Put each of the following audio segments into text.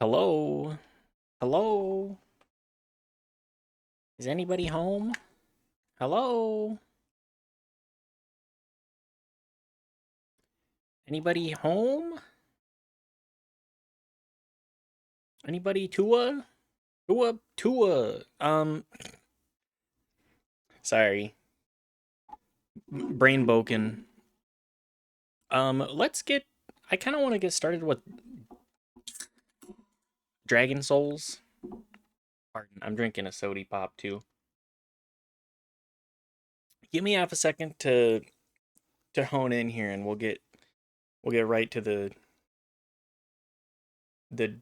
Hello? Hello? Is anybody home? Hello? Anybody home? Anybody Tua? Tua. Sorry. Brain broken. Let's get I kind of want to get started with Dragon Souls. Pardon, I'm drinking a sody pop too. Give me half a second to hone in here and we'll get right to the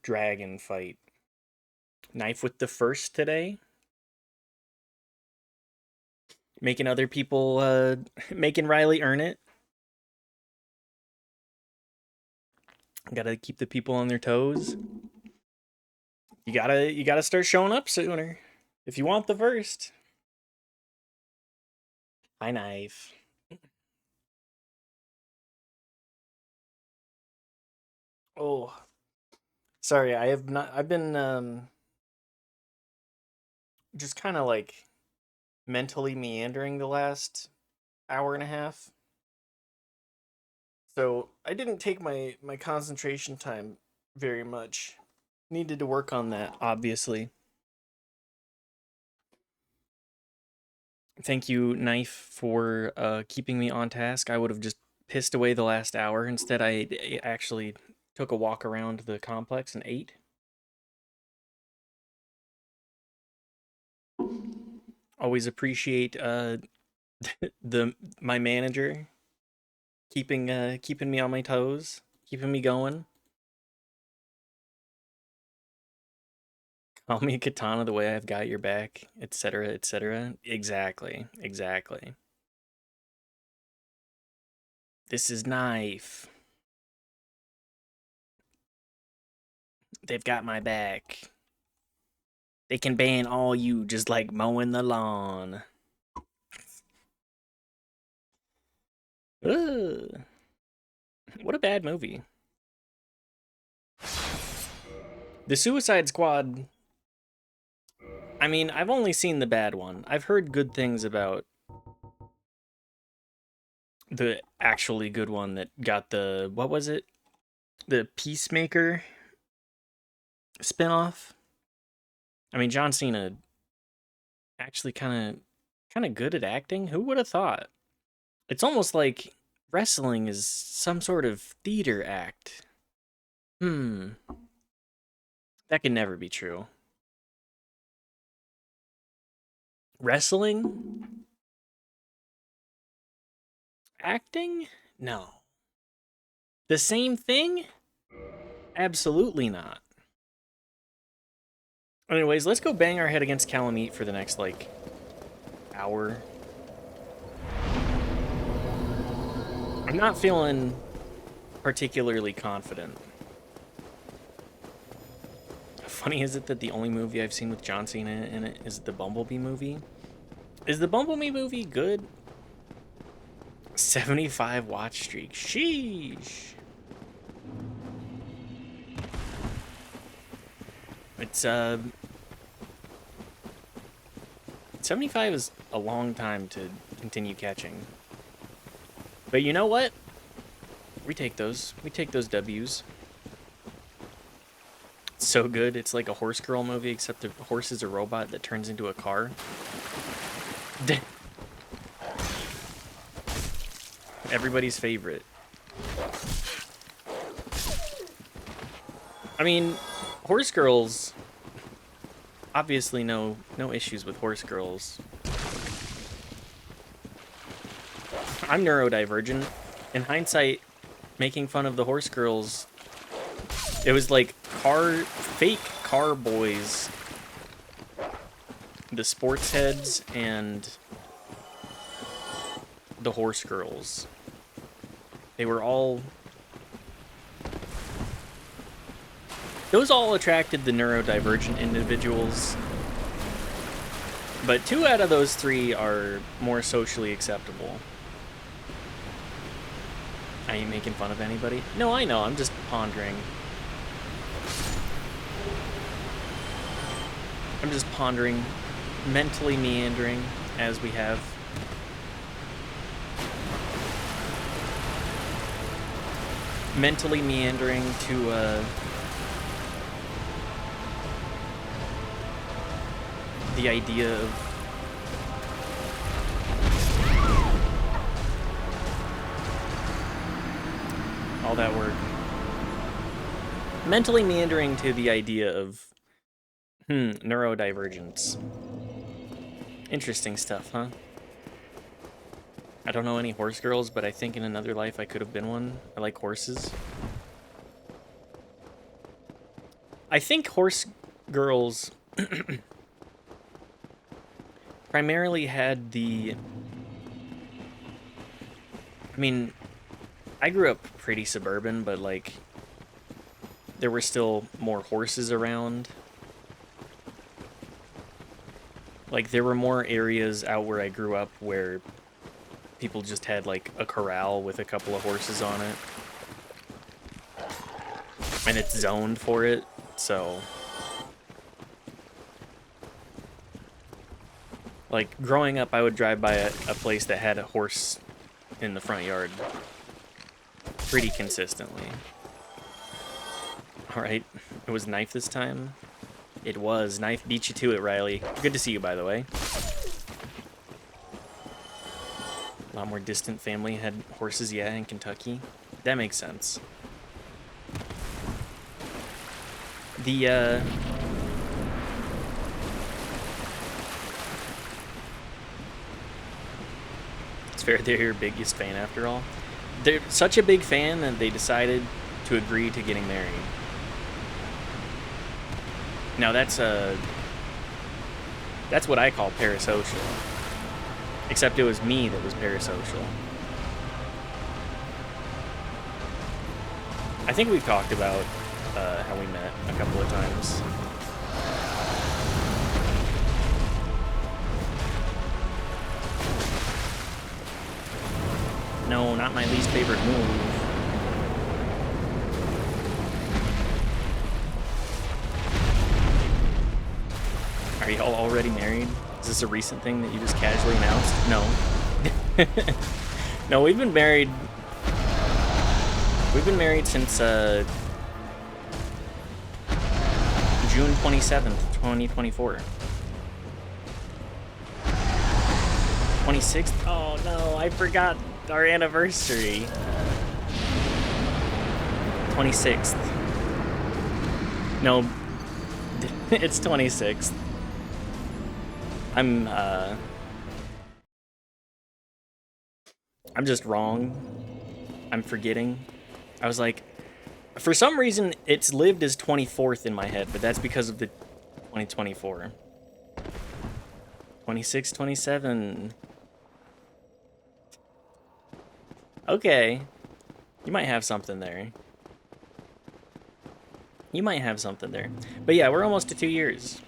dragon fight. Knife with the first today. Making other people making Riley earn it. Gotta keep the people on their toes. You gotta start showing up sooner if you want the first. Hi, knife. Oh, sorry. I have not. I've been just kind of like mentally meandering the last hour and a half. So I didn't take my concentration time very much. Needed to work on that, obviously. Thank you, Knife, for keeping me on task. I would have just pissed away the last hour. Instead, I actually took a walk around the complex and ate. Always appreciate the my manager keeping me on my toes, keeping me going. Call me Katana the way I've got your back, etc., etc. Exactly, exactly. This is Knife. They've got my back. They can ban all you just like mowing the lawn. Ugh. What a bad movie. The Suicide Squad. I mean, I've only seen the bad one. I've heard good things about the actually good one that got the what was it? The Peacemaker spinoff. I mean, John Cena actually kind of good at acting. Who would have thought? It's almost like wrestling is some sort of theater act. Hmm, that can never be true. Wrestling? Acting? No. The same thing? Absolutely not. Anyways, let's go bang our head against Calamite for the next, like, hour. I'm not feeling particularly confident. How funny is it that the only movie I've seen with John Cena in it is the Bumblebee movie? Is the Bumblebee movie good? 75 watch streak. Sheesh. It's 75 is a long time to continue catching. But you know what? We take those. We take those W's. It's so good. It's like a horse girl movie, except the horse is a robot that turns into a car. Everybody's favorite. I mean, horse girls. Obviously, no issues with horse girls. I'm neurodivergent. In hindsight, making fun of the horse girls, it was like fake car boys, the sports heads, and the horse girls. They were all. Those all attracted the neurodivergent individuals. But 2 out of those 3 are more socially acceptable. I ain't making fun of anybody. No, I know. I'm just pondering. I'm just pondering, mentally meandering as we have. Mentally meandering to the idea of all that work. Mentally meandering to the idea of neurodivergence. Interesting stuff, huh? I don't know any horse girls, but I think in another life I could have been one. I like horses. I think horse girls primarily had the... I mean, I grew up pretty suburban, but like, there were still more horses around. Like, there were more areas out where I grew up where people just had like a corral with a couple of horses on it. And it's zoned for it, so... Like, growing up, I would drive by a place that had a horse in the front yard pretty consistently. Alright, it was Knife this time. It was. Knife beat you to it, Riley. Good to see you, by the way. A lot more distant family had horses, yeah, in Kentucky. That makes sense. The, It's fair they're your biggest fan after all. They're such a big fan that they decided to agree to getting married. Now that's what I call parasocial. Except it was me that was parasocial. I think we've talked about how we met a couple of times. No, not my least favorite move. Are y'all already married? Is this a recent thing that you just casually announced? No. No, we've been married. We've been married since June 27th, 2024. 26th? Oh no, I forgot our anniversary. 26th. No, it's 26th. I'm just wrong. I'm forgetting. I was like, for some reason, it's lived as 24th in my head, but that's because of the 2024. 26, 27. Okay. You might have something there. You might have something there. But yeah, we're almost to 2 years.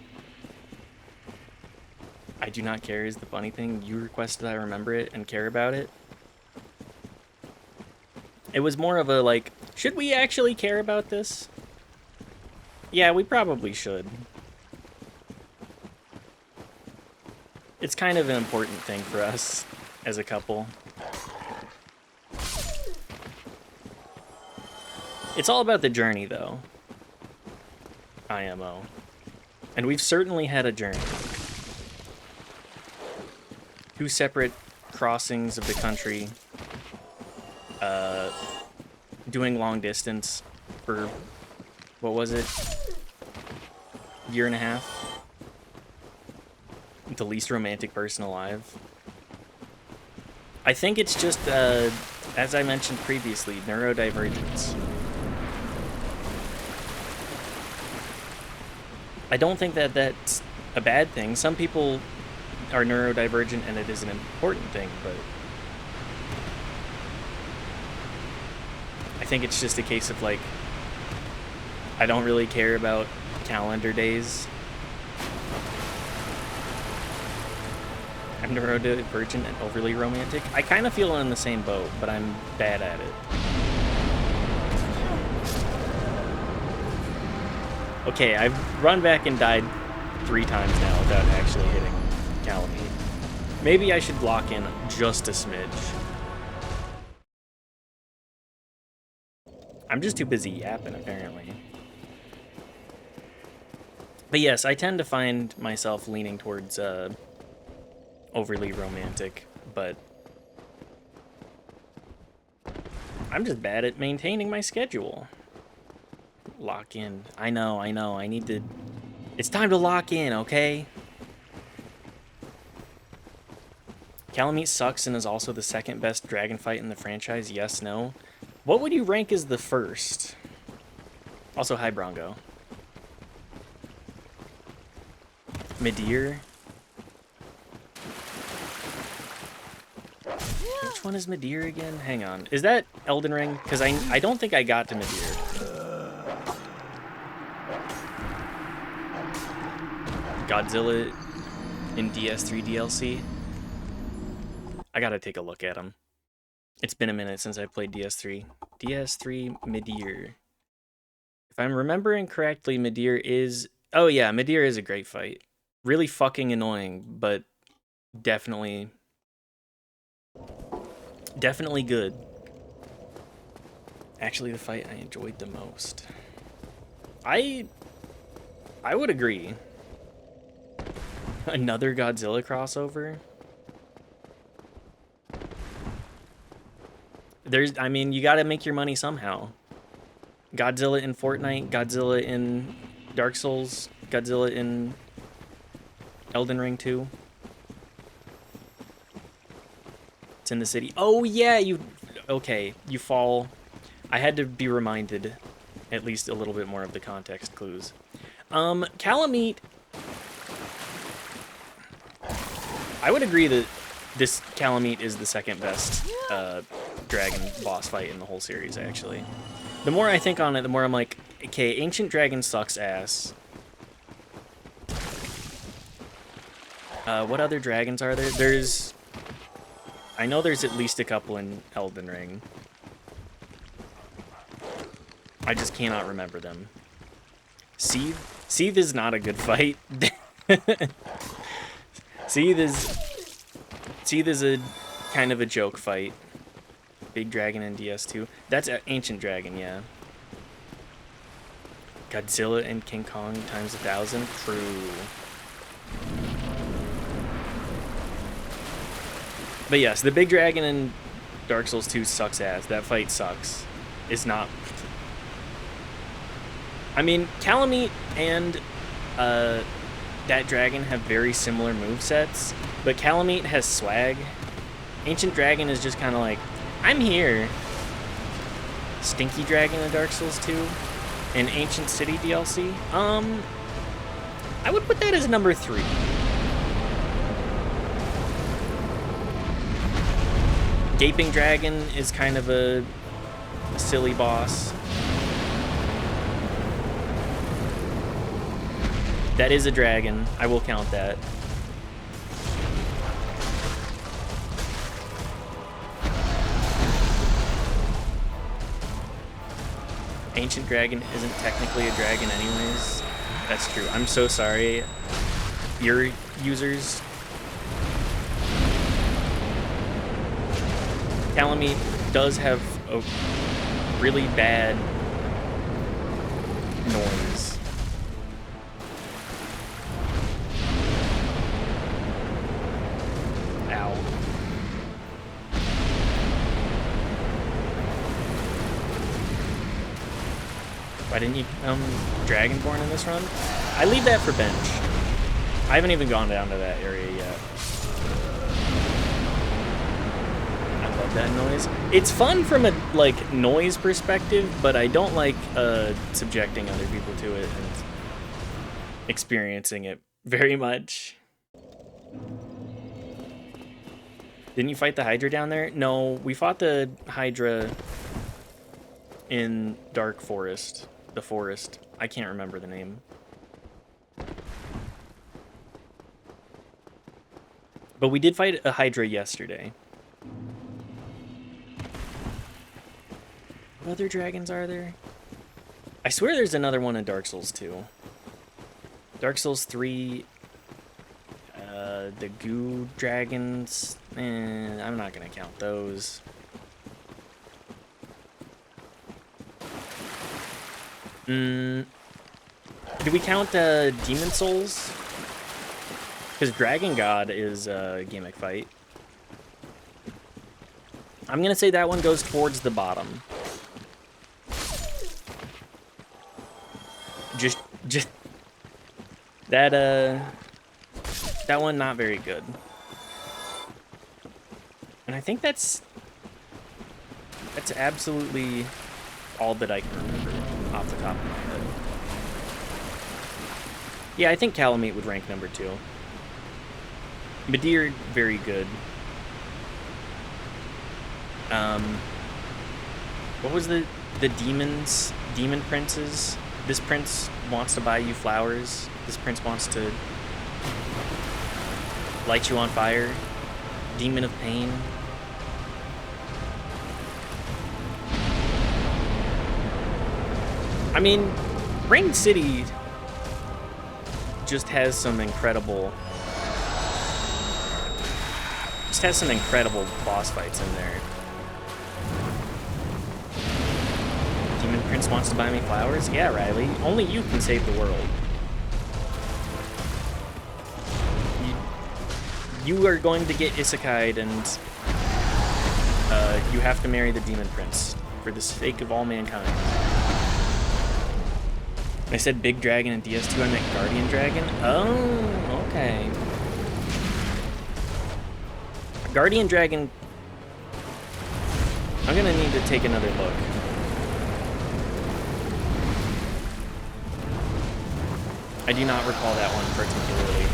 I do not care is the funny thing. You requested I remember it and care about it. It was more of a, like, should we actually care about this? Yeah, we probably should. It's kind of an important thing for us as a couple. It's all about the journey, though. IMO. And we've certainly had a journey. 2 separate crossings of the country. Doing long distance for, what was it? Year and a half. The least romantic person alive. I think it's just, as I mentioned previously, neurodivergence. I don't think that that's a bad thing. Some people are neurodivergent and it is an important thing, but I think it's just a case of, like, I don't really care about calendar days. I'm neurodivergent and overly romantic. I kind of feel in the same boat, but I'm bad at it. Okay, I've run back and died 3 times now without actually hitting Calamite. Maybe I should lock in just a smidge. I'm just too busy yapping, apparently. But yes, I tend to find myself leaning towards overly romantic, but I'm just bad at maintaining my schedule. Lock in. I know. I need to... It's time to lock in, okay? Calamite sucks and is also the second best dragon fight in the franchise. Yes, no. What would you rank as the first? Also, hi, Brongo. Midir. Which one is Midir again? Hang on. Is that Elden Ring? Because I don't think I got to Midir. Godzilla in DS3 DLC. I gotta take a look at him. It's been a minute since I played DS3. DS3 Midir. If I'm remembering correctly, Midir is... Oh yeah, Midir is a great fight. Really fucking annoying, but definitely good. Actually, the fight I enjoyed the most. I would agree. Another Godzilla crossover? I mean, you gotta make your money somehow. Godzilla in Fortnite, Godzilla in Dark Souls, Godzilla in Elden Ring 2. It's in the city. Oh yeah, okay, you fall. I had to be reminded at least a little bit more of the context clues. Calamite, I would agree that this Calamite is the second best dragon boss fight in the whole series, actually. The more I think on it, the more I'm like, okay, Ancient Dragon sucks ass. What other dragons are there? I know there's at least a couple in Elden Ring. I just cannot remember them. Seath? Seath is not a good fight. Seath is a kind of a joke fight. Big Dragon in DS2. That's Ancient Dragon, yeah. Godzilla and King Kong times 1,000. True. But yes, the Big Dragon in Dark Souls 2 sucks ass. That fight sucks. It's not... I mean, Calamite and that dragon have very similar movesets, but Calamite has swag. Ancient Dragon is just kind of like, I'm here. Stinky Dragon in Dark Souls 2 and Ancient City DLC. I would put that as number 3. Gaping Dragon is kind of a silly boss. That is a dragon. I will count that. Ancient Dragon isn't technically a dragon anyways. That's true. I'm so sorry, your users. Calamite does have a really bad noise. Ow. Why didn't you Dragonborn in this run? I leave that for bench. I haven't even gone down to that area yet. I love that noise. It's fun from a like noise perspective, but I don't like subjecting other people to it and experiencing it very much. Didn't you fight the Hydra down there? No, we fought the Hydra in Dark Forest. The forest. I can't remember the name. But we did fight a Hydra yesterday. What other dragons are there? I swear there's another one in Dark Souls 2. Dark Souls 3, the goo dragons, I'm not gonna count those. Do we count Demon Souls? Because Dragon God is a gimmick fight. I'm gonna say that one goes towards the bottom. Just that one not very good. And I think that's absolutely all that I can remember off the top of my head. Yeah, I think Calamite would rank number 2. Midir, very good. What was the demon princes? This prince wants to buy you flowers. This prince wants to light you on fire. Demon of pain. I mean, Rain City just has some incredible boss fights in there. Demon Prince wants to buy me flowers? Yeah, Riley. Only you can save the world. You are going to get isekai'd, and you have to marry the Demon Prince for the sake of all mankind. I said Big Dragon and DS2, I meant Guardian Dragon? Oh, okay. Guardian Dragon... I'm gonna need to take another look. I do not recall that one particularly.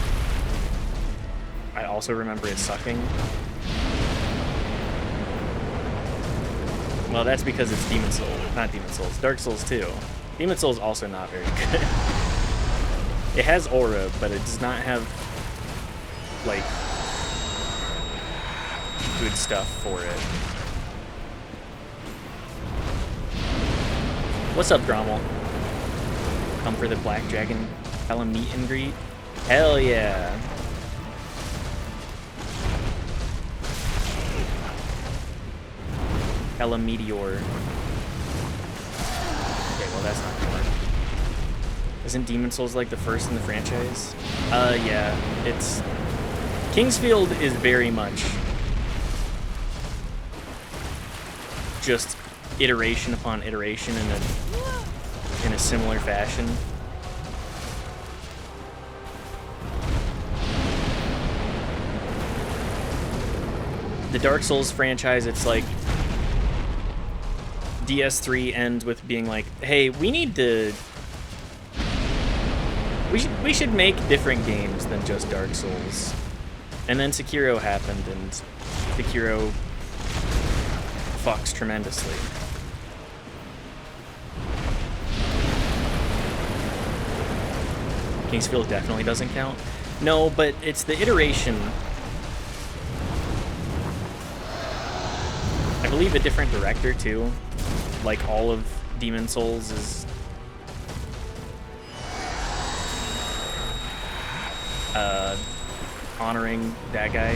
I also remember it sucking. Well, that's because it's Demon Souls, not Demon Souls, Dark Souls 2. Demon Souls also not very good. It has aura, but it does not have, like, good stuff for it. What's up, Grommel? Come for the Black Dragon Hella meet and greet? Hell yeah. Hella Meteor. Well, that's not gonna work. Isn't Demon Souls like the first in the franchise? Yeah. It's... Kingsfield is very much just iteration upon iteration in a similar fashion. The Dark Souls franchise, it's like DS3 ends with being like, hey, we need to... We should make different games than just Dark Souls. And then Sekiro happened, and Sekiro fucks tremendously. Kingsfield definitely doesn't count. No, but it's the iteration. I believe a different director, too. Like all of Demon Souls is honoring that guy.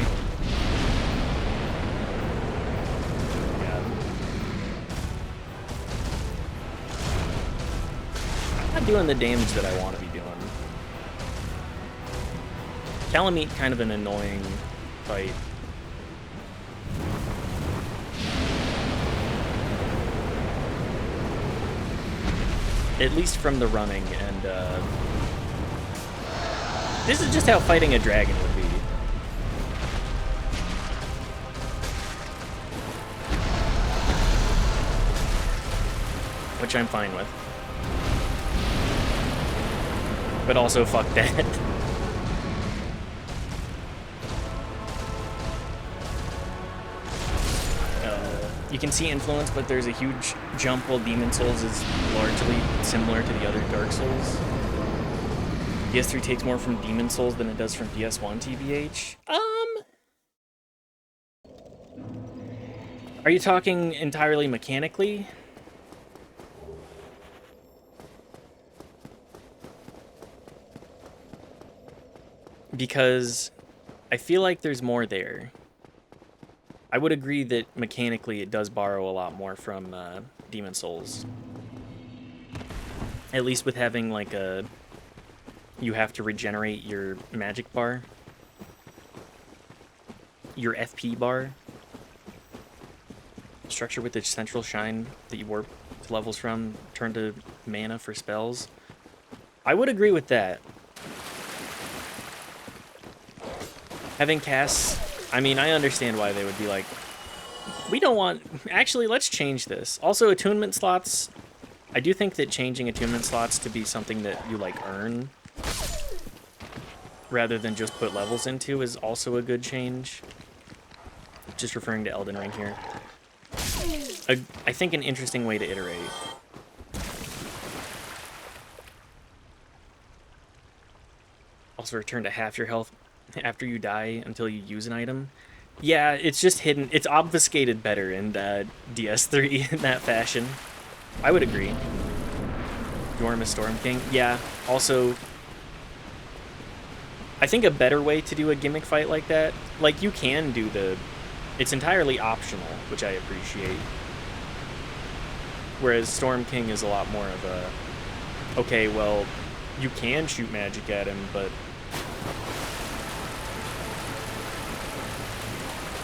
Yeah. I'm not doing the damage that I want to be doing. Calamite, kind of an annoying fight. At least from the running, and this is just how fighting a dragon would be. Which I'm fine with. But also, fuck that. You can see influence, but there's a huge jump while Demon Souls is largely similar to the other Dark Souls. PS3 takes more from Demon Souls than it does from PS1, TBH. Are you talking entirely mechanically? because I feel like there's more there. I would agree that mechanically it does borrow a lot more from Demon Souls. At least with having like a... You have to regenerate your magic bar. Your FP bar. Structure with the central shine that you warp to levels from. Turn to mana for spells. I would agree with that. Having casts... I mean, I understand why they would be like, we don't want... Actually, let's change this. Also, attunement slots... I do think that changing attunement slots to be something that you, like, earn rather than just put levels into is also a good change. Just referring to Elden Ring here. I think an interesting way to iterate. Also return to half your health after you die until you use an item. Yeah, it's just hidden. It's obfuscated better in DS3 in that fashion. I would agree. Yorma Storm King. Yeah, also... I think a better way to do a gimmick fight like that, like you can do the... It's entirely optional, which I appreciate. Whereas Storm King is a lot more of a... Okay, well, you can shoot magic at him, but...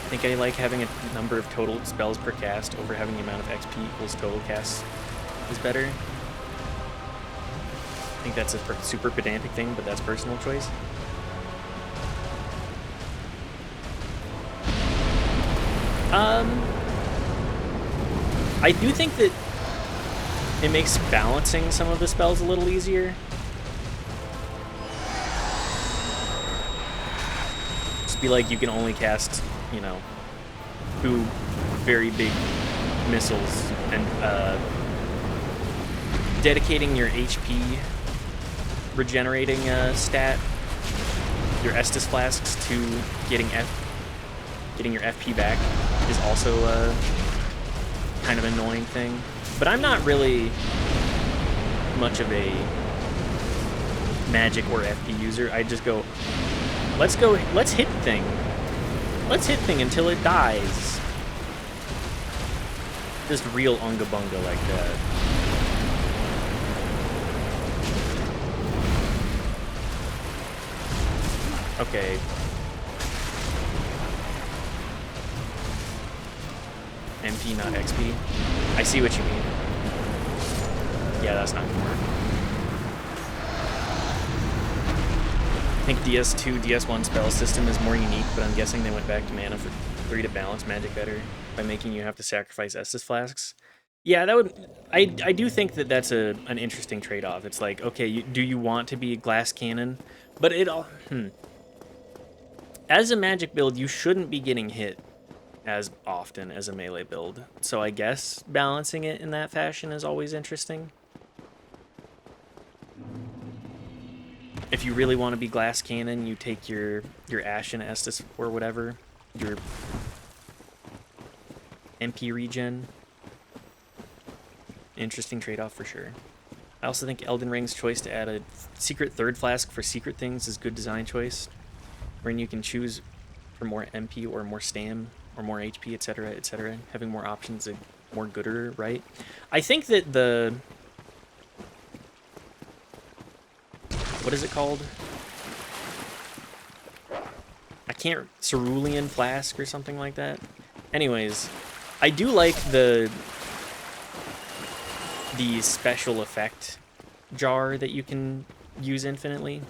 I think I like having a number of total spells per cast over having the amount of XP equals total casts is better. I think that's a super pedantic thing, but that's personal choice. I do think that it makes balancing some of the spells a little easier. Just be like, you can only cast, you know, 2 very big missiles, and dedicating your HP regenerating stat, your Estus flasks, to getting your FP back is also a kind of annoying thing. But I'm not really much of a magic or FP user. I just go, let's hit thing. Let's hit thing until it dies. Just real unga bunga like that. Okay. MP, not XP. I see what you mean. Yeah, that's not gonna work. I think DS2, DS1 spell system is more unique, but I'm guessing they went back to mana for 3 to balance magic better by making you have to sacrifice Estus flasks. Yeah, that would... I do think that that's an interesting trade-off. It's like, okay, do you want to be a glass cannon? But it all... As a magic build, you shouldn't be getting hit as often as a melee build. So I guess balancing it in that fashion is always interesting. If you really want to be glass cannon, you take your Ashen Estus or whatever, your MP regen. Interesting trade-off for sure. I also think Elden Ring's choice to add a secret third flask for secret things is good design choice, wherein you can choose for more MP or more stam or more HP, etc., etc. Having more options is more gooder, right? I think that the... What is it called? I can't... Cerulean Flask or something like that? Anyways, I do like the special effect jar that you can use infinitely.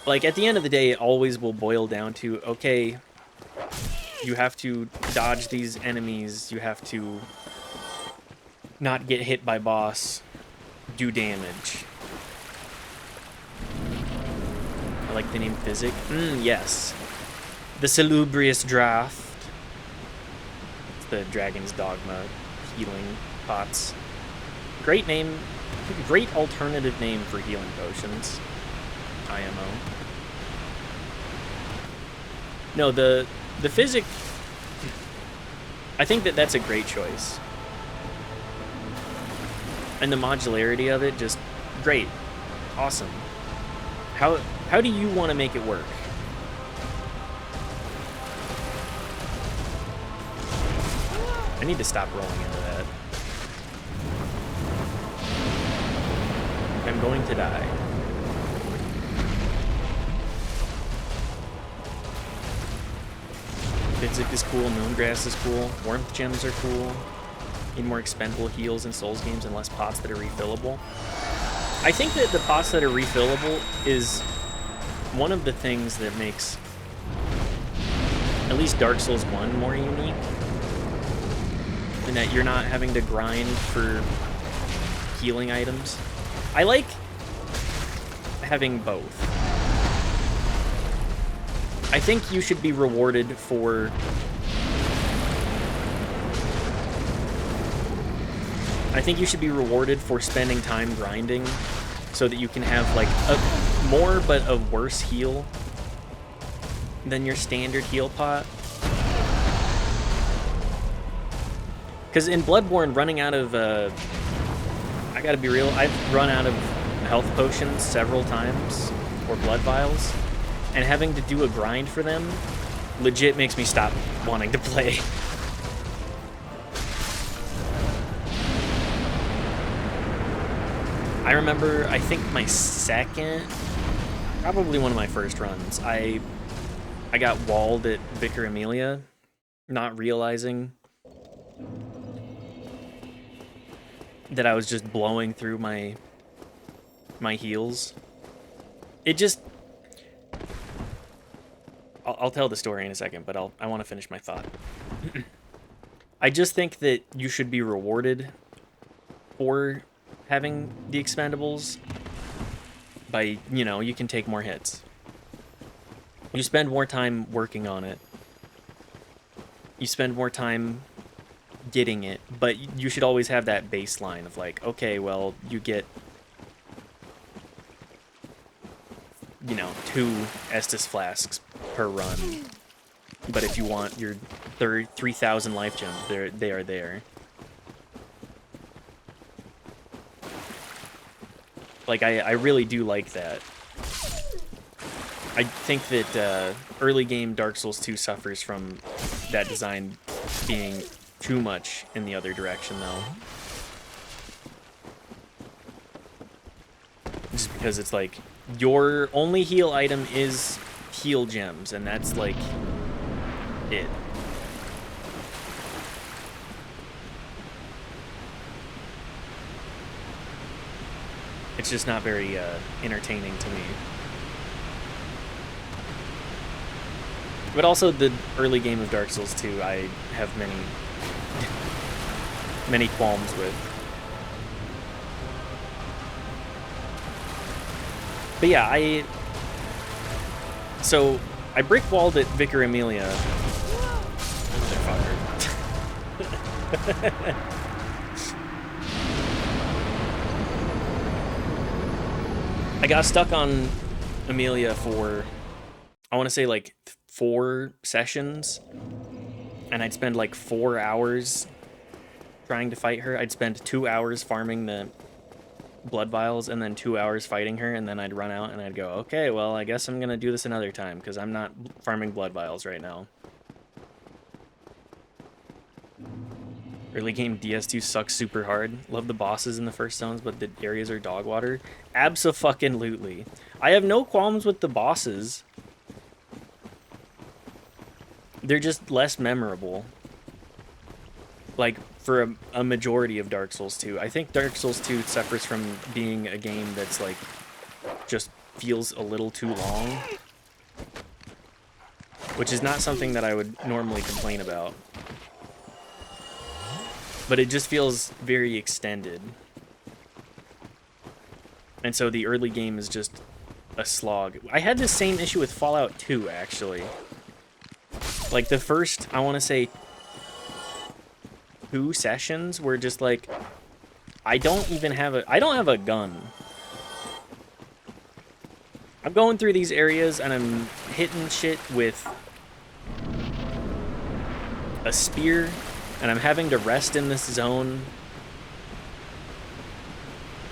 Like, at the end of the day, it always will boil down to, okay, you have to dodge these enemies, you have to not get hit by boss, do damage. I like the name Physic. Yes. The Salubrious Draught. It's the Dragon's Dogma healing pots. Great name, great alternative name for healing potions. IMO. No, the Physic, I think that that's a great choice. And the modularity of it, just great. Awesome. How do you want to make it work? I need to stop rolling into that. I'm going to die. Physic is cool, Moongrass is cool, Warmth Gems are cool. Need more expendable heals in Souls games and less pots that are refillable. I think that the pots that are refillable is one of the things that makes at least Dark Souls 1 more unique. In that you're not having to grind for healing items. I like having both. I think you should be rewarded for spending time grinding so that you can have like a more but a worse heal than your standard heal pot. Because in Bloodborne, running out of, I gotta be real, I've run out of health potions several times, or blood vials, and having to do a grind for them legit makes me stop wanting to play. I remember, I think my second, probably one of my first runs, I got walled at Vicar Amelia, not realizing that I was just blowing through my heals. It just... I'll tell the story in a second, but I want to finish my thought. I just think that you should be rewarded for having the expendables by, you know, you can take more hits. You spend more time working on it. You spend more time getting it, but you should always have that baseline of like, okay, well, you get, you know, 2 Estus flasks per run, but if you want your 3,000 life gems, they are there. Like, I really do like that. I think that early game Dark Souls 2 suffers from that design being too much in the other direction, though. Just because it's like, your only heal item is heal gems, and that's like it. It's just not very entertaining to me. But also the early game of Dark Souls 2, I have many qualms with. But yeah, so I brick walled at Vicar Amelia. Motherfucker. I got stuck on Amelia for, I want to say like 4 sessions, and I'd spend like 4 hours trying to fight her. I'd spend 2 hours farming the blood vials and then 2 hours fighting her, and then I'd run out and I'd go, okay, well, I guess I'm gonna do this another time because I'm not farming blood vials right now. Early game DS2 sucks super hard. Love the bosses in the first zones, but the areas are dog water. Abso-fucking-lutely. I have no qualms with the bosses. They're just less memorable. Like, for a majority of Dark Souls 2. I think Dark Souls 2 suffers from being a game that's, like, just feels a little too long. Which is not something that I would normally complain about. But it just feels very extended. And so the early game is just a slog. I had the same issue with Fallout 2, actually. Like, the first, I want to say, 2 sessions were just like, I don't have a gun. I'm going through these areas and I'm hitting shit with a spear, and I'm having to rest in this zone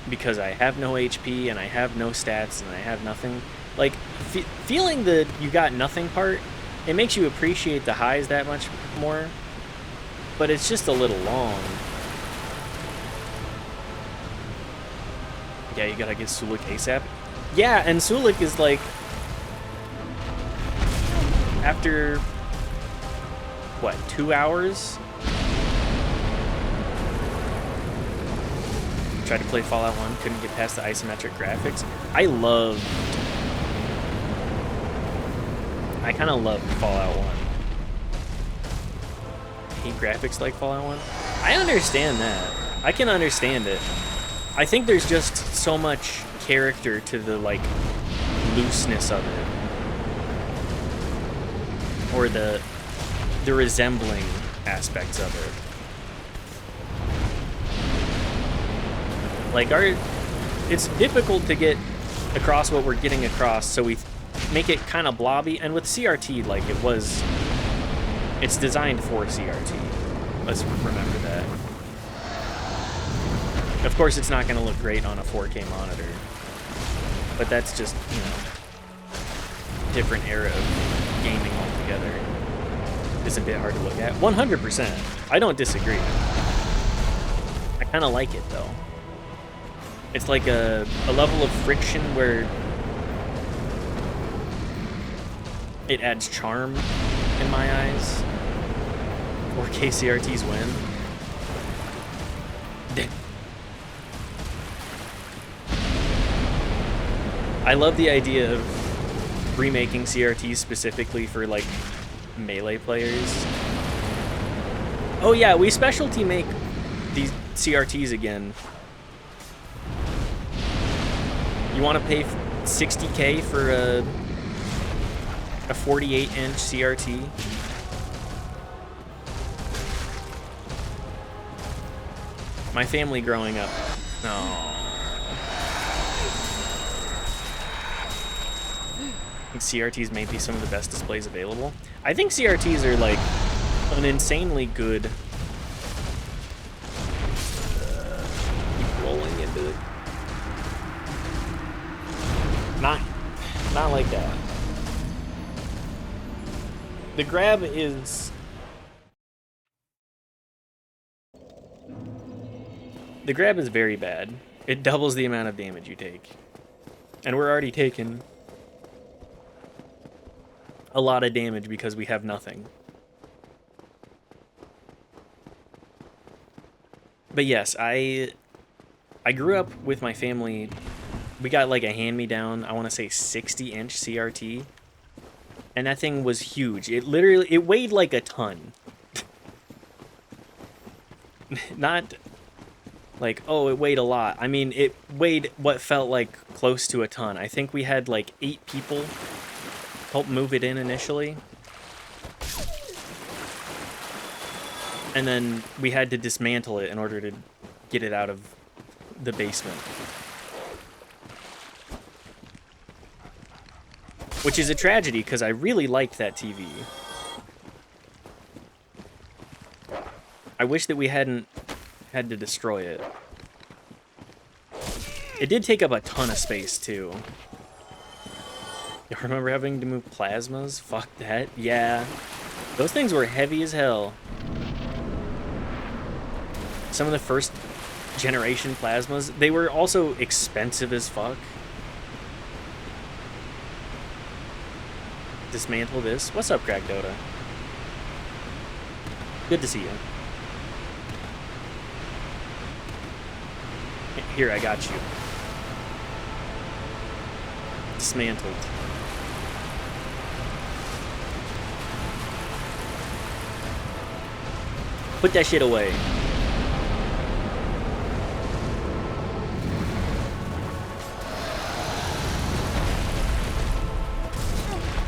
because I have no HP and I have no stats and I have nothing. Like, feeling the you got nothing part, it makes you appreciate the highs that much more, but it's just a little long. Yeah, you gotta get Sulik ASAP. Yeah, and Sulik is like, after, what, 2 hours? Tried to play Fallout 1, couldn't get past the isometric graphics. I kind of love Fallout 1. I hate graphics like Fallout 1. I understand that. I can understand it. I think there's just so much character to the, like, looseness of it. Or the resembling aspects of it. Like, it's difficult to get across what we're getting across, so we make it kind of blobby. And with CRT, like, it's designed for CRT. Let's remember that. Of course, it's not going to look great on a 4K monitor, but that's just, you know, different era of gaming altogether. It's a bit hard to look at. 100%. I don't disagree. I kind of like it, though. It's like a level of friction where it adds charm in my eyes. 4K CRTs win. I love the idea of remaking CRTs specifically for, like, melee players. Oh yeah, we specialty make these CRTs again. You want to pay 60K for a 48-inch CRT? My family growing up. No. I think CRTs may be some of the best displays available. I think CRTs are, like, an insanely good... keep rolling into it. Not like that. The grab is... The grab is very bad. It doubles the amount of damage you take. And we're already taking a lot of damage because we have nothing. But yes, I grew up with my family. We got like a hand-me-down, I want to say 60-inch CRT. And that thing was huge. It weighed like a ton. Not like, oh, it weighed a lot. I mean, it weighed what felt like close to a ton. I think we had like 8 people help move it in initially. And then we had to dismantle it in order to get it out of the basement. Which is a tragedy, because I really liked that TV. I wish that we hadn't had to destroy it. It did take up a ton of space, too. You remember having to move plasmas? Fuck that. Yeah. Those things were heavy as hell. Some of the first generation plasmas, they were also expensive as fuck. Dismantle this. What's up, Crack Dota? Good to see you. Here, I got you. Dismantled. Put that shit away.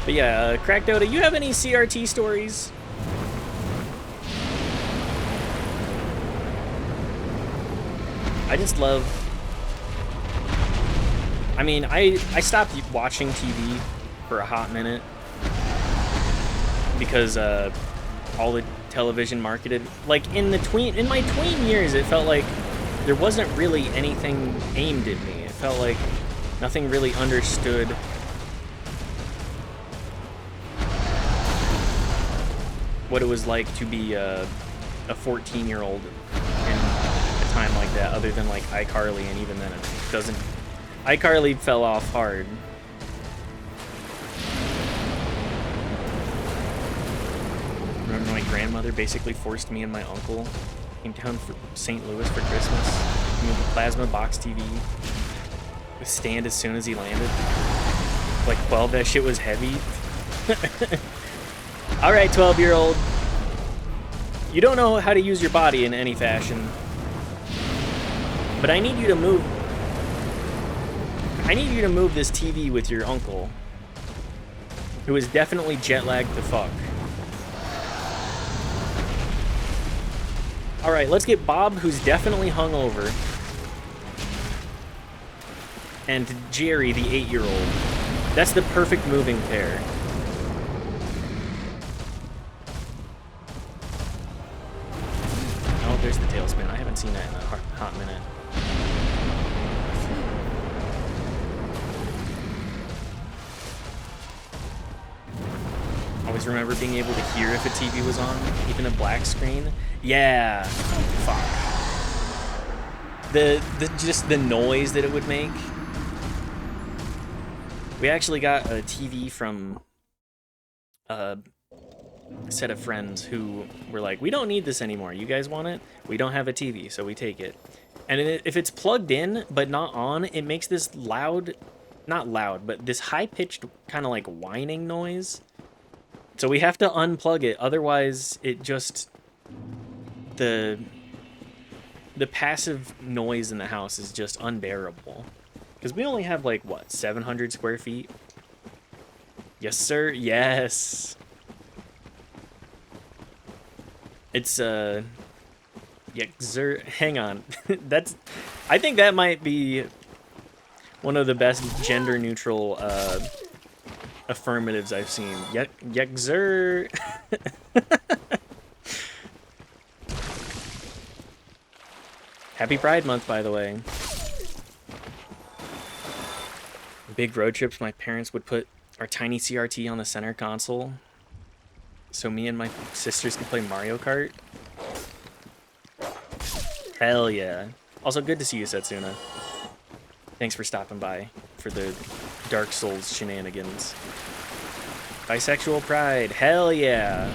But yeah, Crack Dota, you have any CRT stories? I just love... I mean, I stopped watching TV for a hot minute because all the television marketed... Like, in my tween years, it felt like there wasn't really anything aimed at me. It felt like nothing really understood what it was like to be a 14-year-old in a time like that, other than like iCarly, and even then it doesn't. iCarly fell off hard. Remember, my grandmother basically forced me and my uncle, came down from St. Louis for Christmas, moved a plasma box TV with stand as soon as he landed. Like 12, that shit was heavy. Alright, 12-year-old. You don't know how to use your body in any fashion. But I need you to move. I need you to move this TV with your uncle, who is definitely jet-lagged the fuck. Alright, let's get Bob, who's definitely hungover, and Jerry, the 8-year-old. That's the perfect moving pair. Oh, there's the tailspin. I haven't seen that in a hot minute. Always remember being able to hear if a TV was on, even a black screen. Yeah. Fuck. Just the noise that it would make. We actually got a TV from a set of friends who were like, we don't need this anymore. You guys want it? We don't have a TV, so we take it. And if it's plugged in but not on, it makes this loud, not loud, but this high-pitched kind of like whining noise. So we have to unplug it, otherwise it just, the passive noise in the house is just unbearable. Because we only have like, what, 700 square feet? Yes, sir, yes. It's, yeah, hang on. I think that might be one of the best gender-neutral, affirmatives I've seen. Yexer. Happy Pride Month, by the way. Big road trips, my parents would put our tiny CRT on the center console so me and my sisters could play Mario Kart. Hell yeah. Also, good to see you, Setsuna. Thanks for stopping by for the Dark Souls shenanigans. Bisexual pride. Hell yeah.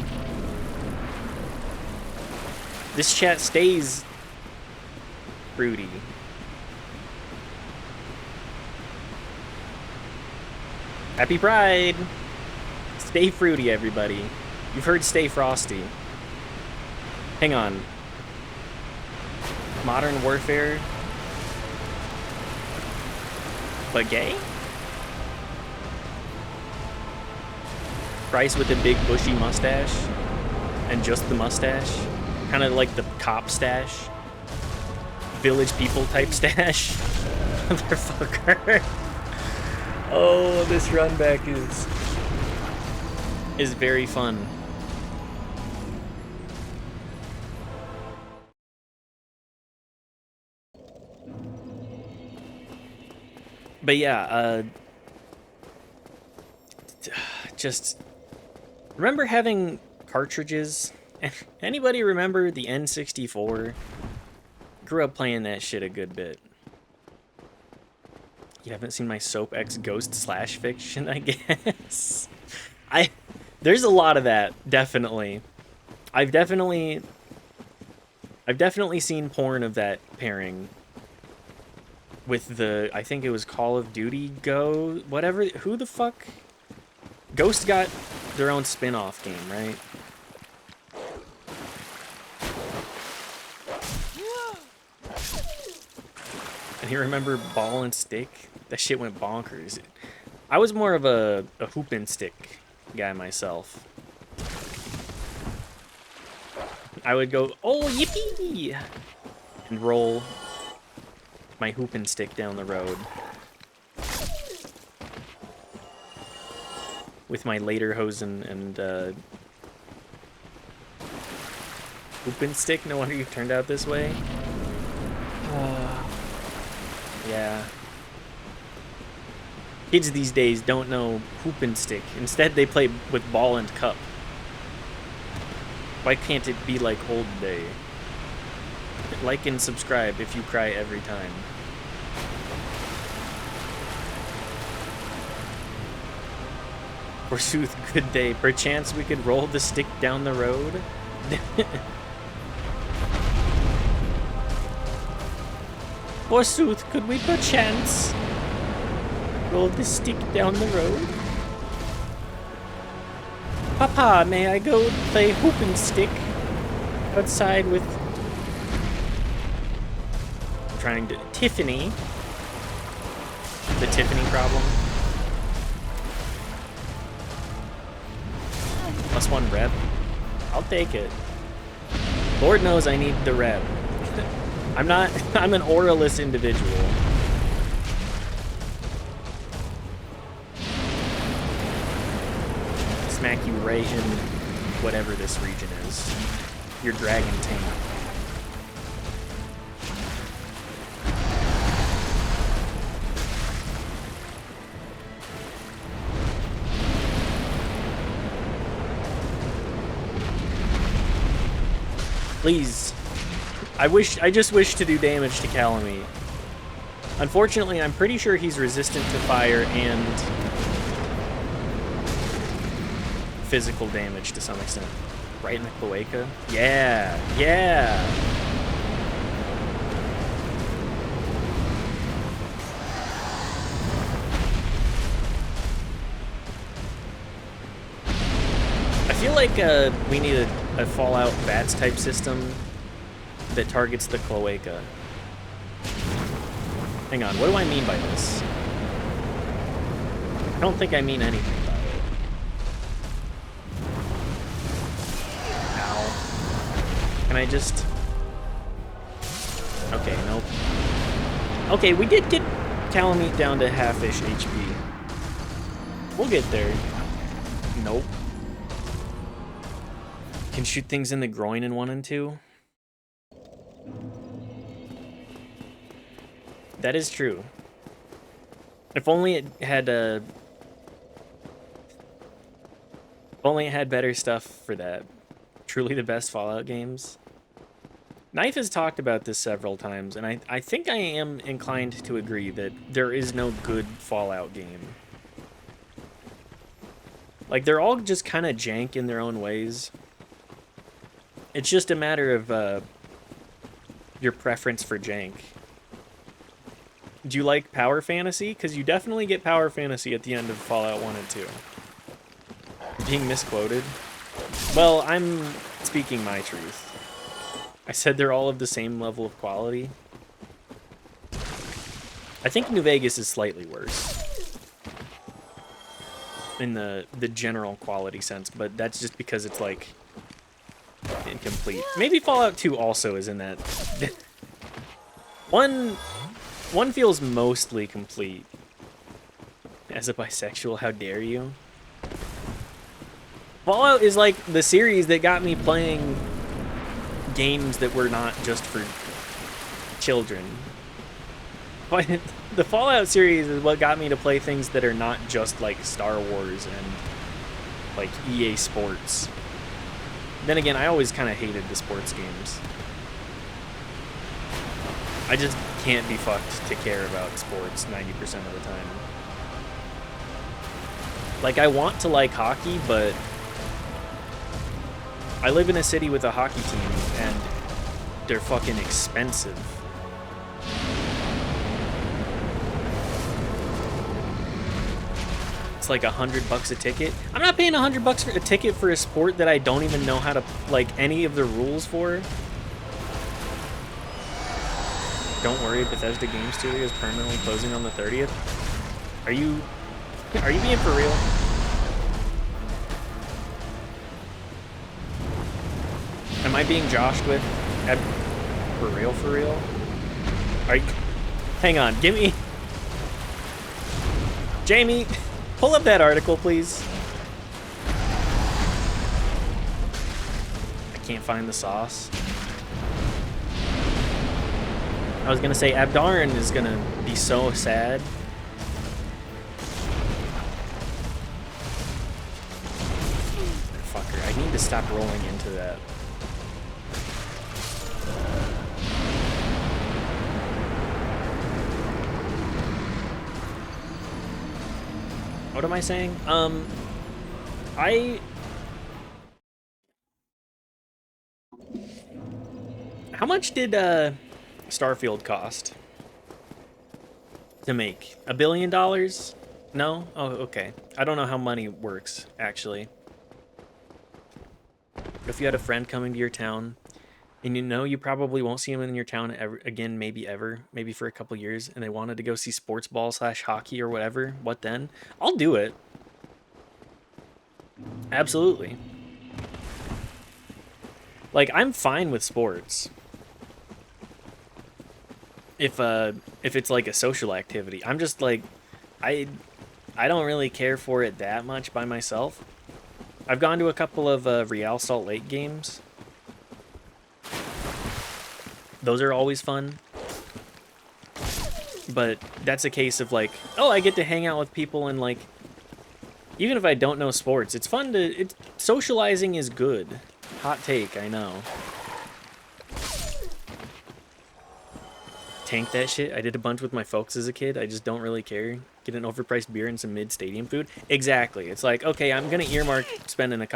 This chat stays fruity. Happy Pride! Stay fruity, everybody. You've heard stay frosty. Hang on. Modern Warfare? But gay? Bryce with a big bushy mustache? And just the mustache? Kind of like the cop stash? Village People type stash? Motherfucker. Oh, this run back is very fun. But yeah, just remember having cartridges? Anybody remember the N64? Grew up playing that shit a good bit. You haven't seen my Soap X Ghost / fiction, I guess. There's a lot of that, definitely. I've definitely seen porn of that pairing with the, I think it was Call of Duty Go, whatever. Who the fuck? Ghost got their own spin-off game, right? And you remember Ball and Stick? That shit went bonkers. I was more of a hoop and stick guy myself. I would go, oh, yippee! And roll my hoop and stick down the road. With my lederhosen and hoop and stick. No wonder you turned out this way. Yeah. Kids these days don't know hoop and stick. Instead, they play with ball and cup. Why can't it be like old day? Like and subscribe if you cry every time. Forsooth, good day. Perchance we could roll the stick down the road? Forsooth, could we perchance roll the stick down the road? Papa, may I go play hoop and stick outside with... I'm trying to... Tiffany. The Tiffany problem. +1 rep. I'll take it. Lord knows I need the rep. I'm an auraless individual. Smack you right in whatever this region is. Your dragon tank. Please. I just wish to do damage to Calamite. Unfortunately, I'm pretty sure he's resistant to fire and physical damage to some extent. Right in the cloaca? Yeah, yeah. I feel like we need a Fallout VATS type system that targets the cloaca. Hang on, what do I mean by this? I don't think I mean anything by it. Ow. Can I just... Okay, nope. Okay, we did get Calamite down to half-ish HP. We'll get there. Nope. Can shoot things in the groin in 1 and 2. That is true. If only it had if only it had better stuff for that. Truly the best Fallout games. Knife has talked about this several times, and I think I am inclined to agree that there is no good Fallout game. Like, they're all just kind of jank in their own ways. It's just a matter of your preference for jank. Do you like power fantasy? Because you definitely get power fantasy at the end of Fallout 1 and 2. Being misquoted? Well, I'm speaking my truth. I said they're all of the same level of quality. I think New Vegas is slightly worse. In the general quality sense, but that's just because it's, like, incomplete. Maybe Fallout 2 also is in that. One feels mostly complete. As a bisexual, how dare you? Fallout is like the series that got me playing games that were not just for children. But the Fallout series is what got me to play things that are not just like Star Wars and like EA Sports. Then again, I always kind of hated the sports games. I just can't be fucked to care about sports 90% of the time. Like, I want to like hockey, but I live in a city with a hockey team, and they're fucking expensive. It's like $100 a ticket. I'm not paying $100 for a ticket for a sport that I don't even know how to, like, any of the rules for. Don't worry, Bethesda Game Studio is permanently closing on the 30th. Are you being for real? Am I being joshed with? For real, for real? Are you... Hang on, give me... Jamie, pull up that article, please. I can't find the sauce. I was gonna say Abdarin is gonna be so sad. Fucker, I need to stop rolling into that. What am I saying? How much did Starfield cost to make? $1 billion? No? Oh, okay. I don't know how money works, actually. But if you had a friend coming to your town, and you know you probably won't see him in your town ever again, maybe ever, maybe for a couple years, and they wanted to go see sports ball / hockey or whatever, what then? I'll do it. Absolutely. Like, I'm fine with sports. If it's like a social activity. I'm just like, I don't really care for it that much by myself. I've gone to a couple of Real Salt Lake games. Those are always fun. But that's a case of like, oh, I get to hang out with people and like, even if I don't know sports, it's fun to, socializing is good. Hot take, I know. Tank that shit. I did a bunch with my folks as a kid. I just don't really care. Get an overpriced beer and some mid-stadium food. Exactly. It's like, okay, I'm gonna earmark spending like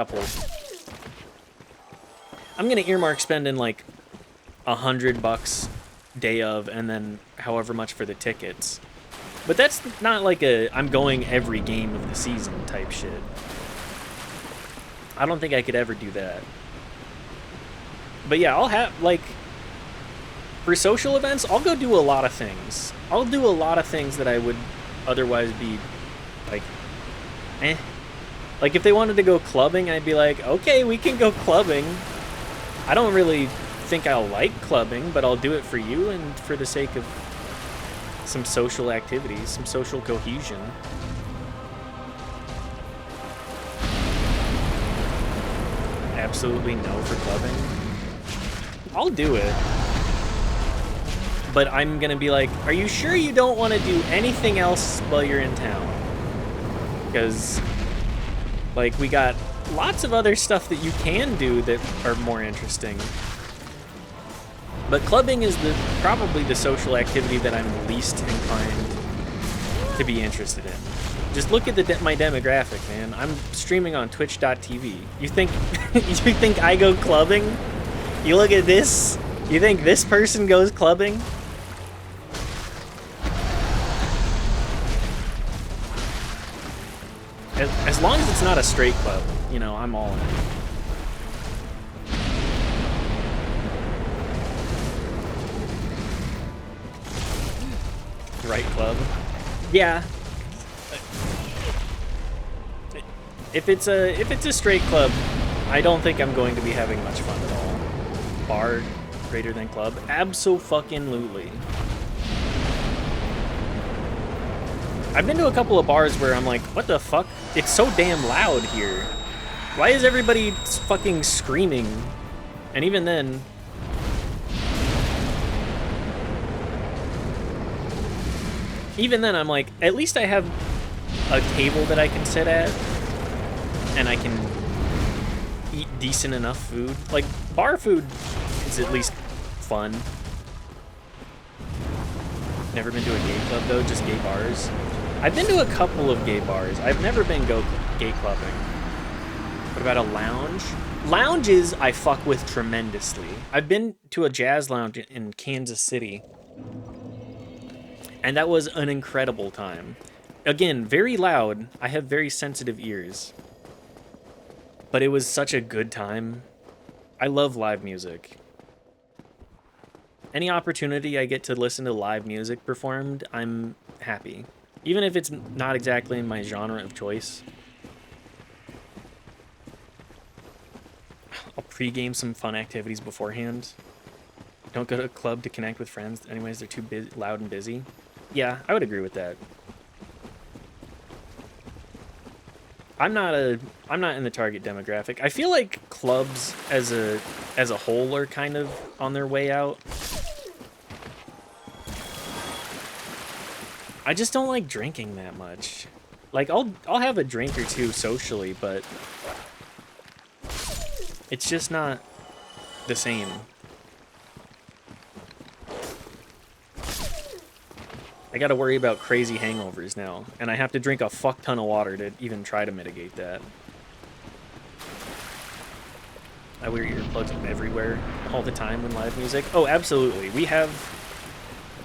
$100 day of, and then however much for the tickets. But that's not like a I'm going every game of the season type shit. I don't think I could ever do that. But yeah, I'll have, like, for social events, I'll go do a lot of things. I'll do a lot of things that I would otherwise be, like, eh. Like, if they wanted to go clubbing, I'd be like, okay, we can go clubbing. I don't really think I'll like clubbing, but I'll do it for you and for the sake of some social activities, some social cohesion. Absolutely no for clubbing. I'll do it. But I'm gonna be like, are you sure you don't want to do anything else while you're in town? Because, like, we got lots of other stuff that you can do that are more interesting. But clubbing is probably the social activity that I'm least inclined to be interested in. Just look at my demographic, man. I'm streaming on Twitch.tv. You think you think I go clubbing? You look at this. You think this person goes clubbing? As long as it's not a straight club, you know, I'm all in. Right club? Yeah. If it's a straight club, I don't think I'm going to be having much fun at all. Bar greater than club? Abso-fucking-lutely. I've been to a couple of bars where I'm like, what the fuck? It's so damn loud here. Why is everybody fucking screaming? And even then... Even then, I'm like, at least I have a table that I can sit at. And I can eat decent enough food. Like, bar food is at least fun. Never been to a gay club, though, just gay bars. I've been to a couple of gay bars. I've never been gay clubbing. What about a lounge? Lounges I fuck with tremendously. I've been to a jazz lounge in Kansas City. And that was an incredible time. Again, very loud. I have very sensitive ears. But it was such a good time. I love live music. Any opportunity I get to listen to live music performed, I'm happy. Even if it's not exactly in my genre of choice. I'll pregame some fun activities beforehand. Don't go to a club to connect with friends. Anyways, they're too loud and busy. Yeah, I would agree with that. I'm not in the target demographic. I feel like clubs as a whole are kind of on their way out. I just don't like drinking that much. Like, I'll have a drink or two socially, but it's just not the same. I gotta worry about crazy hangovers now, and I have to drink a fuck ton of water to even try to mitigate that. I wear earplugs everywhere, all the time when live music. Oh, absolutely. We have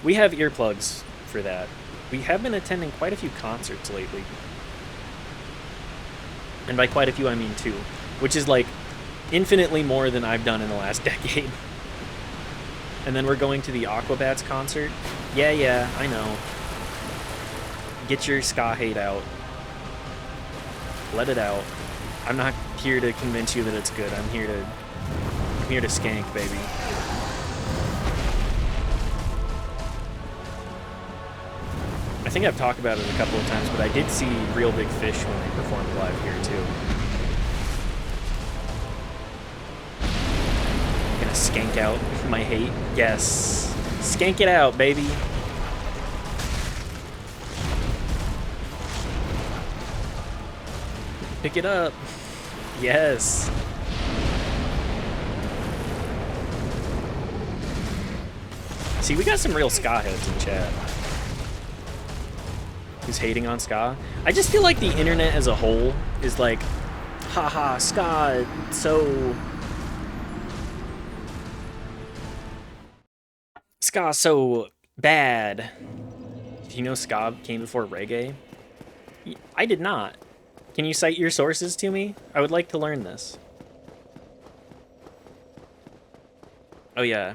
earplugs for that. We have been attending quite a few concerts lately. And by quite a few, I mean 2. Which is, like, infinitely more than I've done in the last decade. And then we're going to the Aquabats concert. Yeah, I know. Get your ska hate out. Let it out. I'm not here to convince you that it's good. I'm here to skank, baby. I think I've talked about it a couple of times, but I did see Real Big Fish when they performed live here too. Gonna skank out my hate? Yes. Skank it out, baby. Pick it up. Yes. See, we got some real ska heads in chat. Who's hating on ska? I just feel like the internet as a whole is like, haha, ska, ska so bad. Do you know ska came before reggae? I did not. Can you cite your sources to me? I would like to learn this. Oh yeah,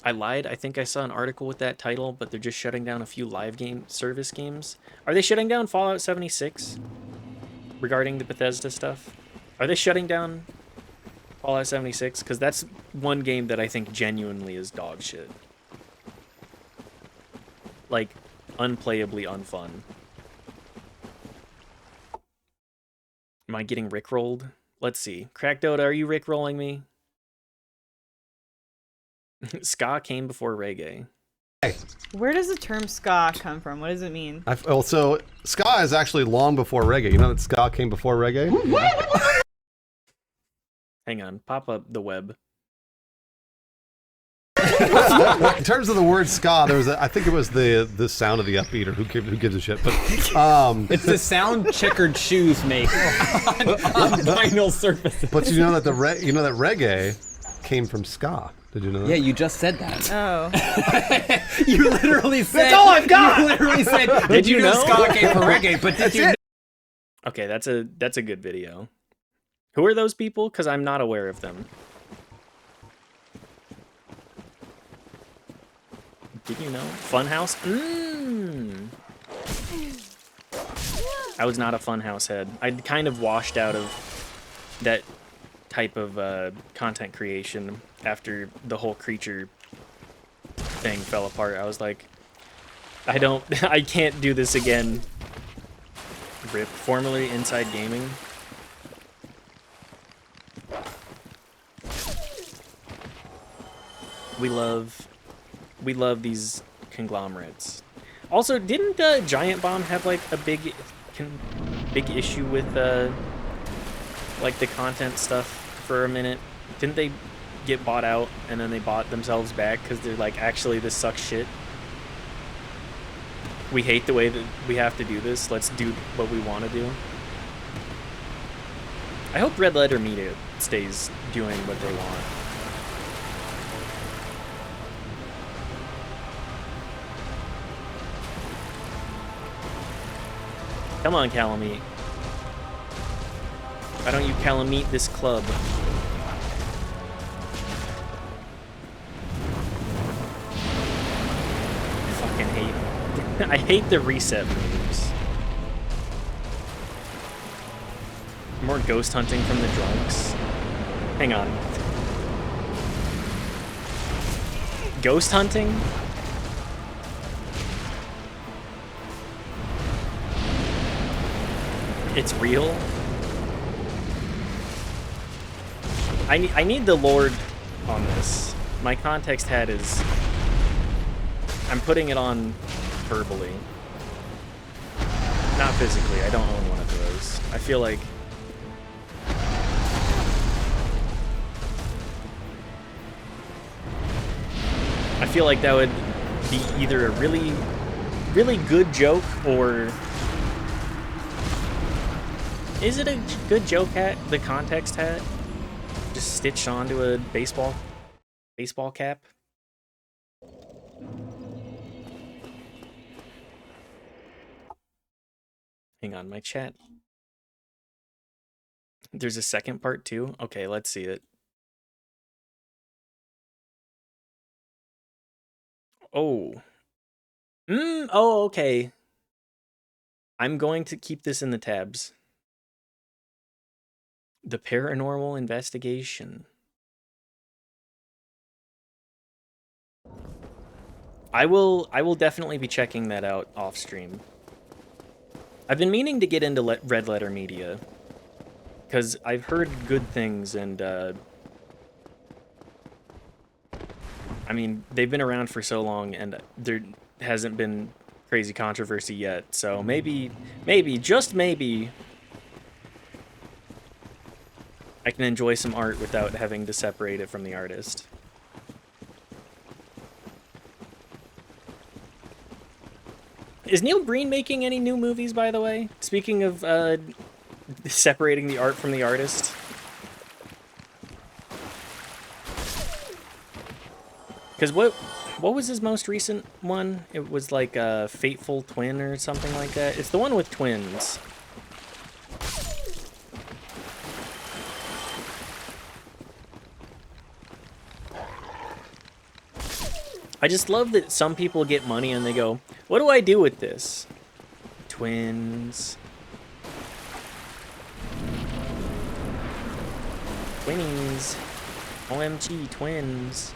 I lied. I think I saw an article with that title, but they're just shutting down a few live game service games. Are they shutting down Fallout 76? Regarding the Bethesda stuff? Are they shutting down Fallout 76? Because that's one game that I think genuinely is dog shit. Like, unplayably unfun. Am I getting rickrolled? Let's see. Crack Dota, are you rickrolling me? Ska came before reggae. Hey. Where does the term ska come from? What does it mean? Well, so ska is actually long before reggae. You know that ska came before reggae? Hang on, pop up the web. In terms of the word ska, there was I think it was the sound of the upbeat, or who gives a shit. But it's the sound checkered shoes make on vinyl surfaces. But you know that that reggae came from ska. Did you know that? Yeah, you just said that. Oh. You literally said. That's all I've got. You literally said. Did you know ska came from reggae? But did you? Okay, that's a good video. Who are those people? Because I'm not aware of them. Did you know? Funhouse? I was not a Funhouse head. I'd kind of washed out of that type of content creation after the whole creature thing fell apart. I was like, I can't do this again. RIP. Formerly Inside Gaming. We love these conglomerates. Also, didn't Giant Bomb have like a big issue with like the content stuff for a minute? Didn't they get bought out and then they bought themselves back because they're like, actually this sucks shit. We hate the way that we have to do this. Let's do what we want to do. I hope Red Letter Media stays doing what they want. Come on, Calamite. Why don't you Calamite this club? I fucking hate... I hate the reset moves. More ghost hunting from the drunks. Hang on. Ghost hunting? It's real? I need the Lord on this. My context head is... I'm putting it on verbally. Not physically. I don't own one of those. I feel like that would be either a really, really good joke, or is it a good joke hat? The context hat, just stitched onto a baseball cap. Hang on, my chat. There's a second part too? Okay, let's see it. Oh. Oh, okay. I'm going to keep this in the tabs. The Paranormal Investigation. I will definitely be checking that out off stream. I've been meaning to get into Red Letter Media because I've heard good things, and I mean, they've been around for so long and there hasn't been crazy controversy yet. So maybe, just maybe, I can enjoy some art without having to separate it from the artist. Is Neil Breen making any new movies, by the way? Speaking of separating the art from the artist. Because what was his most recent one? It was like a Fateful Twin or something like that. It's the one with twins. I just love that some people get money and they go, what do I do with this? Twins. Twinnies. OMG, twins.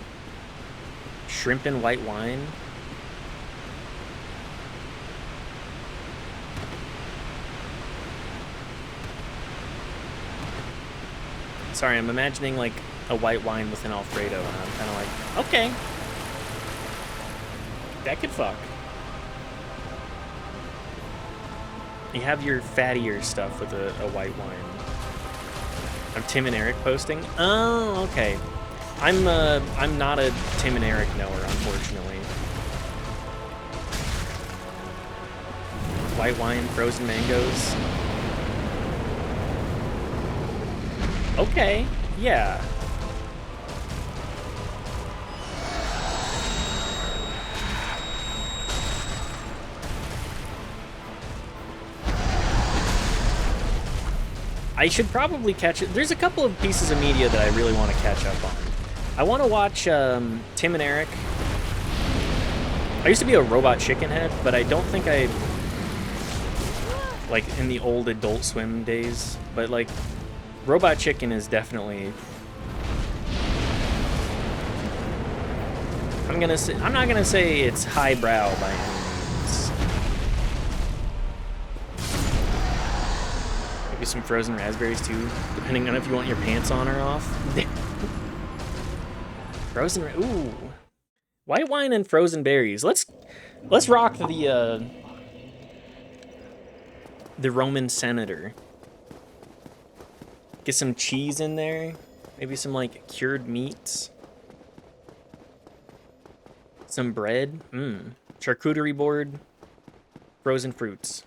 Shrimp and white wine. Sorry, I'm imagining like a white wine with an Alfredo, and I'm kind of like, okay. That could fuck. You have your fattier stuff with a white wine. I'm Tim and Eric posting. Oh, okay. I'm not a Tim and Eric knower, unfortunately. White wine, frozen mangoes. Okay, yeah. I should probably catch it. There's a couple of pieces of media that I really want to catch up on. I want to watch Tim and Eric. I used to be a Robot Chicken head, but I don't think I, like, in the old Adult Swim days, but like Robot Chicken is definitely, I'm not gonna say it's highbrow by any means. Maybe some frozen raspberries too, depending on if you want your pants on or off. Frozen, ooh, white wine and frozen berries. Let's rock the Roman Senator. Get some cheese in there, maybe some like cured meats, some bread, charcuterie board, frozen fruits.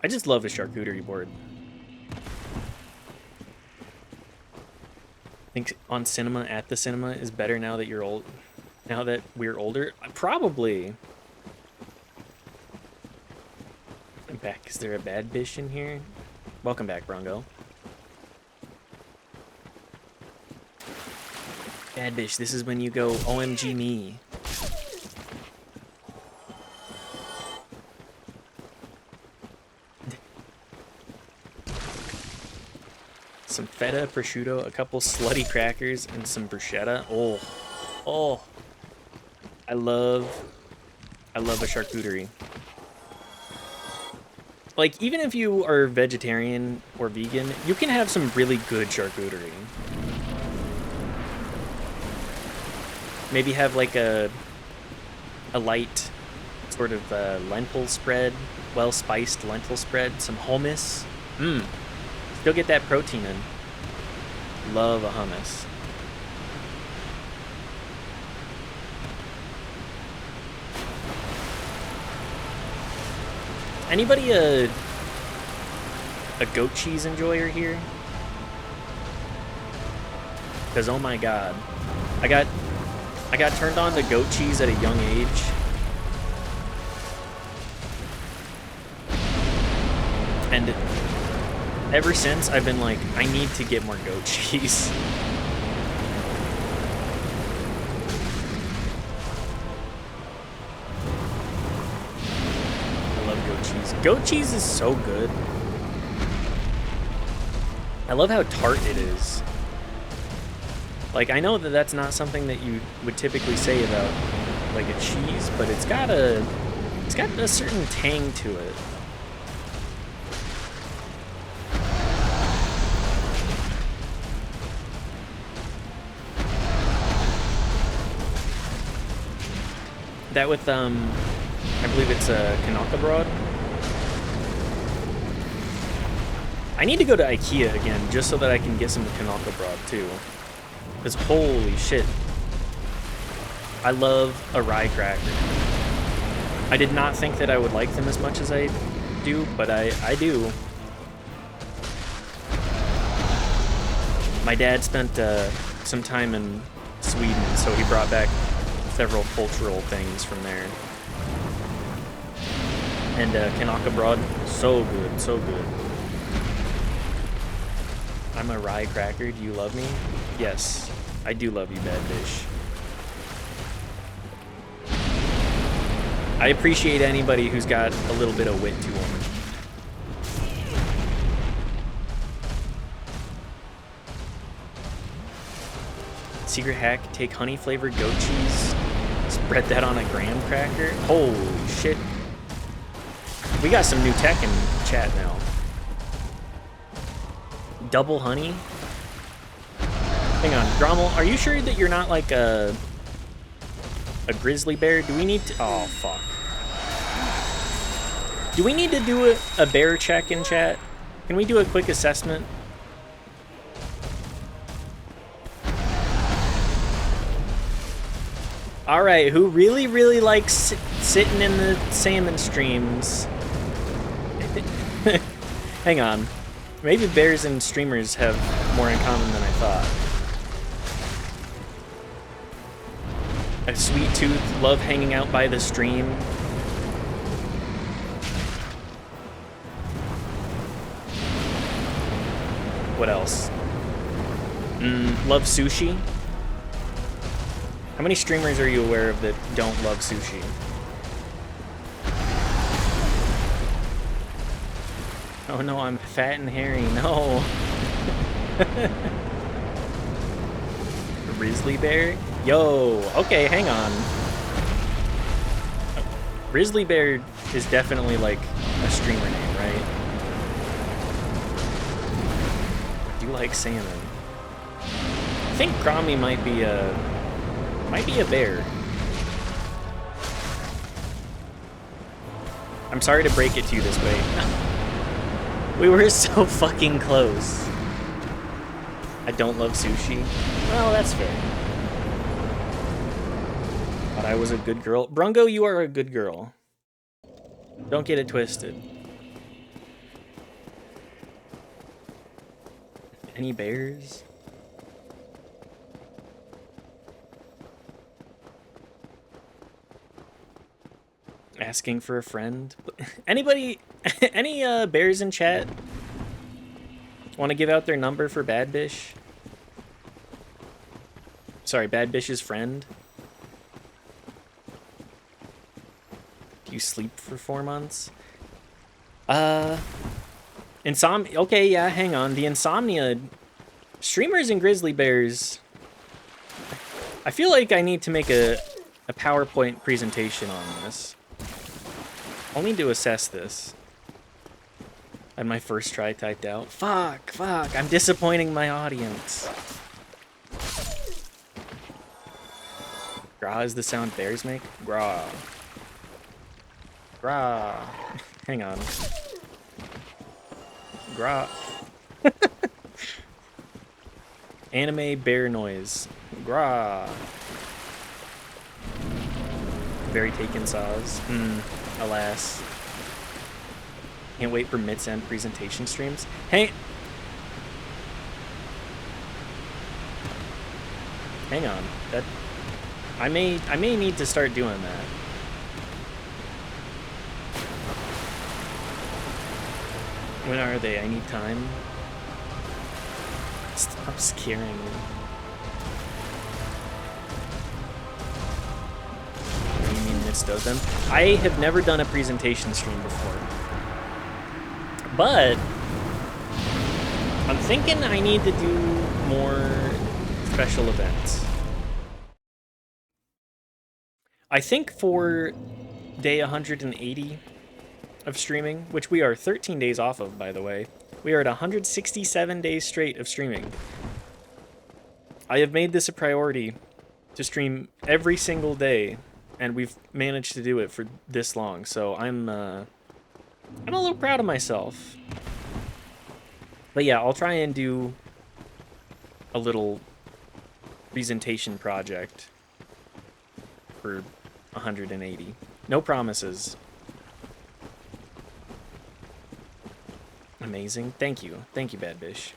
I just love a charcuterie board. I think on cinema, at the cinema, is better now that you're old. Now that we're older, probably. I'm back. Is there a bad bitch in here? Welcome back, Brongo. Bad bitch. This is when you go OMG me. Some feta, prosciutto, a couple slutty crackers, and some bruschetta. Oh, I love a charcuterie. Like, even if you are vegetarian or vegan, you can have some really good charcuterie. Maybe have like a light sort of lentil spread, well-spiced lentil spread, some hummus. Still get that protein in. Love a hummus. Anybody a goat cheese enjoyer here? Because oh my god, I got turned on to goat cheese at a young age. And ever since, I've been like, I need to get more goat cheese. I love goat cheese. Goat cheese is so good. I love how tart it is. Like, I know that that's not something that you would typically say about, like, a cheese, but it's got a certain tang to it. That with, I believe it's Knockabrod. I need to go to IKEA again, just so that I can get some Knockabrod, too. Because holy shit. I love a rye cracker. I did not think that I would like them as much as I do, but I do. My dad spent some time in Sweden, so he brought back several cultural things from there. And Knockabrod, so good, so good. I'm a rye cracker, do you love me? Yes, I do love you, Bad Bish. I appreciate anybody who's got a little bit of wit to them. Secret hack, take honey flavored goat cheese, spread that on a graham cracker. Holy shit. We got some new tech in chat now. Double honey? Hang on, Grommel, are you sure that you're not like a grizzly bear? Do we need to... Oh, fuck. Do we need to do a bear check in chat? Can we do a quick assessment? Alright, who really, really likes sitting in the salmon streams? Hang on. Maybe bears and streamers have more in common than I thought. A sweet tooth, love hanging out by the stream. What else? Love sushi. How many streamers are you aware of that don't love sushi? Oh no, I'm fat and hairy. No. Grizzly bear? Yo, okay, hang on. Grizzly bear is definitely like a streamer name, right? I do like salmon. I think Grommy might be a bear. I'm sorry to break it to you this way. We were so fucking close. I don't love sushi. Well, that's fair. But I was a good girl. Brungo, you are a good girl. Don't get it twisted. Any bears? Asking for a friend. Anybody, any bears in chat want to give out their number for Bad Bish? Sorry, Bad Bish's friend. Do you sleep for 4 months? Insomnia. Okay, yeah, hang on. The insomnia streamers and grizzly bears. I feel like I need to make a PowerPoint presentation on this. I'll need to assess this. I had my first try typed out. Fuck, I'm disappointing my audience. Gra is the sound bears make? Gra. Gra. Hang on. Gra. Anime bear noise. Gra. Very taken saws. Alas. Can't wait for Mid-End presentation streams. Hey. Hang on. That I may need to start doing that. When are they? I need time. Stop scaring me. What do you mean Mitz does them? I have never done a presentation stream before. But I'm thinking I need to do more special events. I think for day 180 of streaming, which we are 13 days off of, by the way, we are at 167 days straight of streaming. I have made this a priority to stream every single day, and we've managed to do it for this long, so I'm a little proud of myself. But yeah, I'll try and do a little presentation project for 180. No promises. Amazing. Thank you. Thank you, Bad Bish.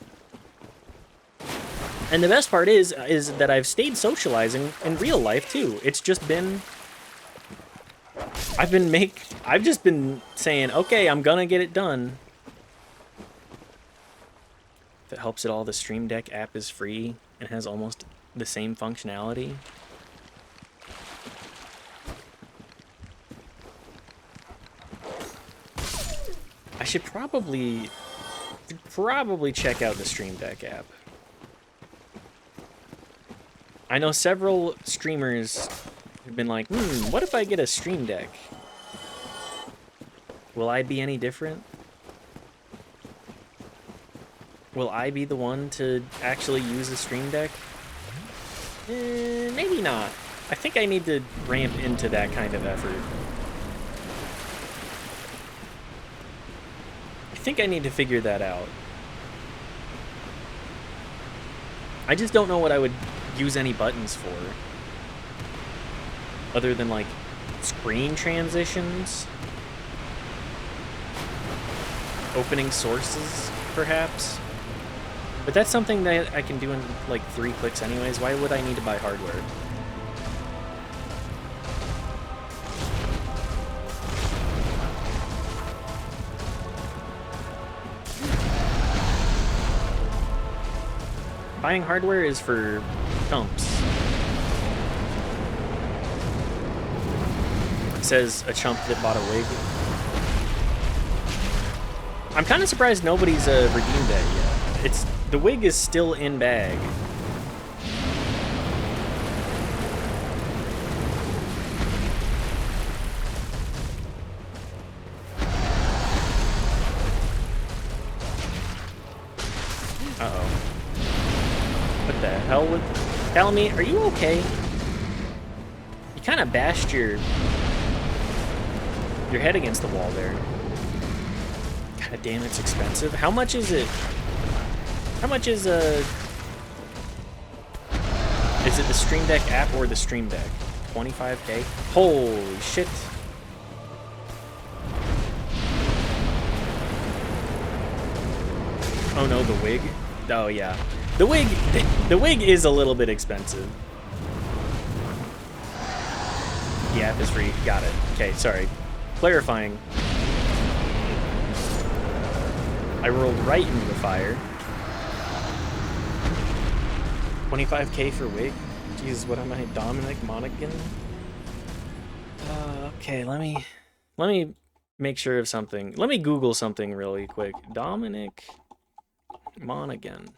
And the best part is that I've stayed socializing in real life too. It's just been I've just been saying, okay, I'm gonna get it done. If it helps at all, the Stream Deck app is free and has almost the same functionality. I should probably check out the Stream Deck app. I know several streamers have been like, what if I get a Stream Deck? Will I be any different? Will I be the one to actually use a Stream Deck? Maybe not. I think I need to ramp into that kind of effort. I think I need to figure that out. I just don't know what I would use any buttons for. Other than, like, screen transitions? Opening sources, perhaps? But that's something that I can do in, like, 3 clicks anyways. Why would I need to buy hardware? Buying hardware is for chumps. It says a chump that bought a wig. I'm kind of surprised nobody's redeemed that yet. The wig is still in bag. Uh-oh. What the hell with... Calamy, are you okay? You kind of bashed your head against the wall there. God damn, it's expensive. How much is it? How much is it the Stream Deck app or the Stream Deck? 25K? Holy shit. Oh no, the wig? Oh yeah. The wig is a little bit expensive. The app is free. Got it. Okay, sorry. Clarifying. I rolled right into the fire. 25K for wig? Jeez, what am I, Dominic Monaghan? Okay, let me make sure of something. Let me Google something really quick. Dominic Monaghan.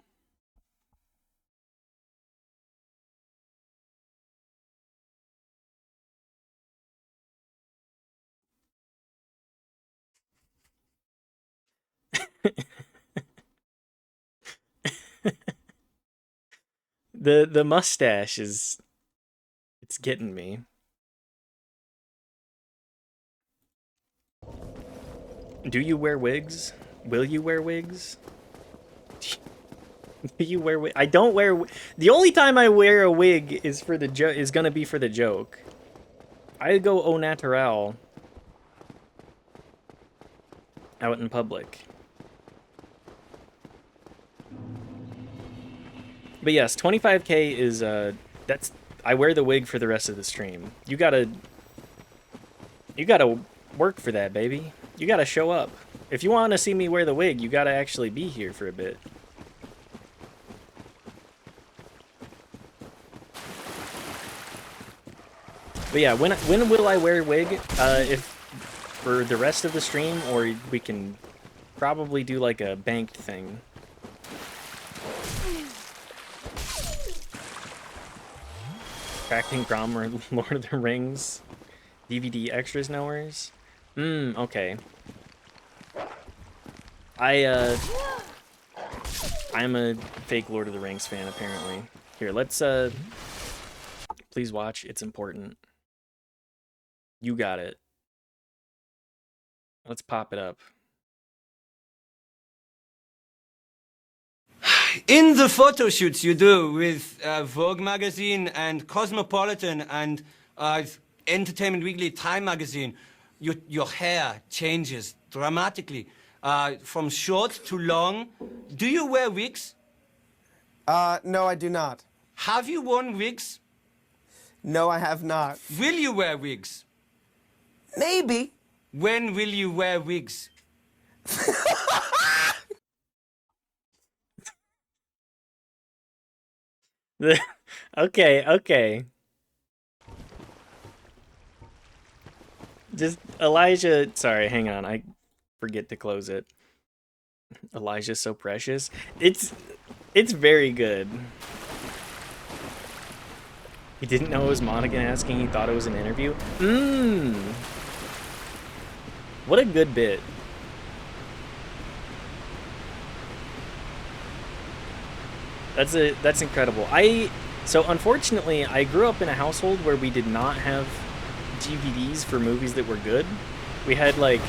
The mustache it's getting me. Do you wear wigs? Will you wear wigs? Do you wear wig? I don't wear. The only time I wear a wig is for the joke. Is gonna be for the joke. I go au naturel out in public. But yes, 25K is that's I wear the wig for the rest of the stream. You gotta work for that, baby. You gotta show up. If you want to see me wear the wig, you gotta actually be here for a bit. But yeah, when will I wear a wig? If for the rest of the stream, or we can probably do like a banked thing. Cracking Grom or Lord of the Rings DVD extras nowheres. Okay. I'm a fake Lord of the Rings fan apparently. Here, let's please watch. It's important. You got it. Let's pop it up. In the photo shoots you do with Vogue magazine and Cosmopolitan and Entertainment Weekly, Time magazine, your hair changes dramatically from short to long. Do you wear wigs? No, I do not. Have you worn wigs? No, I have not. Will you wear wigs? Maybe. When will you wear wigs? Okay. Just Elijah, sorry, hang on. I forget to close it. Elijah's so precious. It's very good. He didn't know it was Monaghan asking, he thought it was an interview. What a good bit. That's incredible. So unfortunately, I grew up in a household where we did not have DVDs for movies that were good. We had like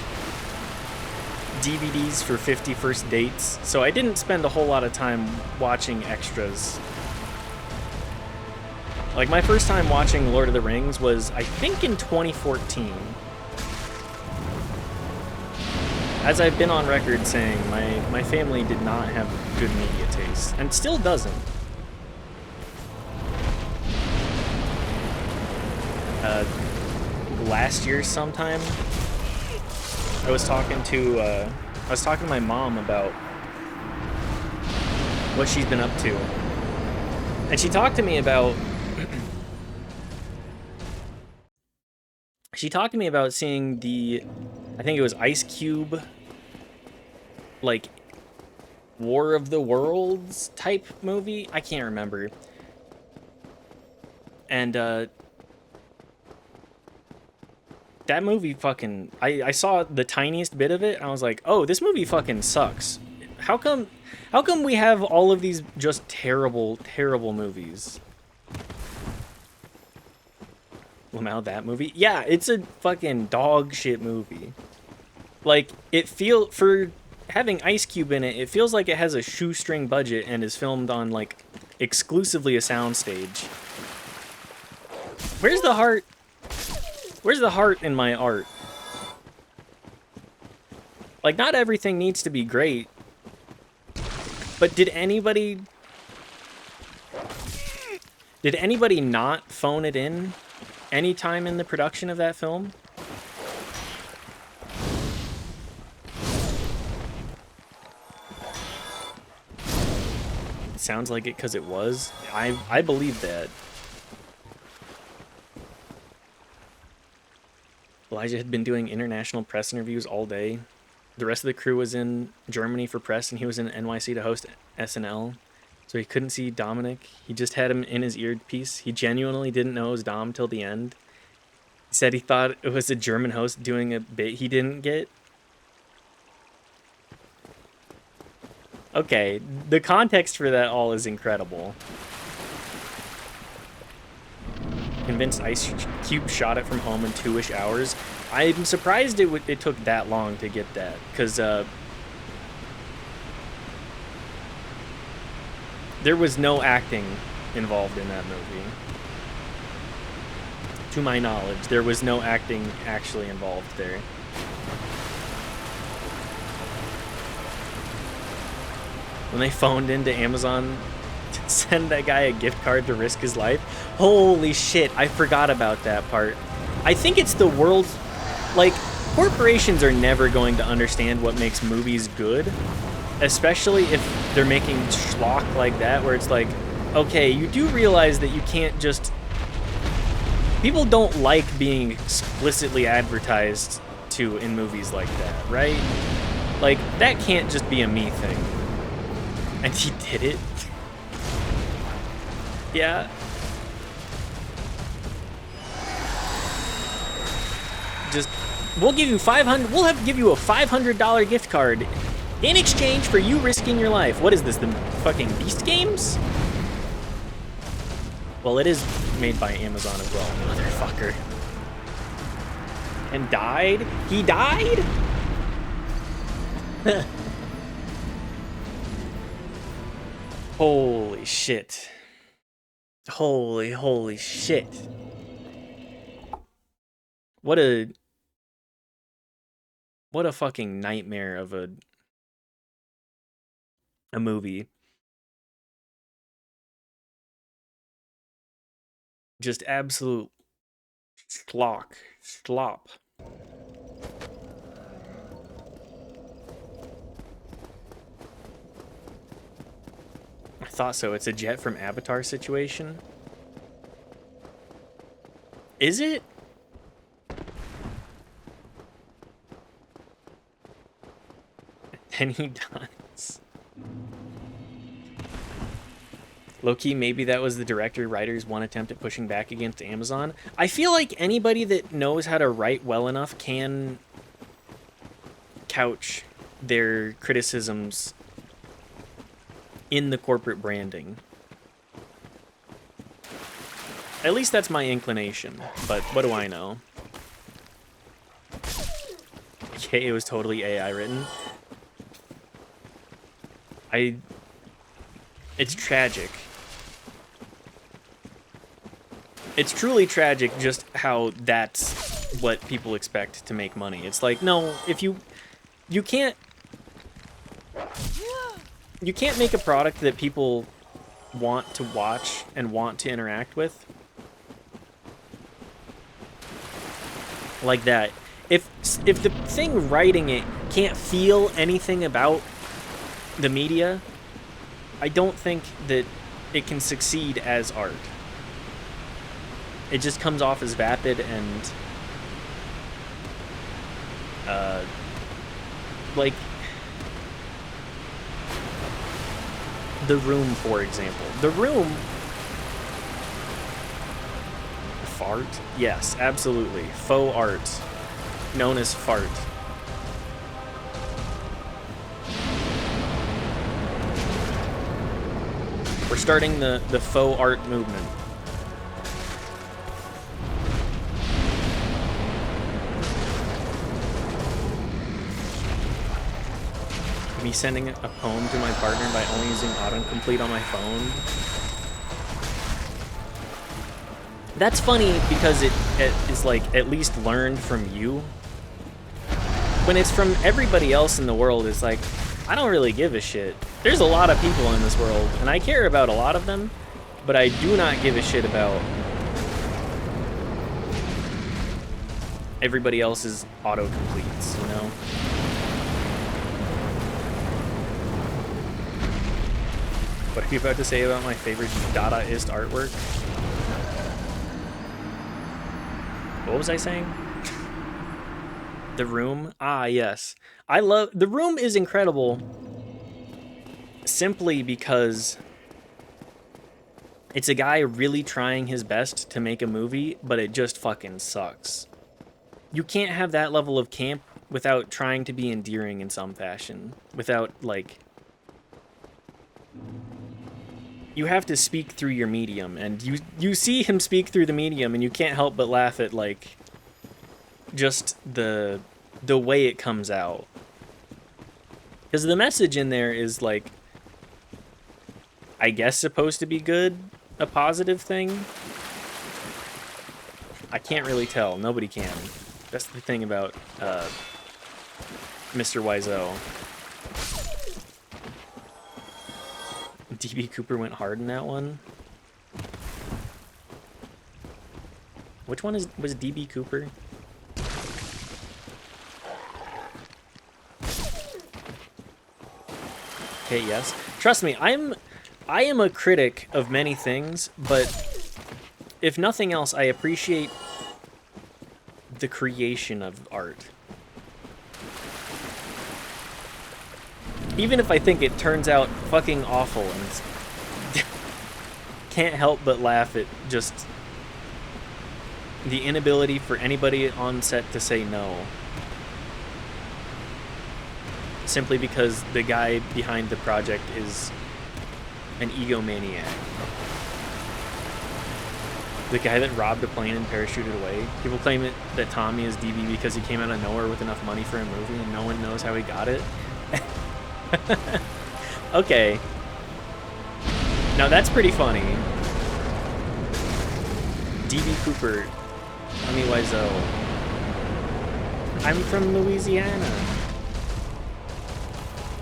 DVDs for 50 First Dates, so I didn't spend a whole lot of time watching extras. Like my first time watching Lord of the Rings was, I think, in 2014. As I've been on record saying, my family did not have good media taste, and still doesn't. Last year sometime, I was talking to my mom about what she's been up to, and she talked to me about seeing the, I think it was Ice Cube, like War of the Worlds type movie. I can't remember. And that movie fucking, I saw the tiniest bit of it and I was like, oh, this movie fucking sucks. How come we have all of these just terrible movies? Lamau, that movie? Yeah, it's a fucking dog shit movie. Like, for having Ice Cube in it, it feels like it has a shoestring budget and is filmed on, like, exclusively a soundstage. Where's the heart? Where's the heart in my art? Like, not everything needs to be great. But did anybody not phone it in any time in the production of that film? It sounds like it because it was. I believe that. Elijah had been doing international press interviews all day. The rest of the crew was in Germany for press, and he was in NYC to host SNL. So he couldn't see Dominic. He just had him in his earpiece. He genuinely didn't know it was Dom till the end. He said he thought it was a German host doing a bit he didn't get. Okay, the context for that all is incredible. convinced Ice Cube shot it from home in 2-ish hours. I'm surprised it took that long to get that, because there was no acting involved in that movie. To my knowledge, there was no acting actually involved there. When they phoned into Amazon to send that guy a gift card to risk his life, holy shit, I forgot about that part. I think it's the world's, like, corporations are never going to understand what makes movies good, especially if they're making schlock like that, where it's like, okay, you do realize that you can't just... People don't like being explicitly advertised to in movies like that, right? Like, that can't just be a me thing. And he did it. Yeah. Just, we'll give you give you a $500 gift card in exchange for you risking your life. What is this, the fucking Beast Games? Well, it is made by Amazon as well, motherfucker. And died? He died? Holy shit. Holy shit. What a fucking nightmare of a movie. Just absolute slop. I thought so. It's a jet from Avatar situation. Is it? And he does. Low-key, maybe that was the director writer's one attempt at pushing back against Amazon. I feel like anybody that knows how to write well enough can couch their criticisms in the corporate branding. At least that's my inclination, but what do I know? Okay, it was totally AI written. It's tragic. It's truly tragic just how that's what people expect to make money. It's like, no, if you can't make a product that people want to watch and want to interact with like that. If the thing writing it can't feel anything about the media, I don't think that it can succeed as art. It just comes off as vapid and like The Room, for example. The Room... Fart? Yes, absolutely. Faux art. Known as fart. We're starting the faux art movement. Me sending a poem to my partner by only using autocomplete on my phone. That's funny because it is like at least learned from you. When it's from everybody else in the world, it's like, I don't really give a shit. There's a lot of people in this world, and I care about a lot of them, but I do not give a shit about everybody else's autocompletes, you know? What are you about to say about my favorite Dadaist artwork? What was I saying? The Room? Ah, yes. I love... The Room is incredible simply because it's a guy really trying his best to make a movie, but it just fucking sucks. You can't have that level of camp without trying to be endearing in some fashion. Without, like... you have to speak through your medium, and you see him speak through the medium, and you can't help but laugh at like just the way it comes out. Because the message in there is like, I guess supposed to be good, a positive thing. I can't really tell. Nobody can. That's the thing about Mr. Wiseau. DB Cooper went hard in that one. Which one was DB Cooper? Okay, yes. Trust me, I am a critic of many things, but if nothing else, I appreciate the creation of art. Even if I think it turns out fucking awful and can't help but laugh at just the inability for anybody on set to say no. Simply because the guy behind the project is an egomaniac. The guy that robbed a plane and parachuted away. People claim that Tommy is DB because he came out of nowhere with enough money for a movie and no one knows how he got it. Okay. Now that's pretty funny. DB Cooper, Tommy Wiseau. I'm from Louisiana.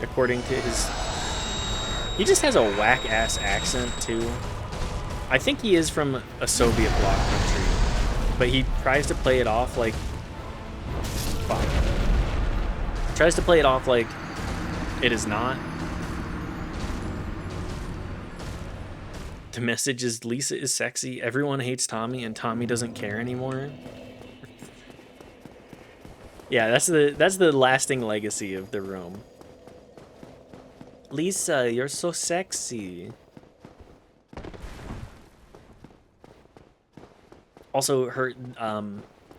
According to his... He just has a whack-ass accent, too. I think he is from a Soviet bloc country, but he tries to play it off like... Fuck. Tries to play it off like it is not. The message is Lisa is sexy, everyone hates Tommy, and Tommy doesn't care anymore. Yeah, that's the lasting legacy of The Room. Lisa, you're so sexy. Also, her,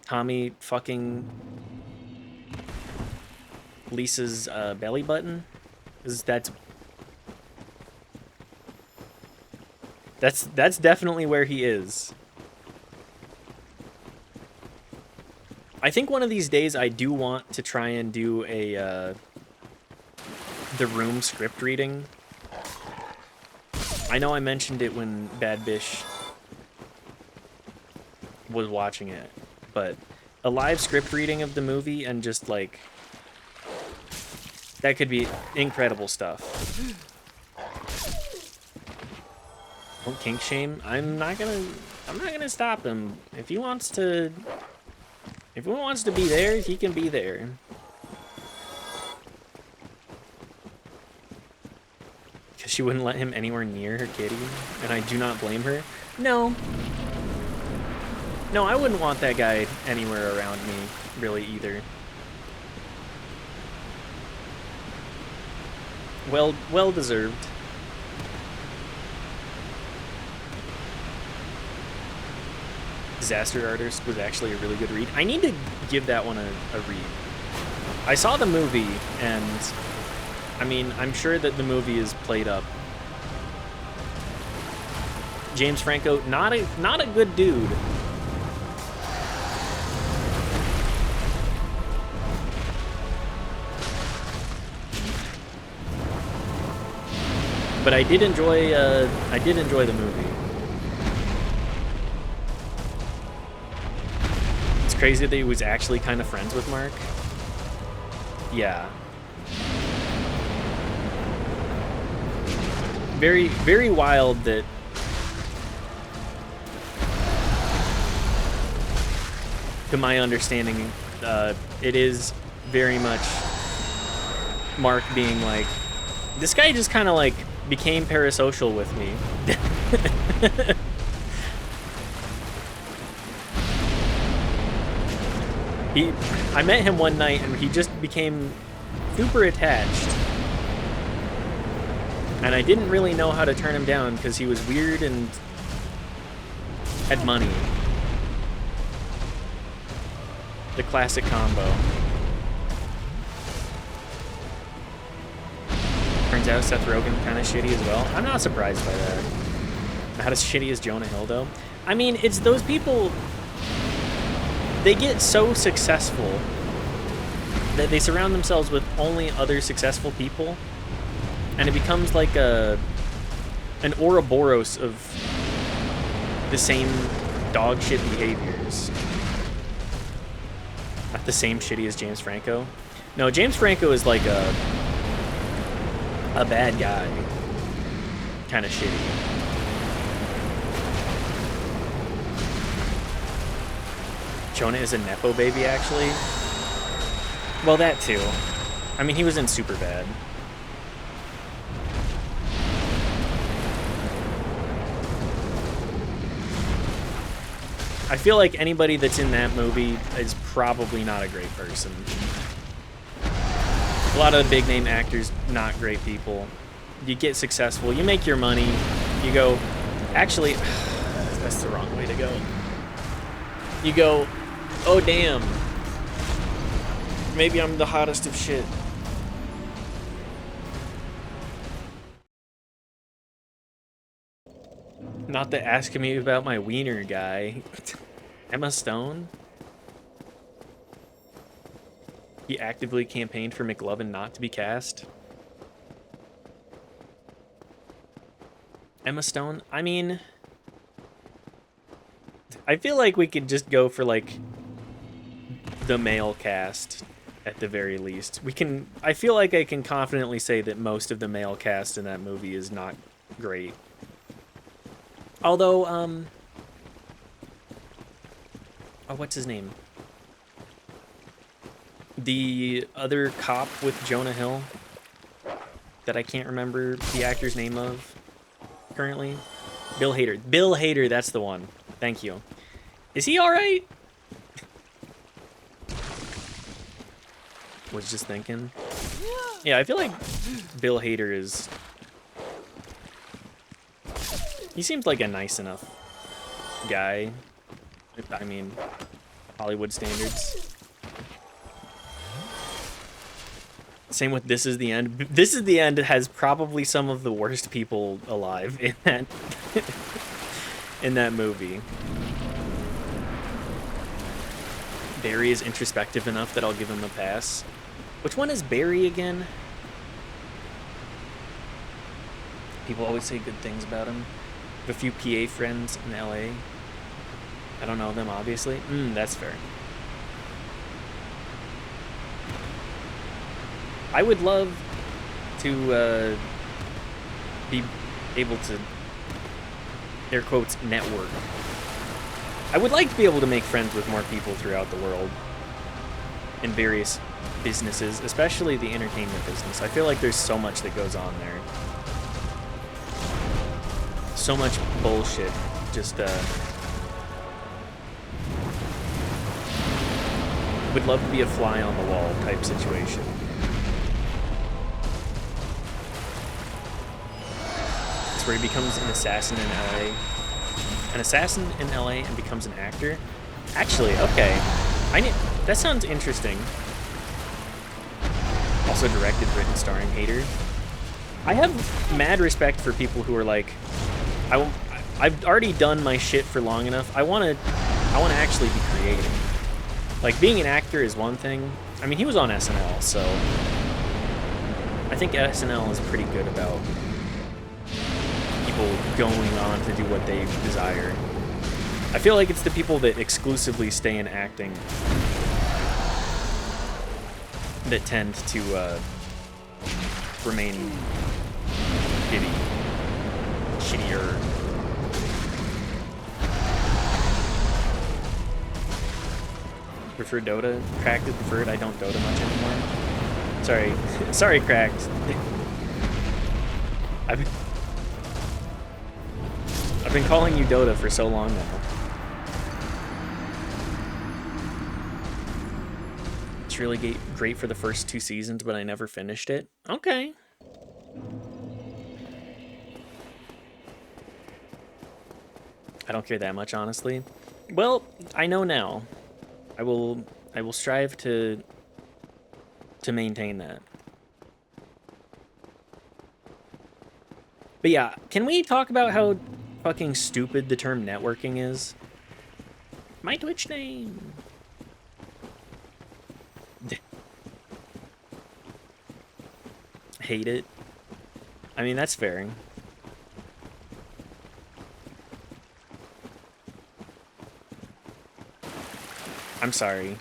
Tommy fucking Lisa's belly button, is that's definitely where he is. I think one of these days I do want to try and do a The Room script reading. I know I mentioned it when Bad Bish was watching it, but a live script reading of the movie and just like that could be incredible stuff. Don't kink shame. I'm not gonna stop him. If he wants to be there, he can be there. Because she wouldn't let him anywhere near her kitty, and I do not blame her. No, I wouldn't want that guy anywhere around me, really, either. Well deserved. Disaster Artist was actually a really good read. I need to give that one a read. I saw the movie, and I mean, I'm sure that the movie is played up. James Franco, not a good dude. But I did enjoy the movie. It's crazy that he was actually kind of friends with Mark. Yeah. Very, very wild that to my understanding, it is very much Mark being like, this guy just kind of like became parasocial with me. I met him one night and he just became super attached. And I didn't really know how to turn him down because he was weird and had money. The classic combo. Turns out Seth Rogen kind of shitty as well. I'm not surprised by that. Not as shitty as Jonah Hill, though. I mean, it's those people. They get so successful that they surround themselves with only other successful people, and it becomes like an Ouroboros of the same dog shit behaviors. Not the same shitty as James Franco. No, James Franco is like a bad guy. Kind of shitty. Jonah is a Nepo baby, actually. Well, that too. I mean, he was in Superbad. I feel like anybody that's in that movie is probably not a great person. A lot of the big name actors, not great people. You get successful, you make your money, you go, actually, that's the wrong way to go. You go, oh damn, maybe I'm the hottest of shit. Not the asking me about my wiener guy. Emma Stone? He actively campaigned for McLovin not to be cast. Emma Stone? I mean, I feel like we could just go for like the male cast at the very least. I feel like I can confidently say that most of the male cast in that movie is not great. Although, oh, what's his name? The other cop with Jonah Hill that I can't remember the actor's name of currently. Bill Hader. Bill Hader, that's the one. Thank you. Is he alright? Was just thinking. Yeah, I feel like Bill Hader is... He seems like a nice enough guy. I mean, Hollywood standards. Same with This Is the End. This Is the End has probably some of the worst people alive in that in that movie. Barry is introspective enough that I'll give him a pass. Which one is Barry again? People always say good things about him. I have a few PA friends in LA. I don't know them, obviously. That's fair. I would love to be able to, air quotes, network. I would like to be able to make friends with more people throughout the world in various businesses, especially the entertainment business. I feel like there's so much that goes on there. So much bullshit. Just, would love to be a fly on the wall type situation. It's where he becomes an assassin in LA. An assassin in LA and becomes an actor? Actually, okay. That sounds interesting. Also directed, written, starring Hader. I have mad respect for people who are like, I've already done my shit for long enough. I want to actually be creative. Like, being an actor is one thing. I mean, he was on SNL, so I think SNL is pretty good about people going on to do what they desire. I feel like it's the people that exclusively stay in acting that tend to remain shittier. Prefer Dota? Cracked is preferred. I don't Dota much anymore. Sorry. Sorry, Cracked. I've been calling you Dota for so long now. It's really great for the first 2 seasons, but I never finished it. Okay. I don't care that much, honestly. Well, I know now. I will strive to maintain that. But yeah, can we talk about how fucking stupid the term networking is? My Twitch name. Hate it. I mean, that's fair. I'm sorry.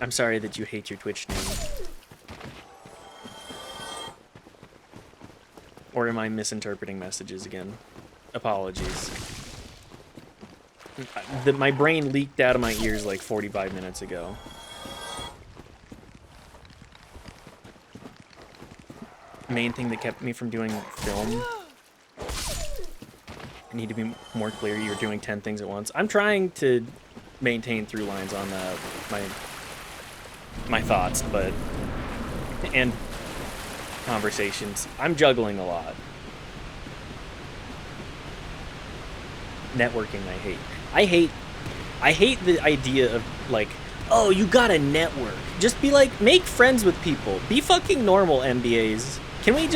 I'm sorry that you hate your Twitch name. Or am I misinterpreting messages again? Apologies. My brain leaked out of my ears like 45 minutes ago. Main thing that kept me from doing film. I need to be more clear. You're doing 10 things at once. I'm trying to maintain through lines on my thoughts, and conversations. I'm juggling a lot. Networking, I hate the idea of like, oh, you got a network. Just be like, make friends with people. Be fucking normal, MBAs. Can we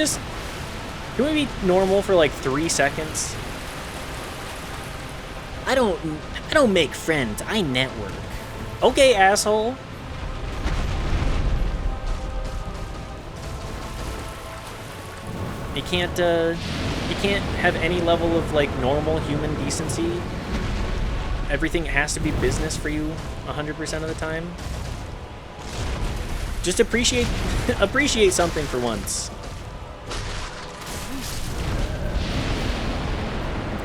be normal for like 3 seconds? I don't make friends. I network. Okay, asshole. You can't have any level of like normal human decency. Everything has to be business for you 100% of the time. Just appreciate something for once.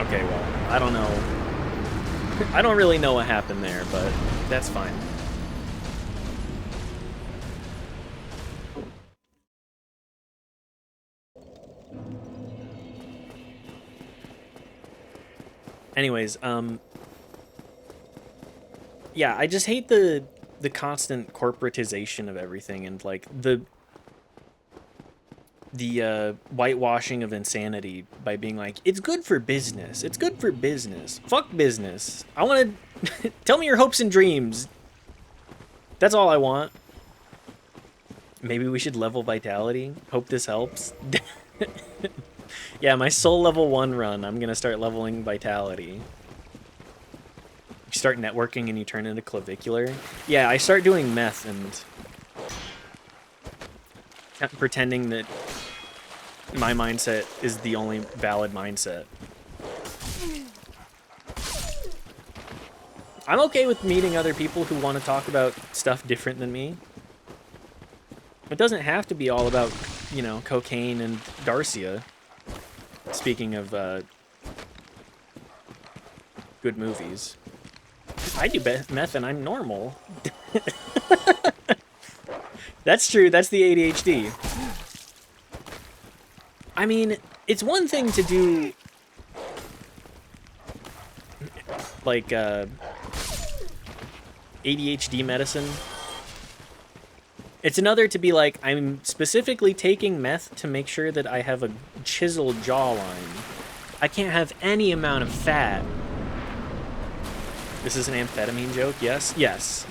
Okay, well, I don't know. I don't really know what happened there, but that's fine. Anyways, yeah, I just hate the constant corporatization of everything and like the whitewashing of insanity by being like, it's good for business. It's good for business. Fuck business. I want to tell me your hopes and dreams. That's all I want. Maybe we should level vitality. Hope this helps. Yeah, my soul level 1 run, I'm gonna start leveling vitality. You start networking and you turn into clavicular. Yeah, I start doing meth and pretending that my mindset is the only valid mindset. I'm okay with meeting other people who want to talk about stuff different than me. It doesn't have to be all about, you know, cocaine and Garcia. Speaking of good movies. I do meth and I'm normal. That's true, that's the ADHD. I mean, it's one thing to do like ADHD medicine. It's another to be like, I'm specifically taking meth to make sure that I have a chiseled jawline. I can't have any amount of fat. This is an amphetamine joke, yes? Yes.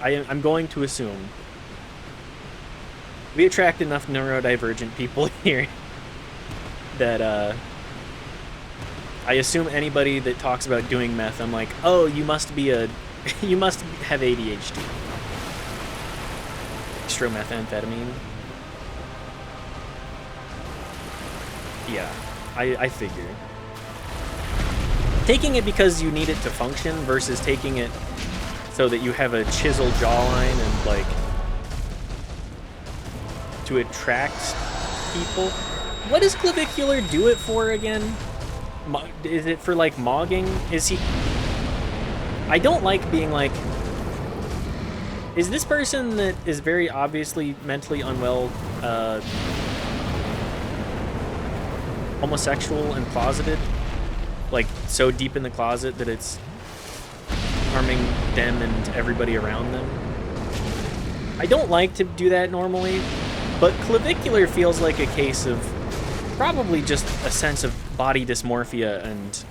I'm going to assume. We attract enough neurodivergent people here that I assume anybody that talks about doing meth, I'm like, oh, you must have ADHD. Extromethamphetamine. Yeah, I figure. Taking it because you need it to function versus taking it so that you have a chiseled jawline and like to attract people. What does clavicular do it for again? Is it for like mogging? Is he... I don't like being like... Is this person that is very obviously mentally unwell, homosexual and closeted? Like, so deep in the closet that it's harming them and everybody around them? I don't like to do that normally, but clavicular feels like a case of probably just a sense of body dysmorphia and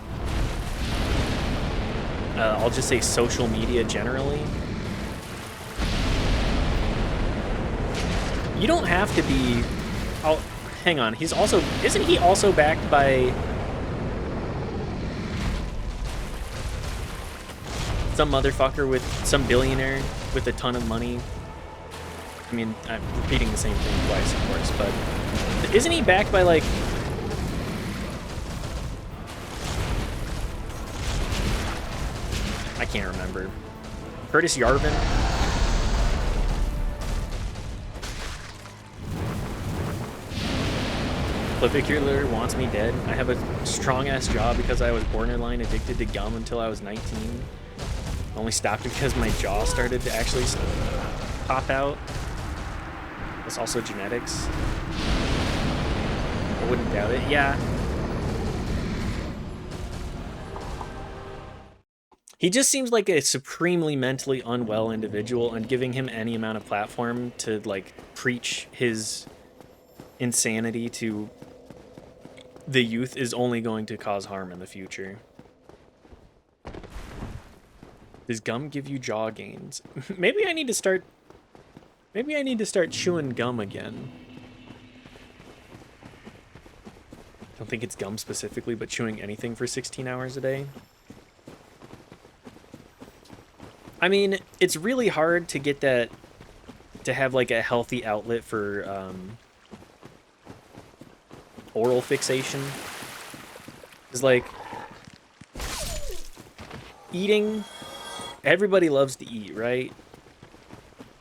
I'll just say social media generally. You don't have to be... Oh, hang on. He's also... Isn't he also backed by some motherfucker with some billionaire with a ton of money. I mean, I'm repeating the same thing twice, of course, but isn't he backed by like... I can't remember. Curtis Yarvin? Clavicular wants me dead. I have a strong-ass jaw because I was borderline addicted to gum until I was 19. Only stopped because my jaw started to actually pop out. It's also genetics. I wouldn't doubt it. Yeah. He just seems like a supremely mentally unwell individual, and giving him any amount of platform to like preach his insanity to the youth is only going to cause harm in the future. Does gum give you jaw gains? Maybe I need to start chewing gum again. Don't think it's gum specifically, but chewing anything for 16 hours a day. I mean, it's really hard to get that, to have like a healthy outlet for oral fixation. It's like eating, everybody loves to eat, right?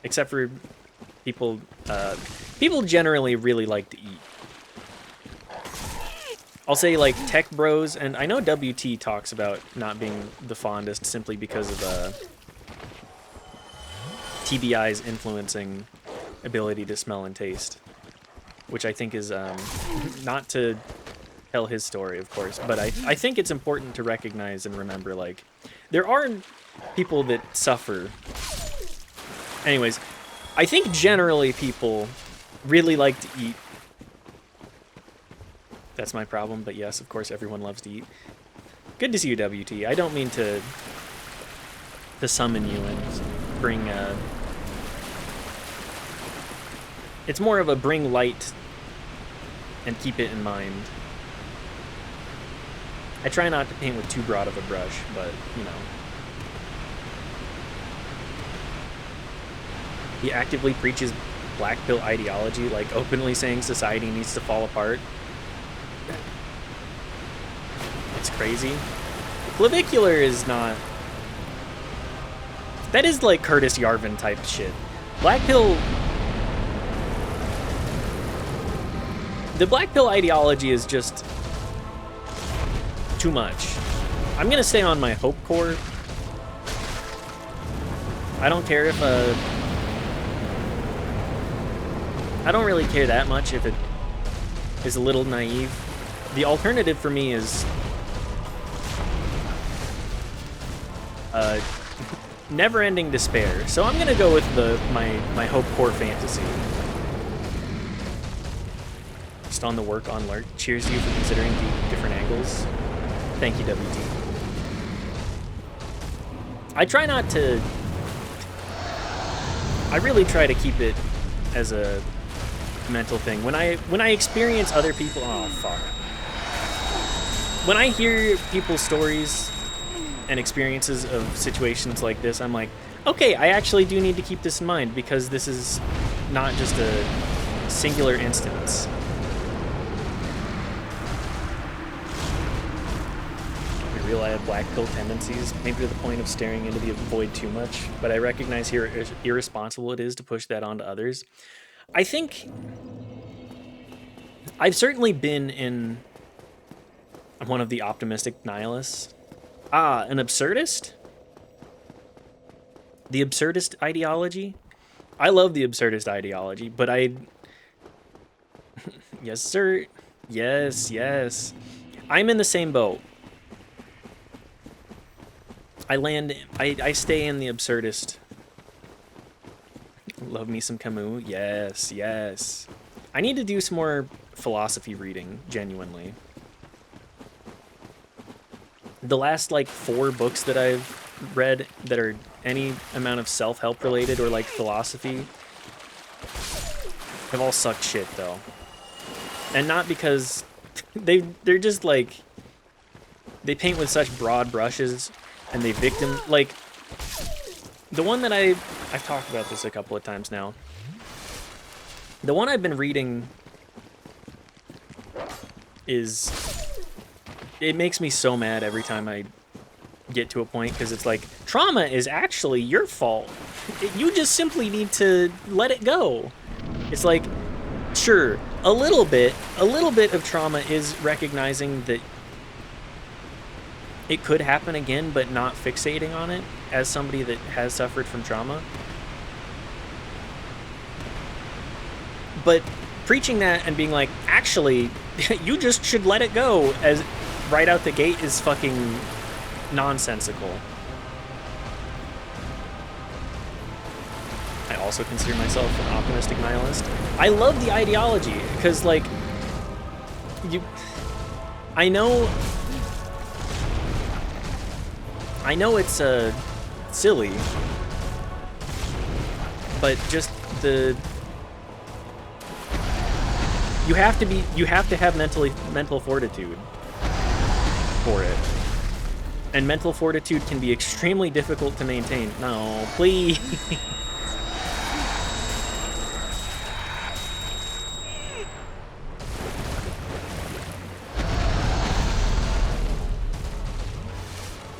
Except for people, people generally really like to eat. I'll say like tech bros, and I know WT talks about not being the fondest simply because of TBI's influencing ability to smell and taste, which I think is not to tell his story, of course, but I think it's important to recognize and remember, like, there are people that suffer. Anyways, I think generally people really like to eat. That's my problem, but yes, of course, everyone loves to eat. Good to see you, WT. I don't mean to summon you and bring it's more of a bring light and keep it in mind. I try not to paint with too broad of a brush, but, you know. He actively preaches black pill ideology, like openly saying society needs to fall apart. It's crazy. Clavicular is not... That is like Curtis Yarvin type shit. Black pill... The black pill ideology is just too much. I'm gonna stay on my hope core. I don't care if I don't really care that much if it is a little naive. The alternative for me is never-ending despair. So I'm gonna go with my hope core fantasy. Just on the work on Lurk. Cheers to you for considering the different angles. Thank you, WT. I try not to... I really try to keep it as a mental thing. When I experience other people... Oh, fuck. When I hear people's stories and experiences of situations like this, I'm like, okay, I actually do need to keep this in mind, because this is not just a singular instance. I have black pill tendencies, maybe to the point of staring into the void too much, but I recognize how irresponsible it is to push that onto others. I think I've certainly been in one of the optimistic nihilists. Ah, an absurdist? The absurdist ideology? I love the absurdist ideology, but I... Yes, sir. Yes, yes. I'm in the same boat. I stay in the absurdist. Love me some Camus. Yes, yes. I need to do some more philosophy reading, genuinely. The last, like, 4 books that I've read that are any amount of self-help related or, like, philosophy have all sucked shit, though. And not because... They're just, like... They paint with such broad brushes... And they victim, like, The one that I've talked about this a couple of times now. The one I've been reading is, it makes me so mad every time I get to a point, because it's like, trauma is actually your fault. You just simply need to let it go. It's like, sure, a little bit of trauma is recognizing that it could happen again, but not fixating on it as somebody that has suffered from trauma. But preaching that and being like, actually, you just should let it go, as right out the gate, is fucking nonsensical. I also consider myself an optimistic nihilist. I love the ideology, because, like, I know it's silly, but just you have to have mental fortitude for it. And mental fortitude can be extremely difficult to maintain. No, please.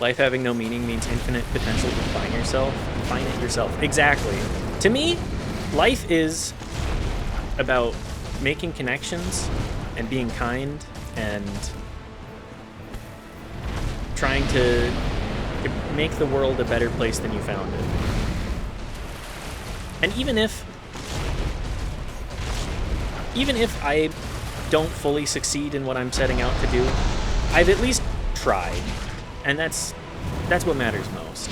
Life having no meaning means infinite potential to define it yourself. Exactly. To me, life is about making connections and being kind and trying to make the world a better place than you found it. And even if I don't fully succeed in what I'm setting out to do, I've at least tried. And that's what matters most.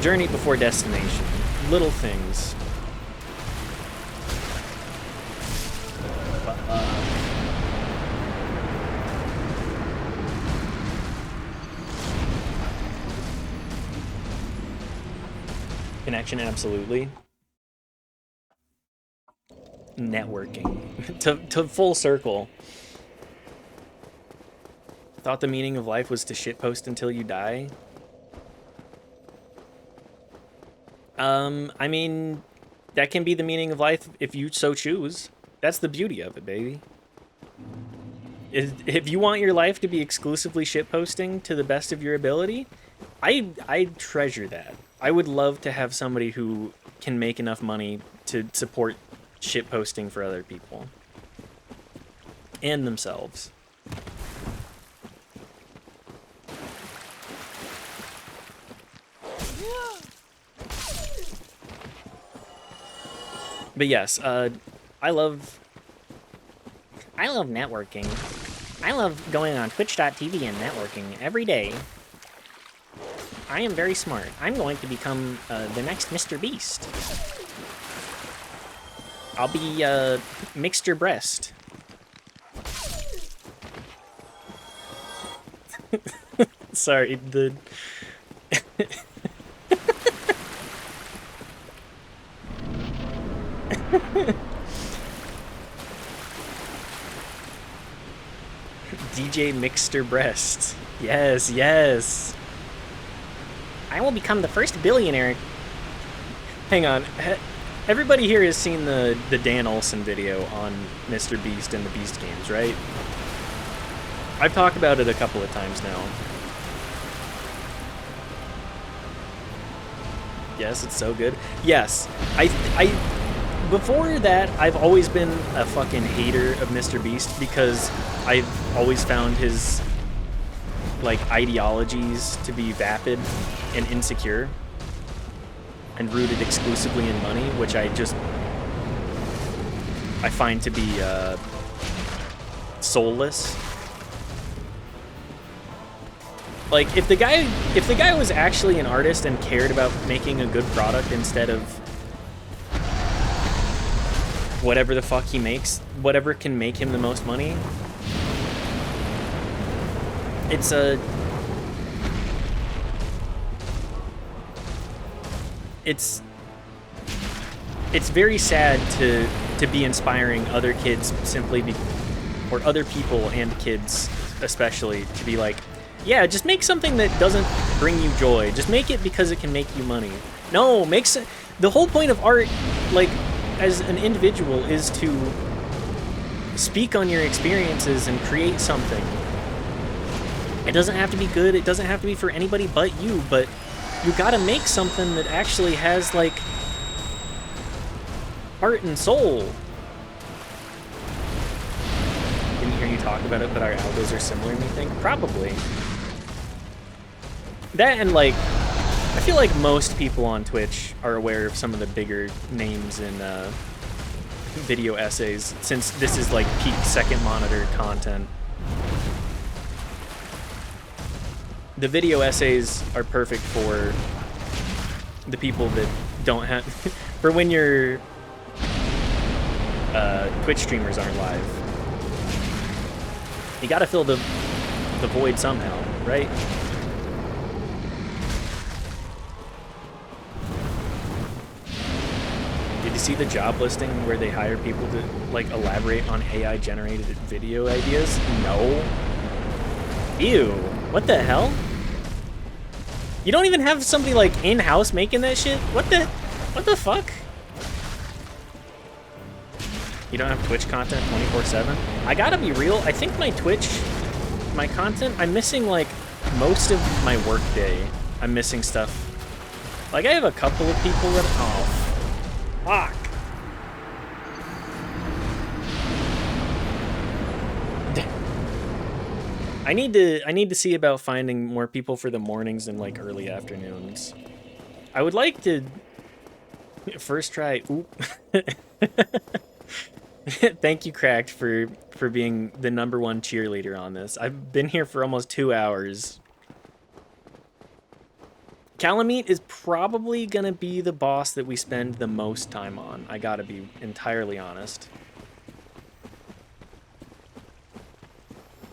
Journey before destination. Little things. Connection, absolutely. Networking. to full circle. Thought the meaning of life was to shitpost until you die? I mean, that can be the meaning of life if you so choose. That's the beauty of it, baby. If you want your life to be exclusively shitposting to the best of your ability, I treasure that. I would love to have somebody who can make enough money to support shitposting for other people. And themselves. But yes, I love networking. I love going on Twitch.tv and networking every day. I am very smart. I'm going to become the next Mr. Beast. I'll be Mixter Breast. Sorry, the... DJ Mixter Breast. Yes, yes. I will become the first billionaire. Hang on. Everybody here has seen the Dan Olsen video on Mr. Beast and the Beast Games, right? I've talked about it a couple of times now. Yes, it's so good. Yes, before that, I've always been a fucking hater of Mr. Beast because I've always found his, like, ideologies to be vapid and insecure and rooted exclusively in money, which I find to be soulless. Like, if the guy was actually an artist and cared about making a good product instead of whatever the fuck he makes, whatever can make him the most money, it's very sad to be inspiring other kids simply or other people and kids especially to be like, Yeah, just make something that doesn't bring you joy. Just make it because it can make you money. No, the whole point of art, like, as an individual, is to speak on your experiences and create something. It doesn't have to be good, it doesn't have to be for anybody but you, but you gotta make something that actually has, like, heart and soul. Didn't hear you talk about it, but our albos are similar, you think? Probably. That and, like, I feel like most people on Twitch are aware of some of the bigger names in video essays, since this is like peak second monitor content. The video essays are perfect for the people that don't have, for when your Twitch streamers aren't live. You gotta fill the void somehow, right? Did you see the job listing where they hire people to, like, elaborate on AI-generated video ideas? No. Ew. What the hell? You don't even have somebody, like, in-house making that shit? What the fuck? You don't have Twitch content 24/7? I gotta be real, I think my Twitch, my content, I'm missing, like, most of my work day. I'm missing stuff. Like, I have a couple of people that, oh, fuck. I need to see about finding more people for the mornings and, like, early afternoons. I would like to first try. Oop. Thank you, Cracked, for being the #1 cheerleader on this. I've been here for almost 2 hours. Calamite is probably gonna be the boss that we spend the most time on. I gotta be entirely honest.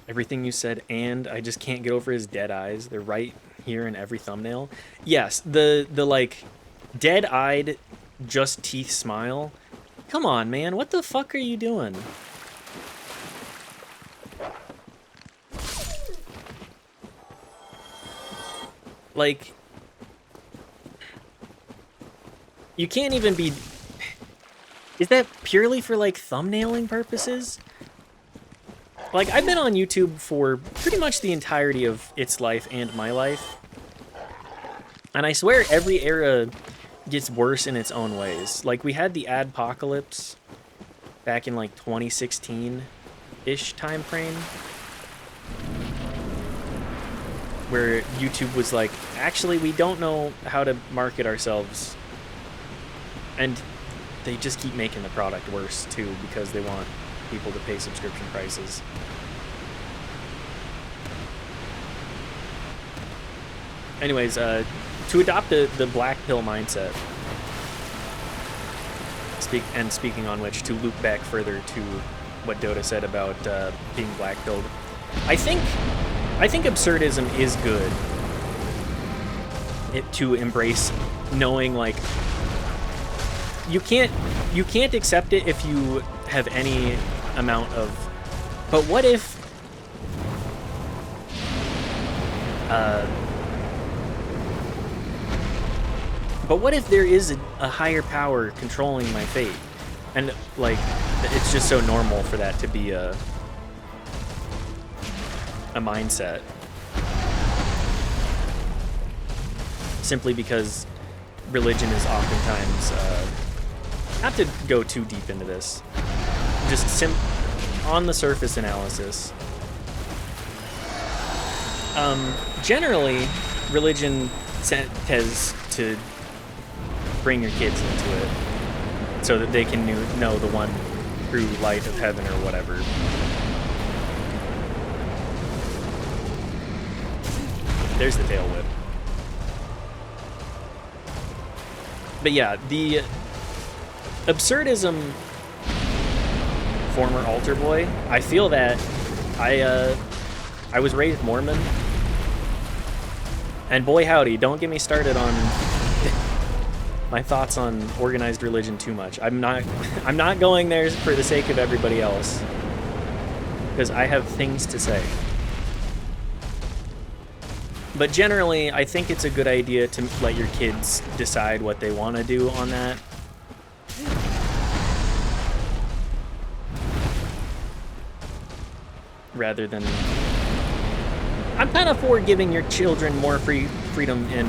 Everything you said, and I just can't get over his dead eyes. They're right here in every thumbnail. Yes, the like dead-eyed, just teeth smile. Come on, man, what the fuck are you doing? Like, you can't even be... Is that purely for, like, thumbnailing purposes? Like, I've been on YouTube for pretty much the entirety of its life and my life. And I swear every era gets worse in its own ways. Like, we had the adpocalypse back in, like, 2016-ish time frame, where YouTube was like, actually, we don't know how to market ourselves. And they just keep making the product worse, too, because they want people to pay subscription prices. Anyways, to adopt the black pill mindset, speaking on which, to loop back further to what Dota said about being black pilled, I think absurdism is good. To embrace knowing, like, you can't accept it if you have any amount of, but what if there is a higher power controlling my fate, and, like, it's just so normal for that to be a mindset, simply because religion is oftentimes, not to go too deep into this, just on the surface analysis. Generally, religion tends to bring your kids into it so that they can know the one true light of heaven or whatever. There's the tail whip. But yeah, the absurdism, former altar boy, I feel that. I was raised Mormon, and boy howdy, don't get me started on my thoughts on organized religion too much. I'm not going there for the sake of everybody else, because I have things to say. But generally, I think it's a good idea to let your kids decide what they want to do on that. Rather than... I'm kind of for giving your children more freedom in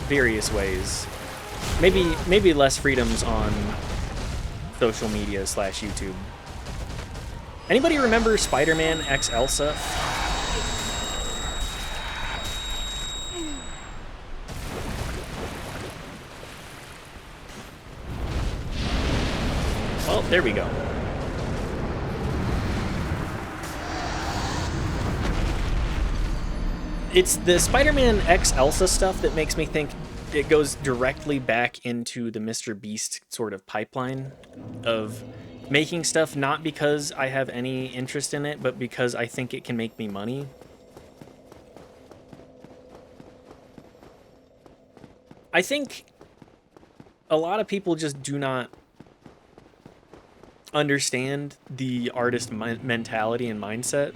various ways. Maybe less freedoms on social media / YouTube. Anybody remember Spider-Man X Elsa? Well, there we go. It's the Spider-Man X Elsa stuff that makes me think it goes directly back into the Mr. Beast sort of pipeline of making stuff not because I have any interest in it, but because I think it can make me money. I think a lot of people just do not understand the artist mentality and mindset.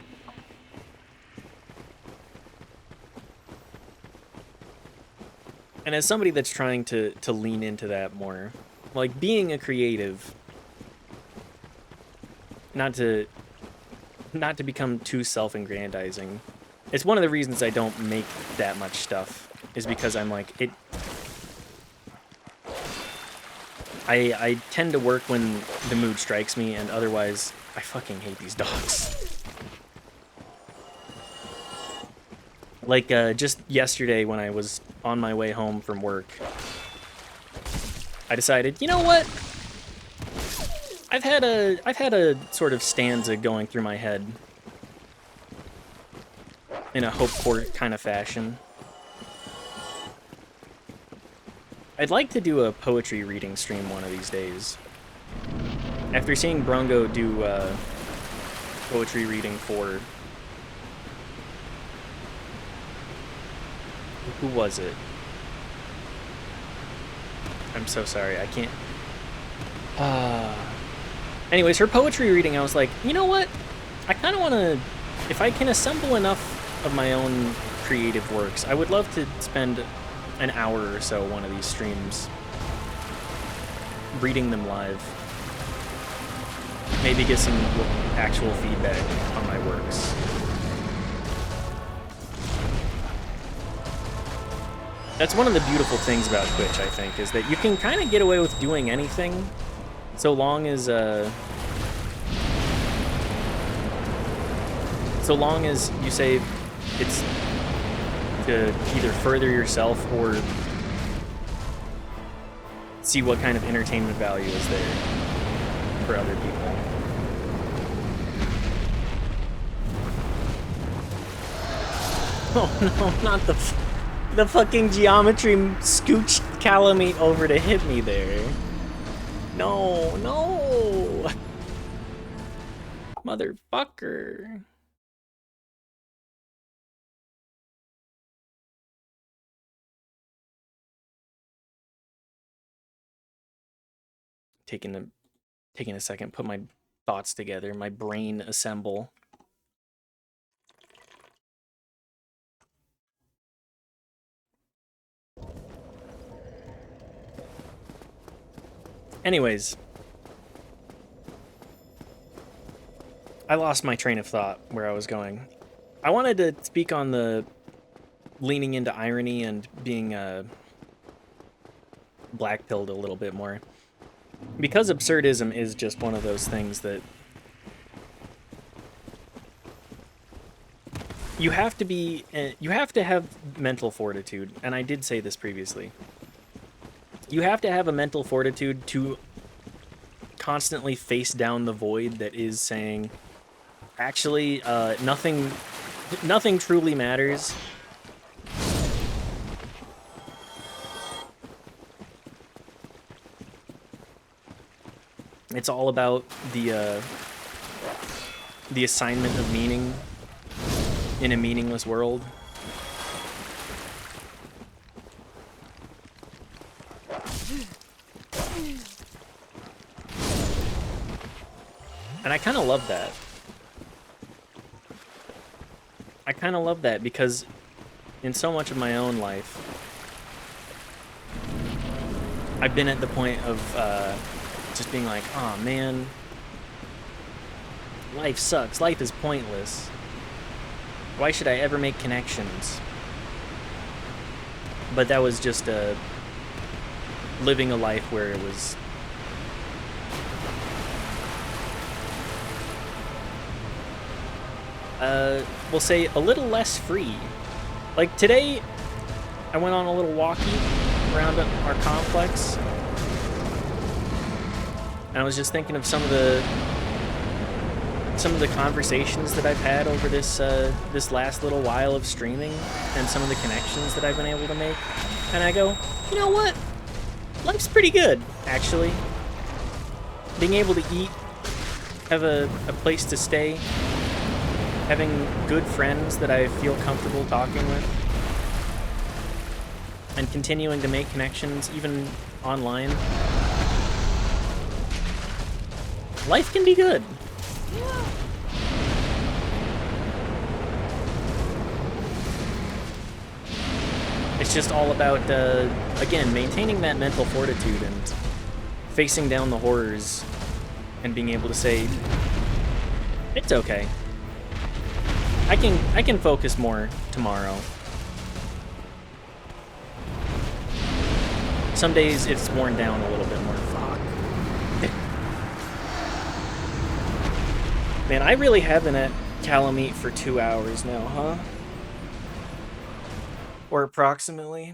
And as somebody that's trying to lean into that more, like being a creative, not to become too self-aggrandizing. It's one of the reasons I don't make that much stuff, is because I'm like, I tend to work when the mood strikes me, and otherwise I fucking hate these dogs. Like just yesterday when I was on my way home from work, I decided, you know what? I've had a sort of stanza going through my head in a hopecore kind of fashion. I'd like to do a poetry reading stream one of these days. After seeing Brungo do poetry reading for... Who was it? I'm so sorry, I can't... Anyways, her poetry reading, I was like, you know what? I kind of want to... If I can assemble enough of my own creative works, I would love to spend an hour or so one of these streams reading them live. Maybe get some actual feedback on my works. That's one of the beautiful things about Twitch, I think, is that you can kind of get away with doing anything so long as you say it's to either further yourself or see what kind of entertainment value is there for other people. Oh no, not the fucking geometry scooched Calamite over to hit me there. No, no. Motherfucker. Taking a second, put my thoughts together, my brain assemble. Anyways, I lost my train of thought where I was going. I wanted to speak on the leaning into irony and being black-pilled a little bit more. Because absurdism is just one of those things that you have to have mental fortitude, and I did say this previously. You have to have a mental fortitude to constantly face down the void that is saying, actually, nothing truly matters. It's all about the assignment of meaning in a meaningless world. And I kind of love that. I kind of love that because in so much of my own life, I've been at the point of just being like, oh man, life sucks, life is pointless. Why should I ever make connections? But that was just living a life where it was we'll say a little less free. Like today, I went on a little walkie around our complex, and I was just thinking of some of the conversations that I've had over this this last little while of streaming, and some of the connections that I've been able to make. And I go, you know what? Life's pretty good, actually. Being able to eat, have a place to stay, having good friends that I feel comfortable talking with, and continuing to make connections even online. Life can be good. It's just all about, again, maintaining that mental fortitude and facing down the horrors and being able to say, it's okay. I can focus more tomorrow. Some days it's worn down a little bit more. Fuck. Man, I really have been at Calamite for 2 hours now, huh? Or approximately.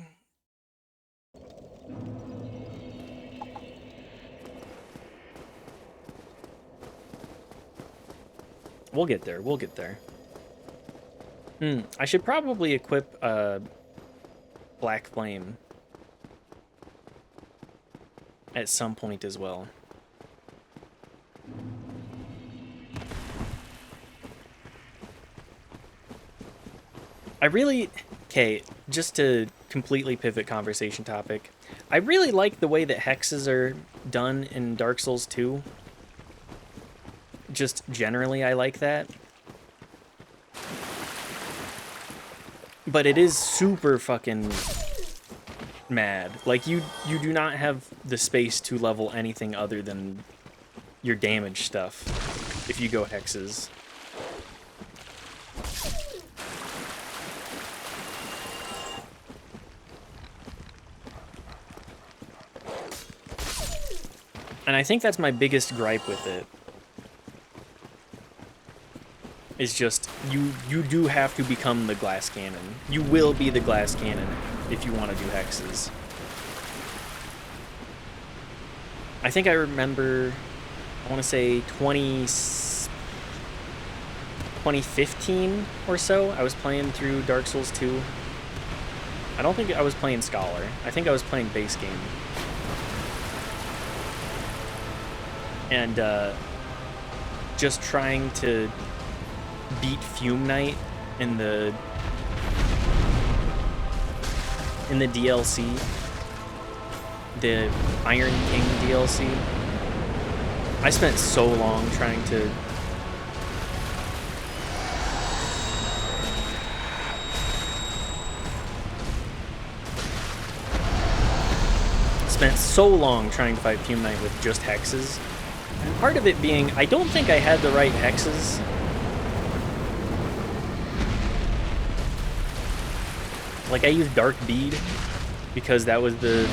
We'll get there, we'll get there. I should probably equip Black Flame at some point as well. Okay, just to completely pivot conversation topic, I really like the way that hexes are done in Dark Souls 2. Just generally, I like that. But it is super fucking mad. Like, you do not have the space to level anything other than your damage stuff if you go hexes. And I think that's my biggest gripe with it. Is just, you do have to become the glass cannon. You will be the glass cannon if you want to do hexes. I think I remember, I want to say 2015 or so, I was playing through Dark Souls 2. I don't think I was playing Scholar. I think I was playing base game. And just trying to beat Fume Knight in the DLC, the Iron King DLC. I spent so long trying to fight Fume Knight with just hexes. And part of it being, I don't think I had the right hexes. Like, I used Dark Bead because that was the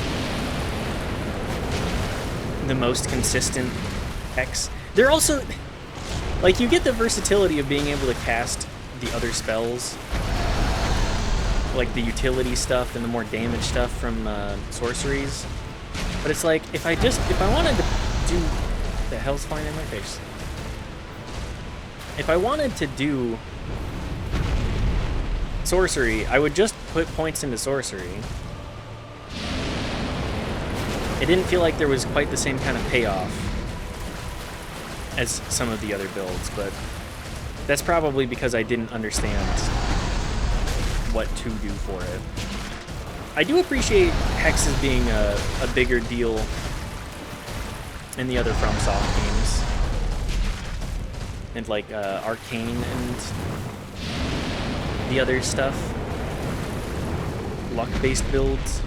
most consistent hex. They're also, like, you get the versatility of being able to cast the other spells, like the utility stuff and the more damage stuff from sorceries. But it's like, if I wanted to do, the hell's flying in my face? If I wanted to do sorcery, I would just put points into sorcery. It didn't feel like there was quite the same kind of payoff as some of the other builds, but that's probably because I didn't understand what to do for it. I do appreciate hexes being a bigger deal in the other FromSoft games. And like Arcane and the other stuff. luck-based builds.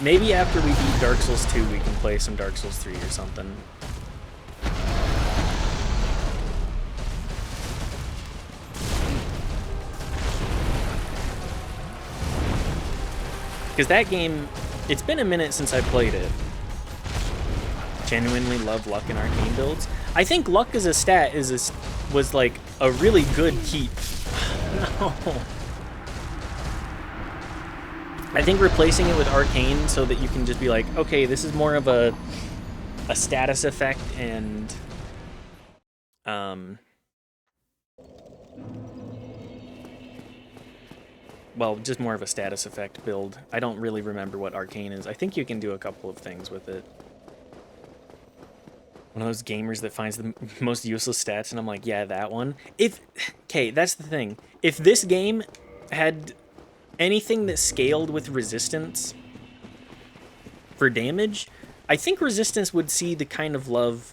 Maybe after we beat Dark Souls 2, we can play some Dark Souls 3 or something. Because that game, it's been a minute since I played it. Genuinely love luck in arcane builds. I think luck as a stat was like a really good keep. No. I think replacing it with arcane so that you can just be like, okay, this is more of a status effect and well, just more of a status effect build. I don't really remember what arcane is. I think you can do a couple of things with it. One of those gamers that finds the most useless stats, and I'm like, yeah, that one. Okay, that's the thing. If this game had anything that scaled with resistance for damage, I think resistance would see the kind of love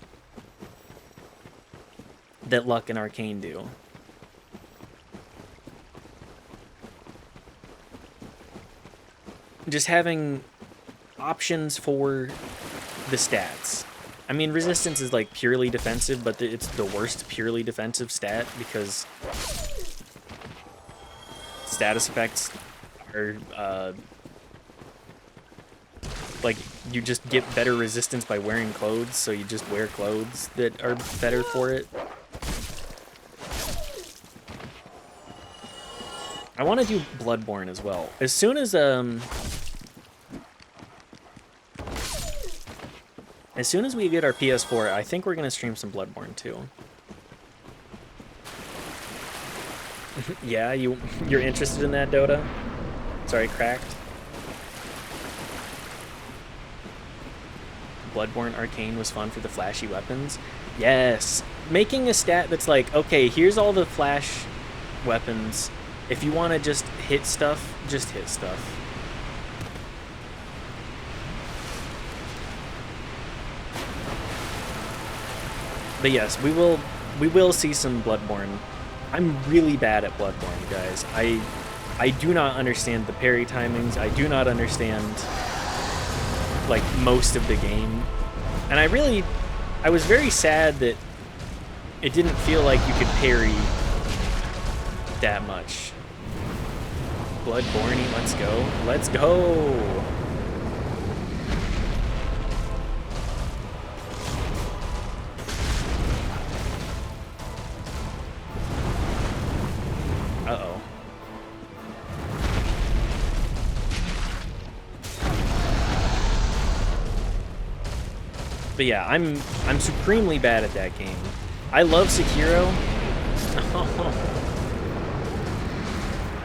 that luck and arcane do. Just having options for the stats. I mean, resistance is like purely defensive, but it's the worst purely defensive stat because status effects are like you just get better resistance by wearing clothes, so you just wear clothes that are better for it. I want to do Bloodborne as well. As soon as we get our PS4, I think we're gonna stream some Bloodborne too. Yeah, you're interested in that, Dota? Sorry, cracked. Bloodborne Arcane was fun for the flashy weapons. Yes, making a stat that's like, okay, here's all the flash weapons. If you want to just hit stuff, just hit stuff. But yes, we will see some Bloodborne. I'm really bad at Bloodborne, guys. I do not understand the parry timings. I do not understand like most of the game. And I was very sad that it didn't feel like you could parry that much. Bloodborne, let's go. Let's go. Uh-oh. But yeah, I'm supremely bad at that game. I love Sekiro.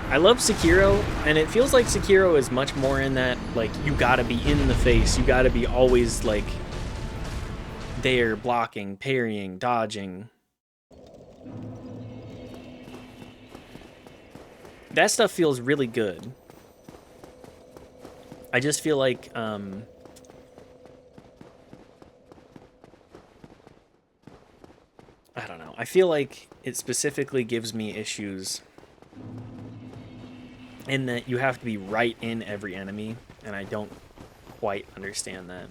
I love Sekiro, and it feels like Sekiro is much more in that, like, you gotta be in the face, you gotta be always, like, there, blocking, parrying, dodging. That stuff feels really good. I just feel like, I don't know. I feel like it specifically gives me issues in that you have to be right in every enemy, and I don't quite understand that.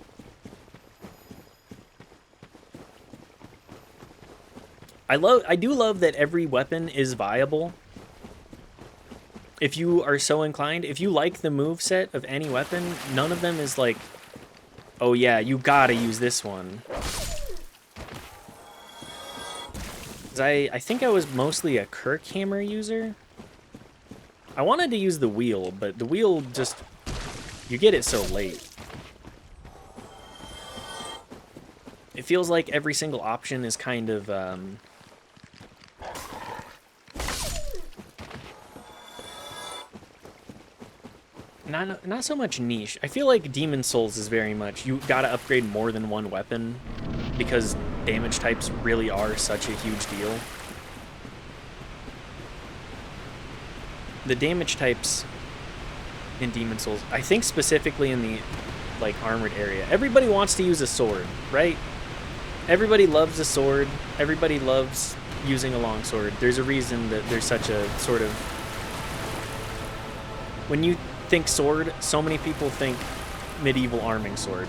I do love that every weapon is viable. If you are so inclined, if you like the moveset of any weapon, none of them is like, oh yeah, you gotta use this one. I think I was mostly a Kirkhammer user. I wanted to use the wheel, but the wheel just, you get it so late. It feels like every single option is kind of, not so much niche. I feel like Demon Souls is very much, you gotta upgrade more than one weapon because damage types really are such a huge deal. The damage types in Demon Souls, I think specifically in the like armored area, everybody wants to use a sword, right? Everybody loves a sword. Everybody loves using a long sword. There's a reason that there's such a sort of when you think sword, so many people think medieval arming sword.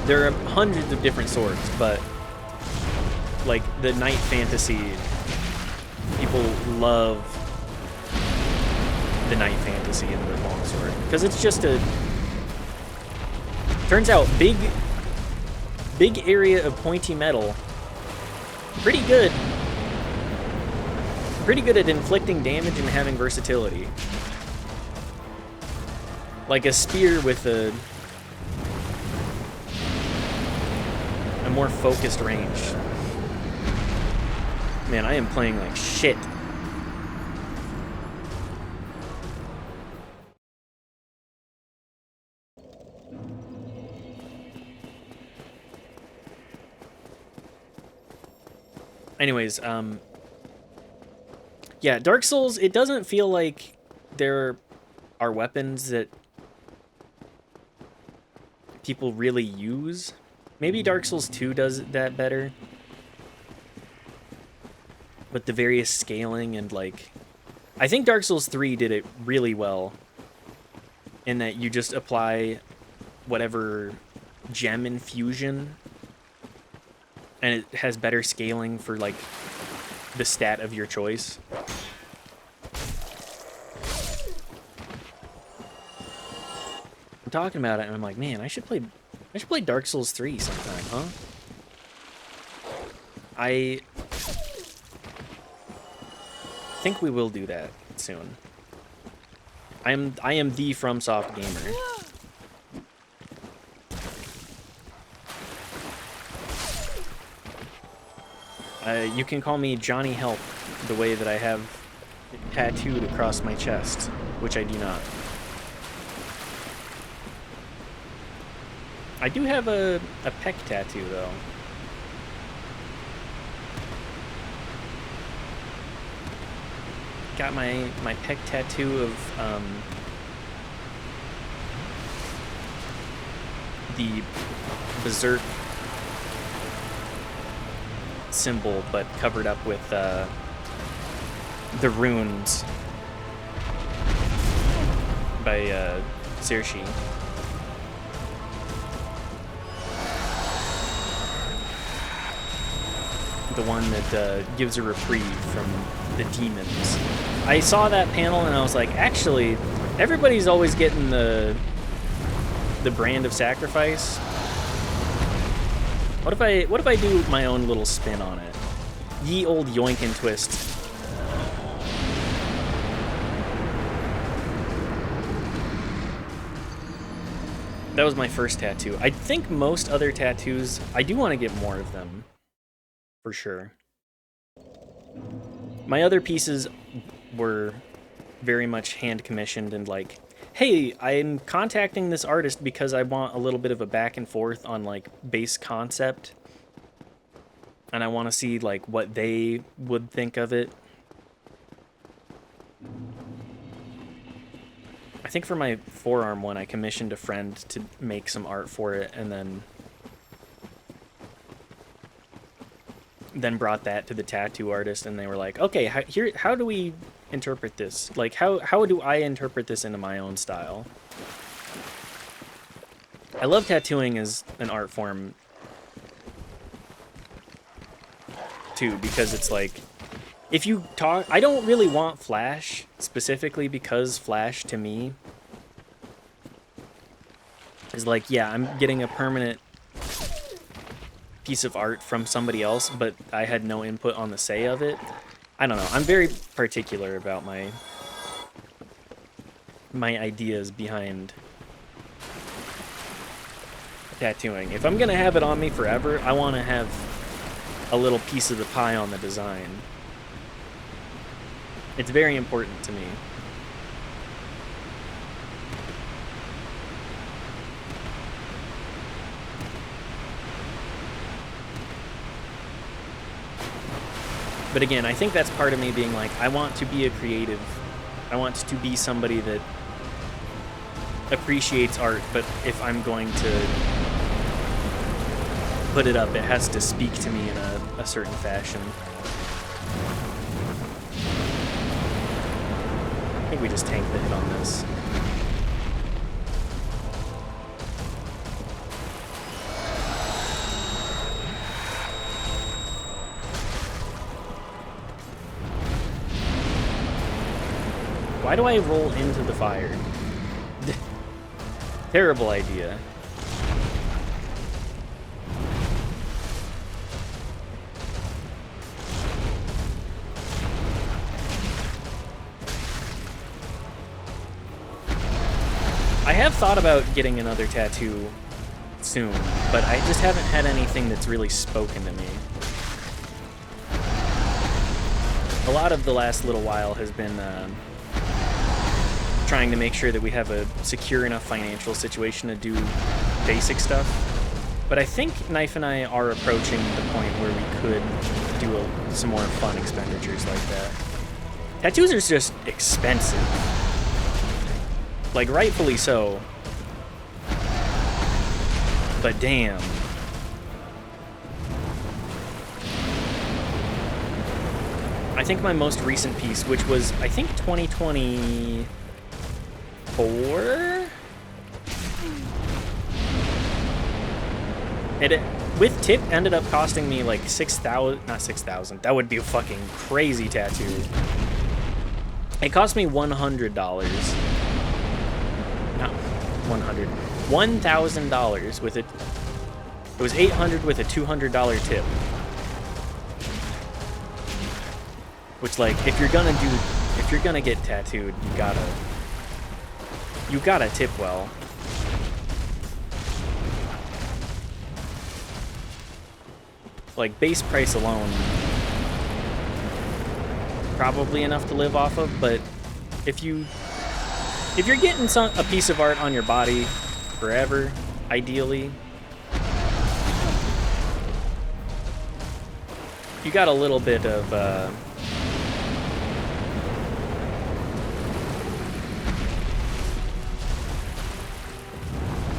There are hundreds of different swords, but like the knight fantasy, people love the knight fantasy and the longsword because it's just a. Turns out big area of pointy metal. Pretty good. Pretty good at inflicting damage and having versatility. Like a spear with a more focused range. Man, I am playing like shit. Anyways, yeah, Dark Souls, it doesn't feel like there are weapons that people really use. Maybe Dark Souls 2 does that better. With the various scaling and like... I think Dark Souls 3 did it really well. In that you just apply whatever gem infusion. And it has better scaling for like the stat of your choice. I'm talking about it and I'm like, man, I should play Dark Souls 3 sometime, huh? I think we will do that soon. I am the FromSoft gamer. You can call me Johnny Help, the way that I have tattooed across my chest, which I do not. I do have a peck tattoo, though. Got my peck tattoo of the Berserk symbol, but covered up with the runes by Sershi. The one that gives a reprieve from the demons. I saw that panel and I was like, actually, everybody's always getting the brand of sacrifice. What if I do my own little spin on it? Ye old yoink and twist. That was my first tattoo. I think most other tattoos, I do want to get more of them. For sure. My other pieces were very much hand commissioned and like, hey, I'm contacting this artist because I want a little bit of a back and forth on like base concept. And I want to see like what they would think of it. I think for my forearm one, I commissioned a friend to make some art for it and then brought that to the tattoo artist and they were like, okay, how do we interpret this? Like, how do I interpret this into my own style? I love tattooing as an art form too, because it's like, if you talk, I don't really want Flash specifically because Flash to me is like, yeah, I'm getting a permanent piece of art from somebody else, but I had no input on the say of it. I don't know. I'm very particular about my ideas behind tattooing. If I'm gonna have it on me forever, I want to have a little piece of the pie on the design. It's very important to me. But again, I think that's part of me being like, I want to be a creative. I want to be somebody that appreciates art, but if I'm going to put it up, it has to speak to me in a certain fashion. think we just tank the hit on this. Why do I roll into the fire? Terrible idea. I have thought about getting another tattoo soon, but I just haven't had anything that's really spoken to me. A lot of the last little while has been trying to make sure that we have a secure enough financial situation to do basic stuff. But I think Knife and I are approaching the point where we could do some more fun expenditures like that. Tattoos are just expensive. Like, rightfully so. But damn. I think my most recent piece, which was, I think, 2024? It, with tip, ended up costing me like 6,000, not 6,000, that would be a fucking crazy tattoo. It cost me $100. Not 100. $1,000 with it. It was $800 with a $200 tip. Which, like, if you're gonna get tattooed, you gotta tip well. Like, base price alone, probably enough to live off of, but if you're getting a piece of art on your body forever, ideally, you got a little bit of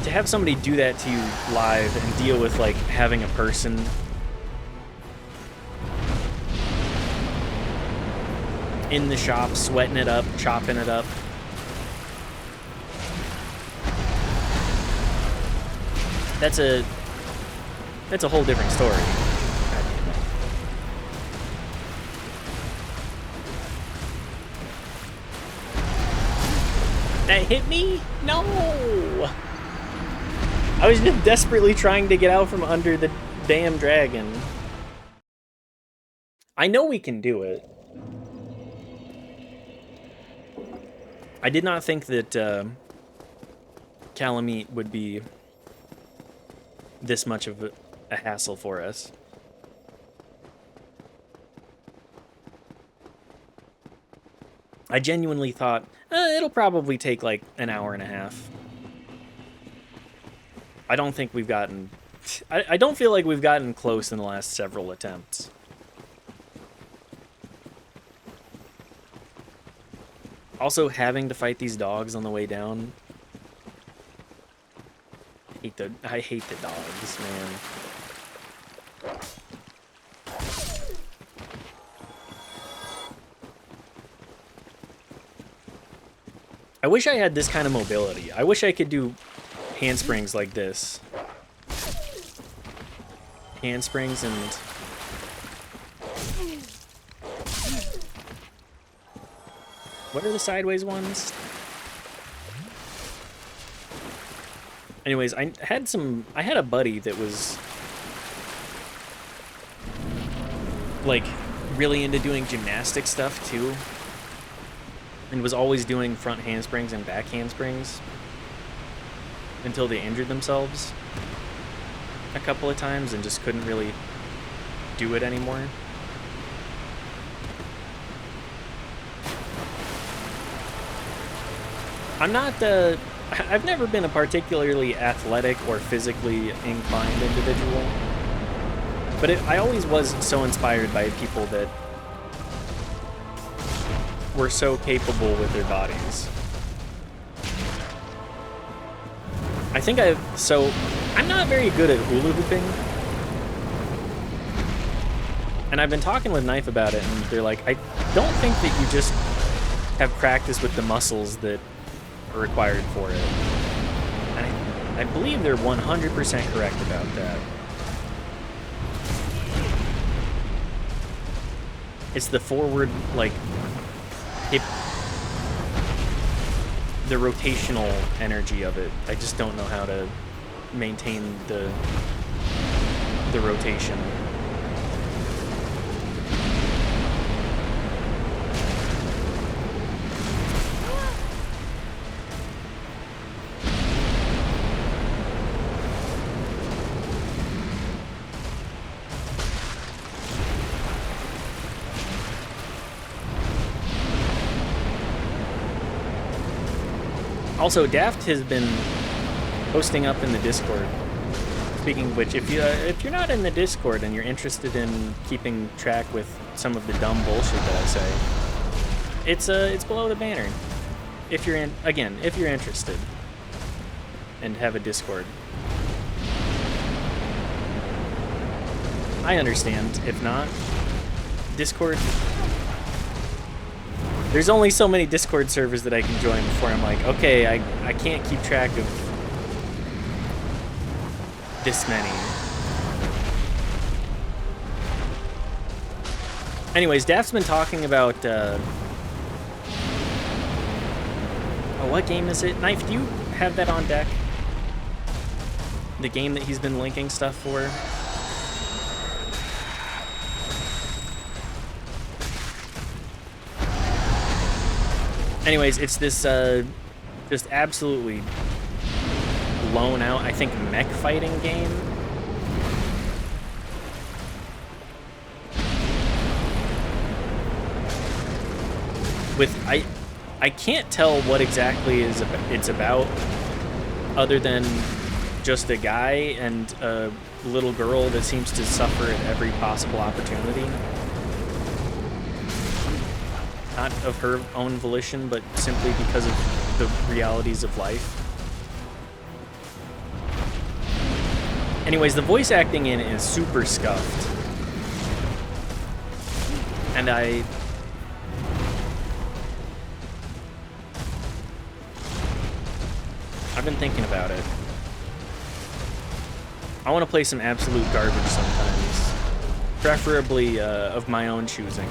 to have somebody do that to you live and deal with, like, having a person in the shop sweating it up, chopping it up. That's a whole different story. That hit me? No! I was just desperately trying to get out from under the damn dragon. I know we can do it. I did not think that Calamite would be this much of a hassle for us. I genuinely thought, it'll probably take like an hour and a half. I don't think we've gotten... I don't feel like we've gotten close in the last several attempts. Also, having to fight these dogs on the way down. I hate the dogs, man. I wish I had this kind of mobility. I wish I could do handsprings like this. Handsprings and... What are the sideways ones? Anyways, I had a buddy that was like really into doing gymnastic stuff too. And was always doing front handsprings and back handsprings until they injured themselves a couple of times and just couldn't really do it anymore. I've never been a particularly athletic or physically inclined individual, but I always was so inspired by people that were so capable with their bodies. I'm not very good at hula hooping, and I've been talking with Knife about it, and they're like, I don't think that you just have practice with the muscles that are required for it. And I believe they're 100% correct about that. It's the forward, like, the rotational energy of it. I just don't know how to maintain the rotation. Also, Daft has been posting up in the Discord. Speaking of which, if you're not in the Discord and you're interested in keeping track with some of the dumb bullshit that I say, it's below the banner. If you're interested and have a Discord. I understand. If not, Discord. There's only so many Discord servers that I can join before I'm like, okay, I can't keep track of this many. Anyways, Daft's been talking about, what game is it? Knife, do you have that on deck? The game that he's been linking stuff for? Anyways, it's this just absolutely blown out, I think, mech fighting game. With I can't tell what exactly it's about, other than just a guy and a little girl that seems to suffer at every possible opportunity. Not of her own volition, but simply because of the realities of life. Anyways, the voice acting in it is super scuffed. And I've been thinking about it. I want to play some absolute garbage sometimes. Preferably of my own choosing.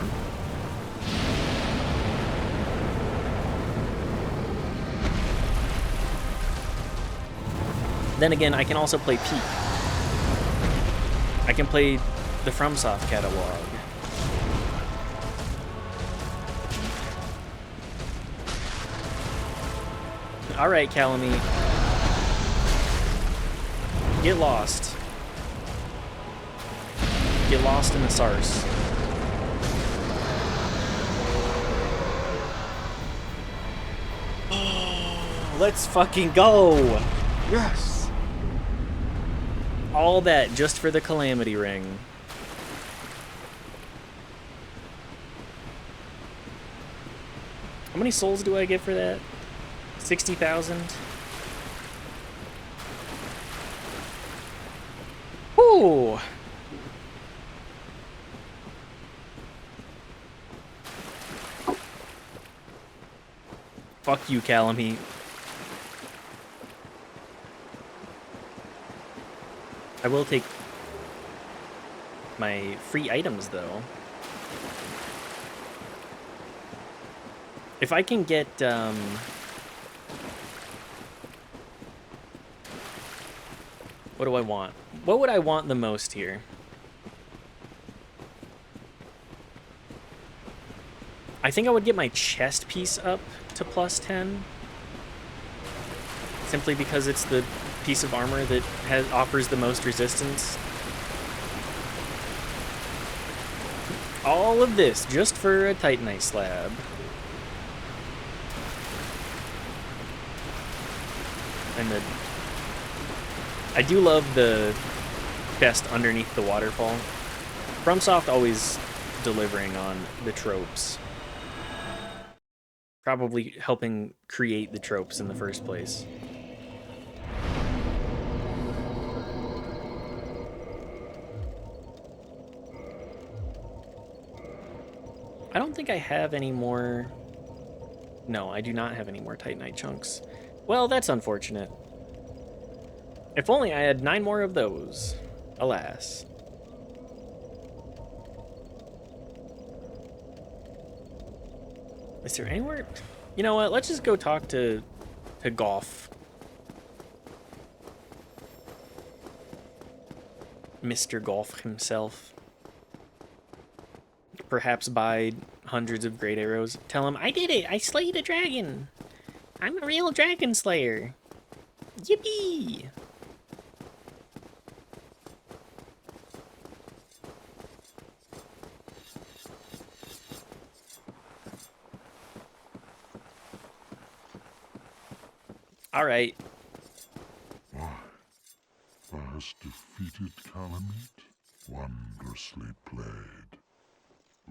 Then again, I can also play Peak. I can play the FromSoft catalog. Alright, Calamy. Get lost. Get lost in the Sarce. Let's fucking go! Yes. All that just for the Calamity Ring. How many souls do I get for that? 60,000? Whoo! Fuck you, Calamy. I will take my free items, though. If I can get, what do I want? What would I want the most here? I think I would get my chest piece up to +10. Simply because it's the piece of armor that offers the most resistance. All of this just for a Titanite slab. And I do love the chest underneath the waterfall. FromSoft always delivering on the tropes. Probably helping create the tropes in the first place. I don't think I have any more No, I do not have any more Titanite chunks. Well, that's unfortunate. If only I had 9 more of those. Alas. Is there anywhere? You know what? Let's just go talk to Golf. Mr. Golf himself. Perhaps buy hundreds of great arrows. Tell him, I did it! I slayed a dragon! I'm a real dragon slayer! Yippee! Alright. Thou hast defeated Calamite, wondrously played.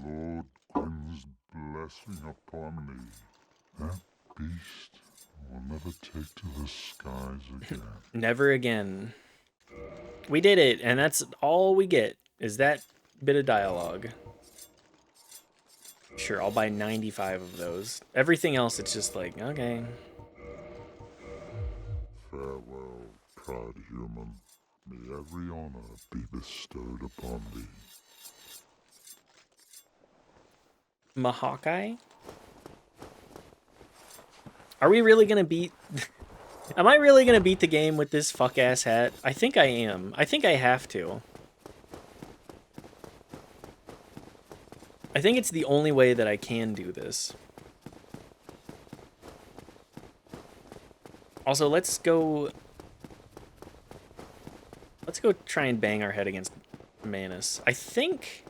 Lord Gwyn's blessing upon me. That beast will never take to the skies again. Never again. We did it, and that's all we get, is that bit of dialogue. Sure, I'll buy 95 of those. Everything else, it's just like, okay. Farewell, proud human. May every honor be bestowed upon thee. Mahawkeye? Are we really gonna beat... Am I really gonna beat the game with this fuck-ass hat? I think I am. I think I have to. I think it's the only way that I can do this. Also, let's go try and bang our head against Manus. I think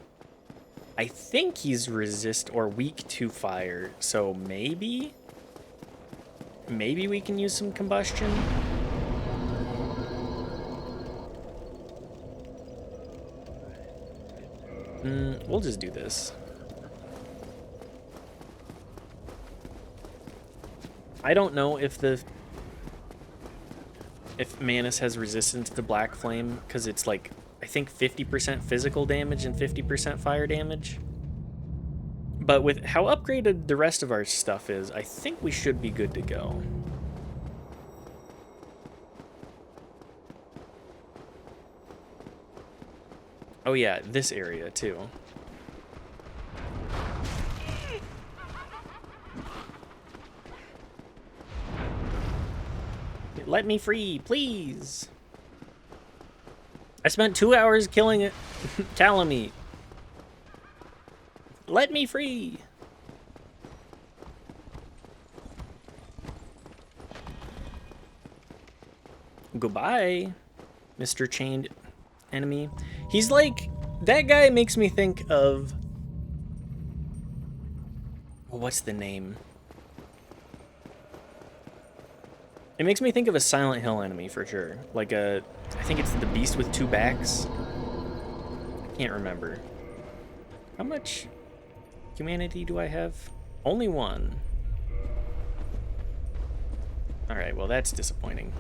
he's resist or weak to fire, so maybe we can use some combustion. We'll just do this. I don't know if Manus has resistance to Black Flame, because it's like, I think 50% physical damage and 50% fire damage. But with how upgraded the rest of our stuff is, I think we should be good to go. Oh yeah, this area too. Let me free, please. I spent 2 hours killing it. Calamite. Let me free. Goodbye, Mr. Chained Enemy. He's like, that guy makes me think of, what's the name? It makes me think of a Silent Hill enemy for sure. Like I think it's the Beast with 2 backs. I can't remember. How much humanity do I have? Only 1. Alright, well that's disappointing.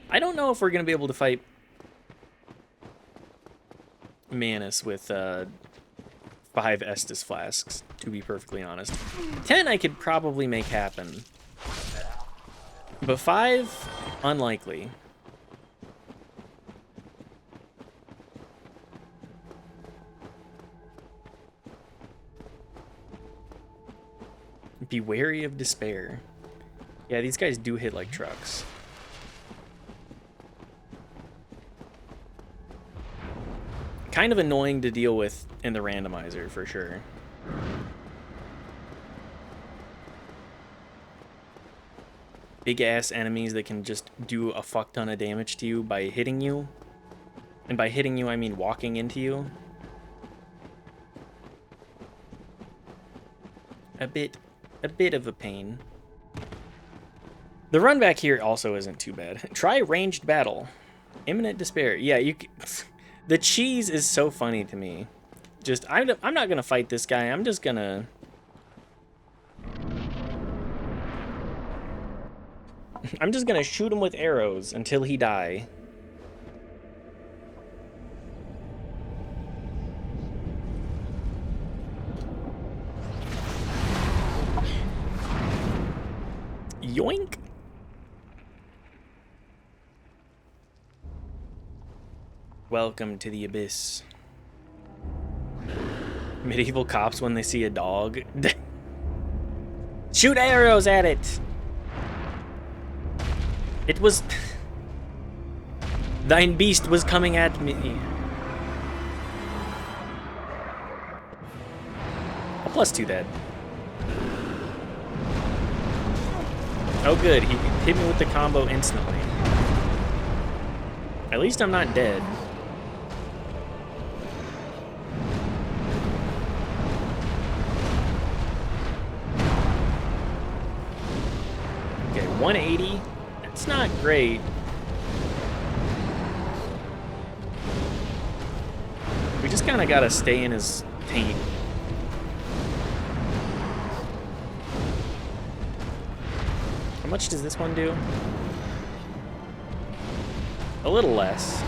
I don't know if we're going to be able to fight Manus with 5 Estus flasks, to be perfectly honest. 10 I could probably make happen. But 5, unlikely. Be wary of despair. Yeah, these guys do hit like trucks. Kind of annoying to deal with in the randomizer, for sure. Big-ass enemies that can just do a fuck ton of damage to you by hitting you. And by hitting you, I mean walking into you. A bit of a pain. The run back here also isn't too bad. Try ranged battle. Imminent despair. Yeah, you can... The cheese is so funny to me. Just, I'm not gonna fight this guy. I'm just gonna... I'm just gonna shoot him with arrows until he die. Yoink. Welcome to the abyss. Medieval cops when they see a dog. Shoot arrows at it! It was... Thine beast was coming at me. A +2 that. Oh good, he hit me with the combo instantly. At least I'm not dead. Okay, 180. That's not great. We just kind of gotta stay in his taint. How much does this one do? A little less.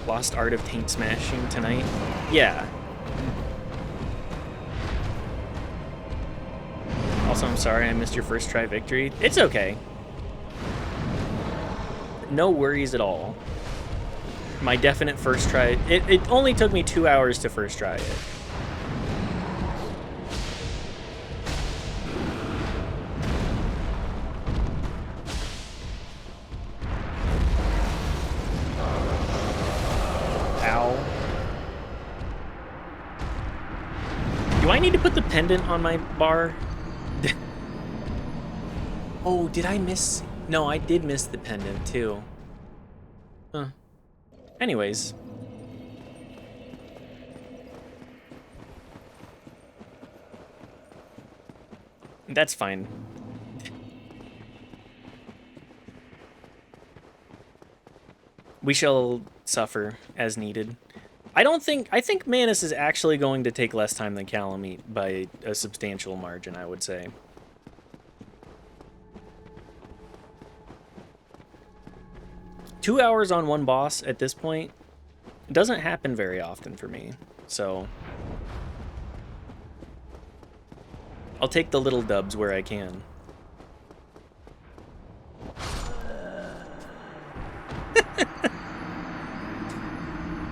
Lost art of taint smashing tonight? Yeah. Also, I'm sorry I missed your first try victory. It's okay. No worries at all. My definite first try. It only took me 2 hours to first try it. Ow. Do I need to put the pendant on my bar? Oh, did I miss? No, I did miss the pendant too. Huh. Anyways. That's fine. We shall suffer as needed. I think Manus is actually going to take less time than Calamite by a substantial margin, I would say. Two hours on one boss at this point doesn't happen very often for me, so I'll take the little dubs where I can.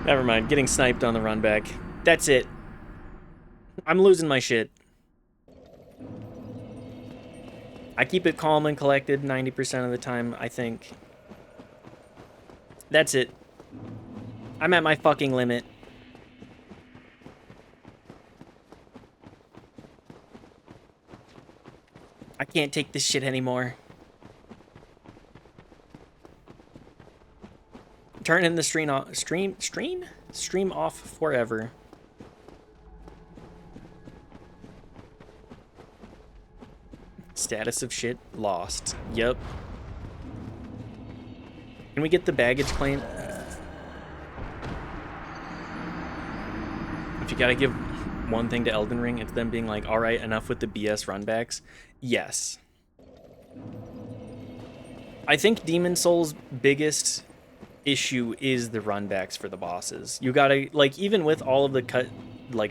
Never mind, getting sniped on the run back. That's it. I'm losing my shit. I keep it calm and collected 90% of the time, I think. That's it. I'm at my fucking limit. I can't take this shit anymore. Turning the stream off forever. Status of shit lost. Yep. Can we get the baggage claim? If you gotta give one thing to Elden Ring, it's them being like, alright, enough with the BS runbacks. Yes. I think Demon Souls' biggest issue is the runbacks for the bosses. You gotta, like, even with all of the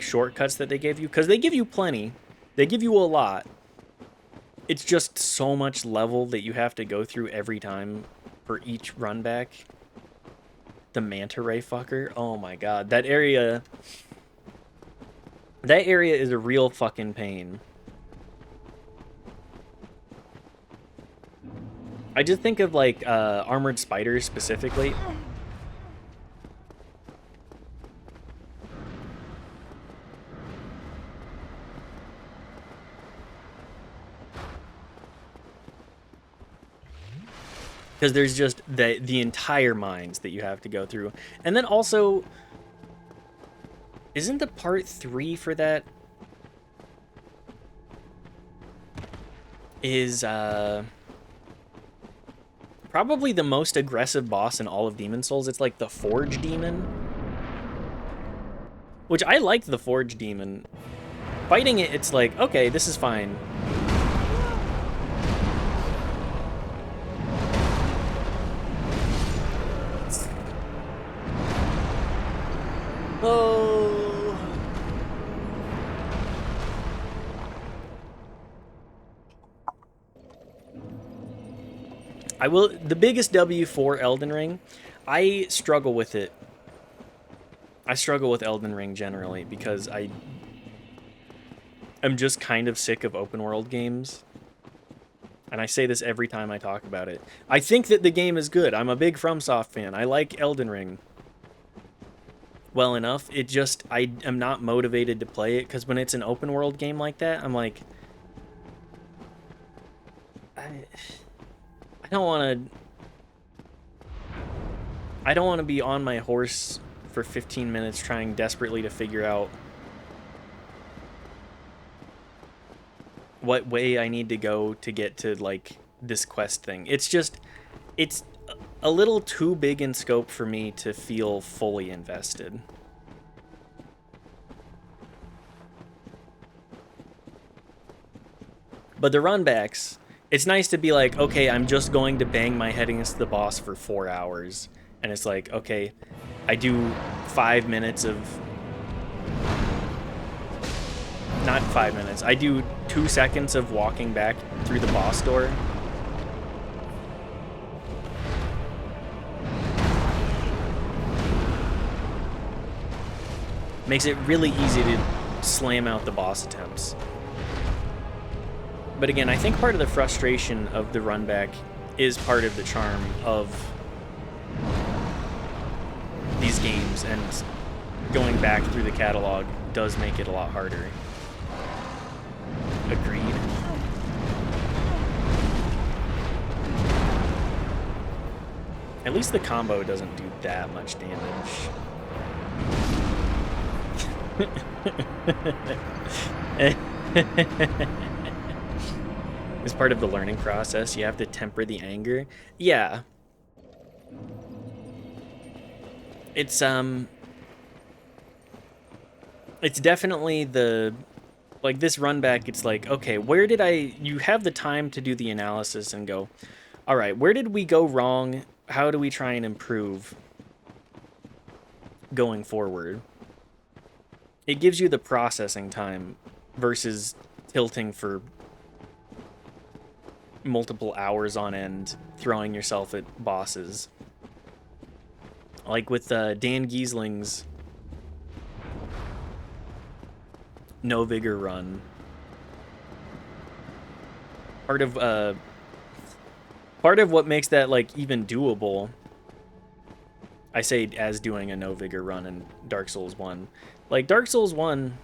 shortcuts that they give you, because they give you plenty, they give you a lot. It's just so much level that you have to go through every time for each run back. The manta ray fucker. Oh my god. That area is a real fucking pain. I just think of like armored spiders specifically. Because there's just the entire mines that you have to go through. And then also, isn't the part 3 for that is probably the most aggressive boss in all of Demon Souls? It's like the Forge Demon. Which I liked the Forge Demon. Fighting it, it's like, okay, this is fine. Oh. I will. The biggest W for Elden Ring, I struggle with it. I struggle with Elden Ring generally because I'm just kind of sick of open world games. And I say this every time I talk about it. I think that the game is good. I'm a big FromSoft fan. I like Elden Ring well enough. It just, I am not motivated to play it because when it's an open world game like that, I'm like, I don't want to be on my horse for 15 minutes trying desperately to figure out what way I need to go to get to like this quest thing. It's just, it's a little too big in scope for me to feel fully invested. But the runbacks, it's nice to be like, okay, I'm just going to bang my head against the boss for 4 hours. And it's like, okay, I do 5 minutes of... Not 5 minutes. I do 2 seconds of walking back through the boss door. Makes it really easy to slam out the boss attempts. But again, I think part of the frustration of the runback is part of the charm of these games, and going back through the catalog does make it a lot harder. Agreed. At least the combo doesn't do that much damage. As part of the learning process, you have to temper the anger. Yeah. It's definitely the, like, this run back, it's like, okay, where did you have the time to do the analysis and go, all right, where did we go wrong? How do we try and improve going forward? It gives you the processing time versus tilting for multiple hours on end, throwing yourself at bosses. Like with Dan Giesling's No Vigor run. Part of what makes that like even doable, I say as doing a No Vigor run in Dark Souls 1. Like Dark Souls 1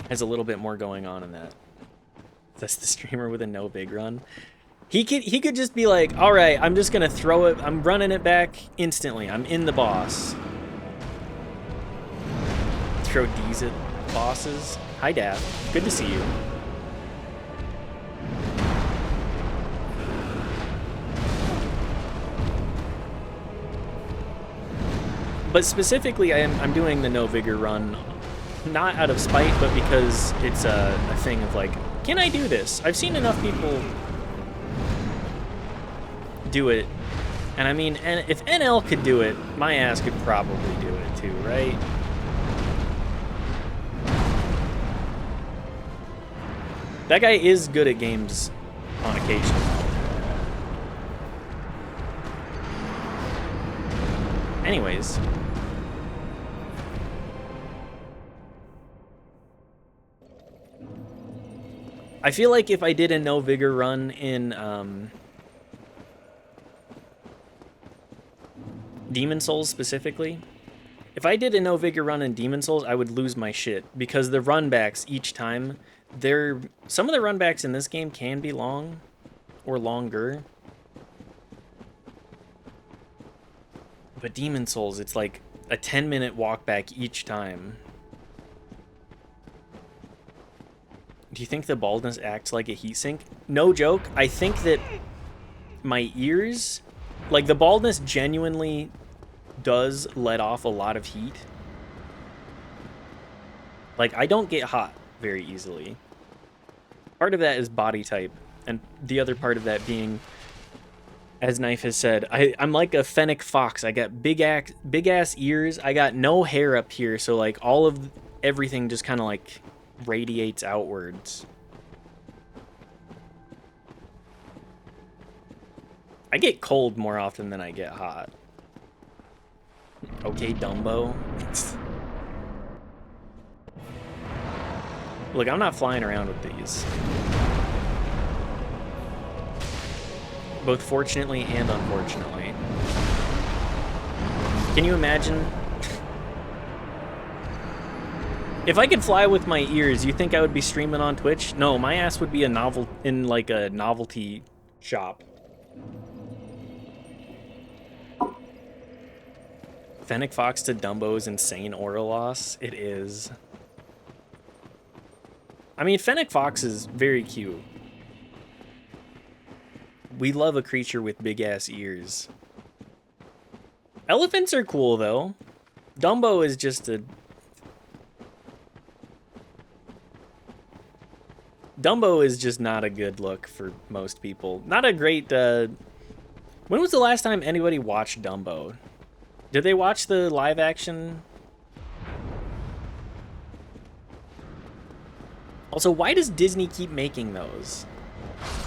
has a little bit more going on in that. That's the streamer with a no big run. He could just be like, all right, I'm just gonna throw it. I'm running it back instantly. I'm in the boss. Throw D's at bosses. Hi, Dad. Good to see you. But specifically, I'm doing the No Vigor run, not out of spite, but because it's a thing of like, can I do this? I've seen enough people do it, and I mean, and if NL could do it, my ass could probably do it too, right? That guy is good at games on occasion. Anyways. I feel like if I did a No Vigor run in Demon Souls specifically, if I did a No Vigor run in Demon Souls, I would lose my shit because the runbacks each time, some of the runbacks in this game can be long or longer. But Demon Souls, it's like a 10-minute walk back each time. Do you think the baldness acts like a heatsink? No joke. I think that my ears, like the baldness genuinely does let off a lot of heat. Like I don't get hot very easily. Part of that is body type, and the other part of that being, as Knife has said, I'm like a fennec fox. I got big ass ears. I got no hair up here, so like all of everything just kind of like radiates outwards. I get cold more often than I get hot. Okay, Dumbo. Look, I'm not flying around with these. Both fortunately and unfortunately. Can you imagine? If I could fly with my ears, you think I would be streaming on Twitch? No, my ass would be in like a novelty shop. Fennec Fox to Dumbo's insane aura loss. It is. I mean, Fennec Fox is very cute. We love a creature with big ass ears. Elephants are cool though. Dumbo is just a... Dumbo is just not a good look for most people. Not a great... When was the last time anybody watched Dumbo? Did they watch the live action? Also, why does Disney keep making those?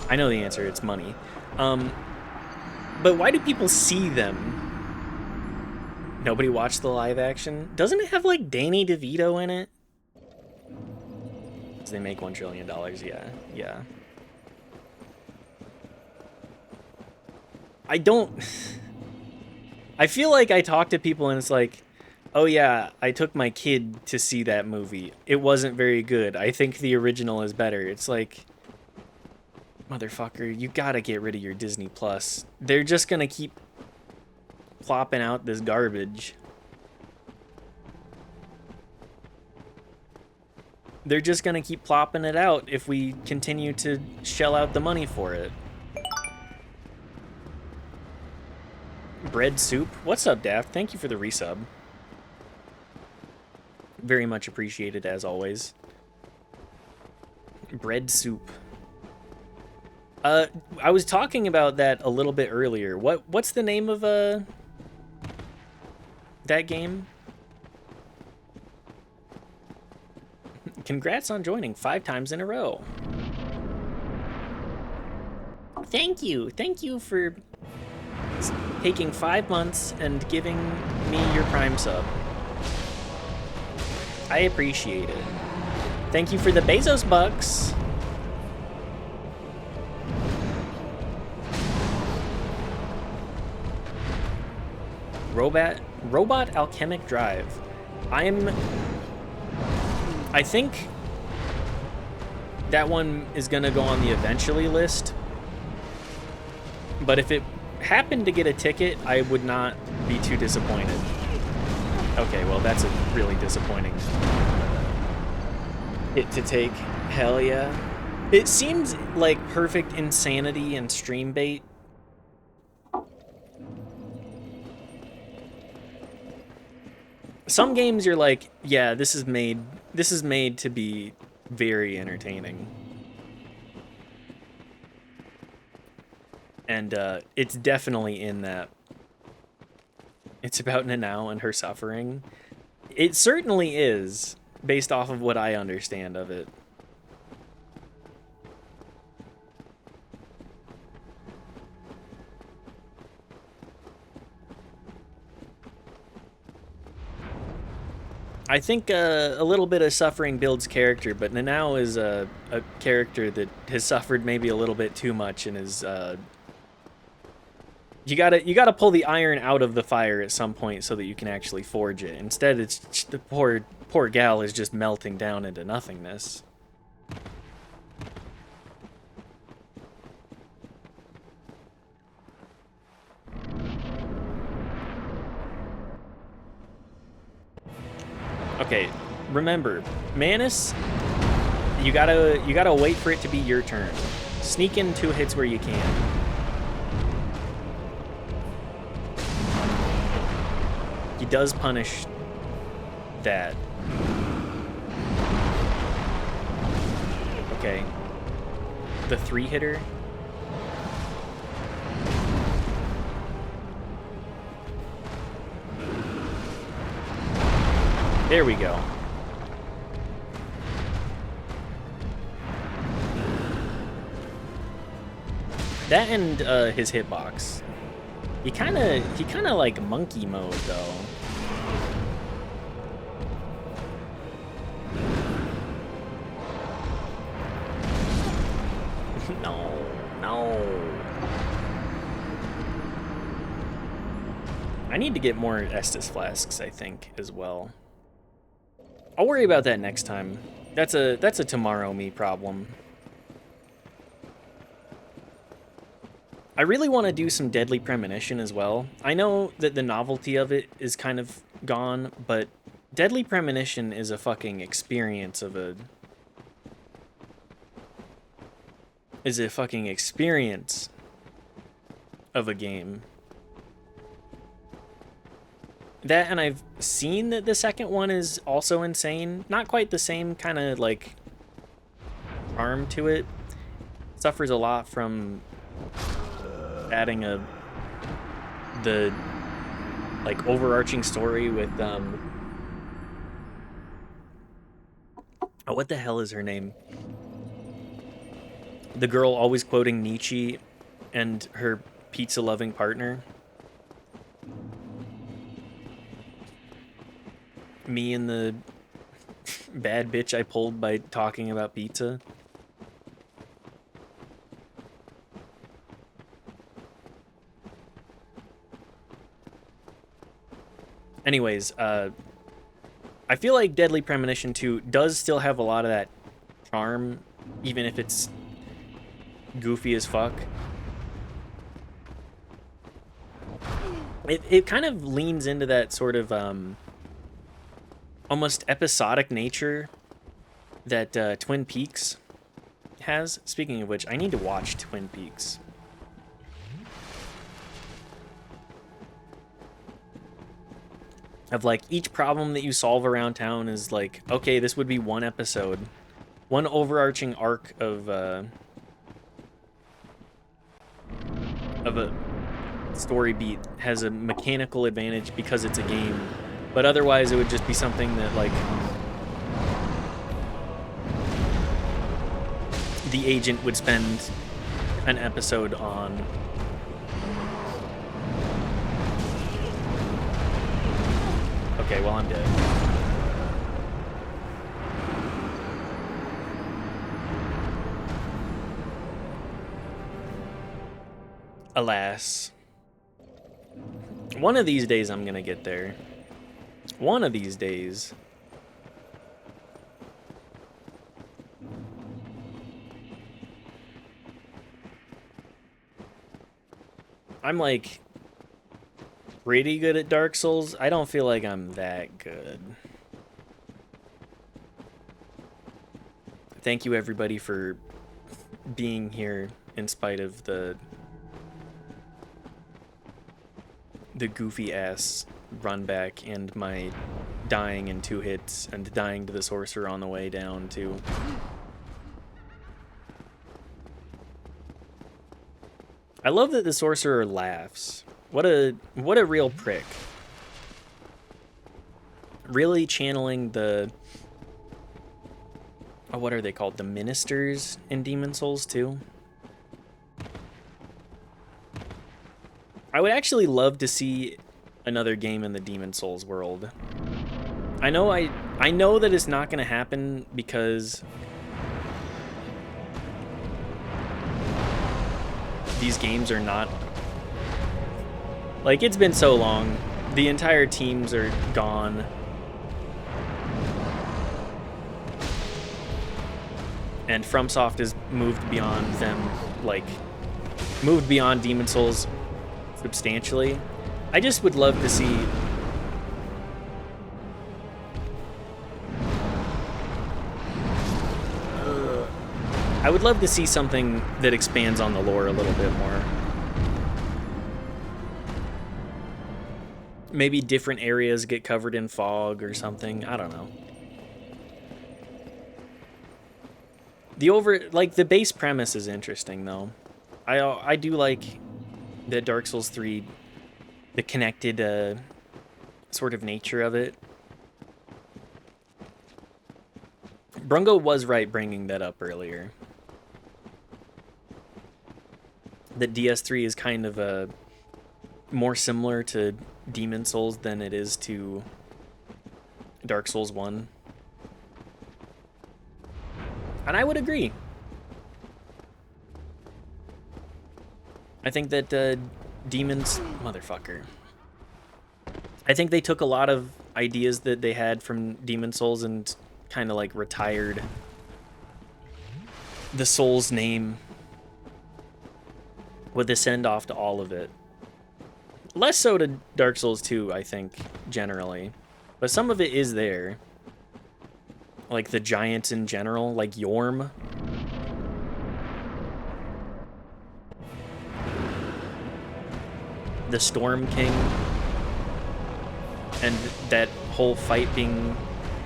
I know the answer, it's money. But why do people see them? Nobody watched the live action? Doesn't it have like Danny DeVito in it? They make $1 trillion, yeah. I feel like I talk to people and it's like, oh yeah, I took my kid to see that movie. It wasn't very good. I think the original is better. It's like, motherfucker, you gotta get rid of your Disney Plus. They're just gonna keep plopping out this garbage. They're just gonna keep plopping it out if we continue to shell out the money for it. Bread soup. What's up, Daft? Thank you for the resub. Very much appreciated as always. Bread soup. I was talking about that a little bit earlier. What's the name of that game? Congrats on joining 5 times in a row. Thank you. Thank you for taking 5 months and giving me your Prime sub. I appreciate it. Thank you for the Bezos bucks. Robot Alchemic Drive. I think that one is gonna go on the eventually list, but if it happened to get a ticket, I would not be too disappointed. Okay, well, that's a really disappointing hit to take. Hell yeah. It seems like perfect insanity and stream bait. Some games you're like, yeah, this is made to be very entertaining. And it's definitely in that. It's about Nanao and her suffering. It certainly is, based off of what I understand of it. I think a little bit of suffering builds character, but Nanao is a character that has suffered maybe a little bit too much and is you gotta pull the iron out of the fire at some point so that you can actually forge it. Instead, it's the poor gal is just melting down into nothingness. Okay, remember, Manus, you gotta wait for it to be your turn. Sneak in 2 hits where you can. He does punish that. Okay. The 3-hitter. There we go. That and his hitbox. He kind of like monkey mode though. No. I need to get more Estus flasks, I think, as well. I'll worry about that next time. That's a tomorrow me problem. I really want to do some Deadly Premonition as well. I know that the novelty of it is kind of gone, but Deadly Premonition is a fucking experience of a... game. That, and I've seen that the second one is also insane. Not quite the same kind of, like, charm to it. Suffers a lot from adding the like overarching story with oh, what the hell is her name? The girl always quoting Nietzsche and her pizza loving partner. Me and the bad bitch I pulled by talking about pizza. Anyways, I feel like Deadly Premonition 2 does still have a lot of that charm, even if it's goofy as fuck. It kind of leans into that sort of almost episodic nature that Twin Peaks has. Speaking of which, I need to watch Twin Peaks. Of like, each problem that you solve around town is like, okay, this would be one episode. One overarching arc of a story beat has a mechanical advantage because it's a game. But otherwise, it would just be something that, like, the agent would spend an episode on. Okay, well, I'm dead. Alas. One of these days, I'm gonna get there. One of these days. I'm like pretty good at Dark Souls. I don't feel like I'm that good. Thank you everybody for being here in spite of the goofy ass run back and my dying in 2 hits and dying to the sorcerer on the way down too. I love that the sorcerer laughs. What a real prick. Really channeling the what are they called? The ministers in Demon Souls 2. I would actually love to see another game in the Demon Souls world. I know that it's not going to happen because these games are not, like, it's been so long. The entire teams are gone. And FromSoft has moved beyond them, like, moved beyond Demon Souls substantially. I just would love to see I would love to see something that expands on the lore a little bit more. Maybe different areas get covered in fog or something. I don't know. The base premise is interesting though. I do like the Dark Souls 3, the connected sort of nature of it. Brungo was right bringing that up earlier. that DS3 is kind of a more similar to Demon Souls than it is to Dark Souls 1. And I would agree. I think that Demons... Motherfucker. I think they took a lot of ideas that they had from Demon Souls and kind of like retired the Souls name with a send-off to all of it. Less so to Dark Souls 2, I think, generally. But some of it is there. Like the giants in general, like Yorm. The Storm King. And that whole fight being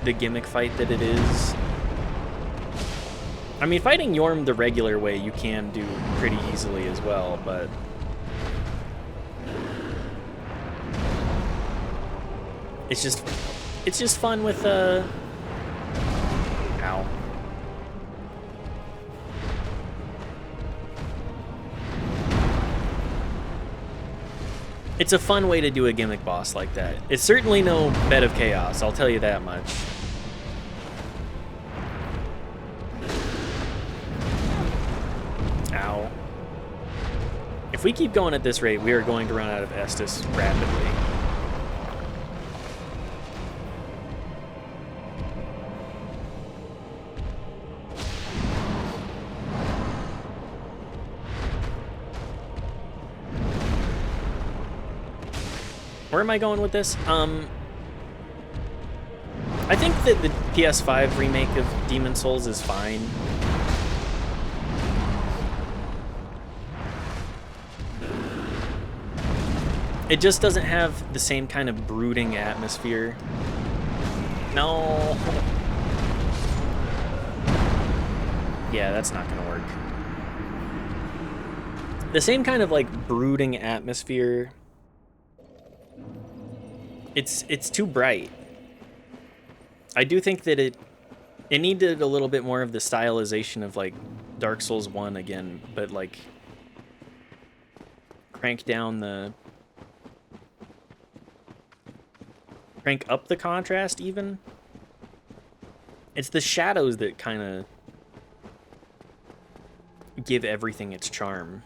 the gimmick fight that it is. I mean, fighting Yorm the regular way you can do pretty easily as well, but... It's just fun with, Ow. It's a fun way to do a gimmick boss like that. It's certainly no Bed of Chaos, I'll tell you that much. Ow. If we keep going at this rate, we are going to run out of Estus rapidly. Where am I going with this? I think that the PS5 remake of Demon Souls is fine. It just doesn't have the same kind of brooding atmosphere. No. Yeah, that's not gonna work. The same kind of like brooding atmosphere. It's too bright. I do think that it needed a little bit more of the stylization of like Dark Souls 1 again, but like crank up the contrast even. It's the shadows that kind of give everything its charm.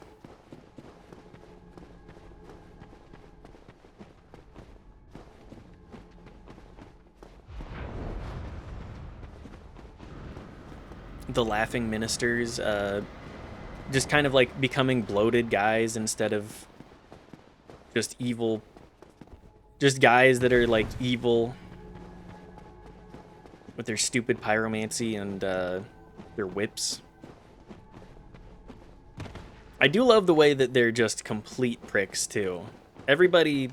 The laughing ministers, just kind of like becoming bloated guys instead of just evil, just guys that are like evil with their stupid pyromancy and their whips. I do love the way that they're just complete pricks too. Everybody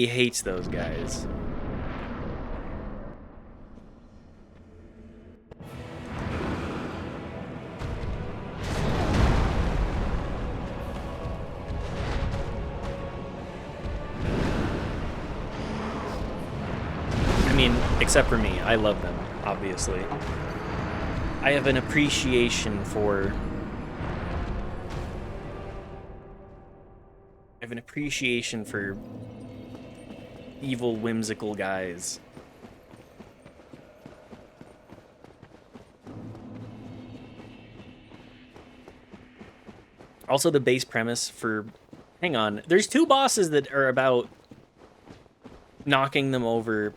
hates those guys. Except for me. I love them, obviously. I have an appreciation for... evil, whimsical guys. Also, the base premise for... Hang on. There's two bosses that are about knocking them over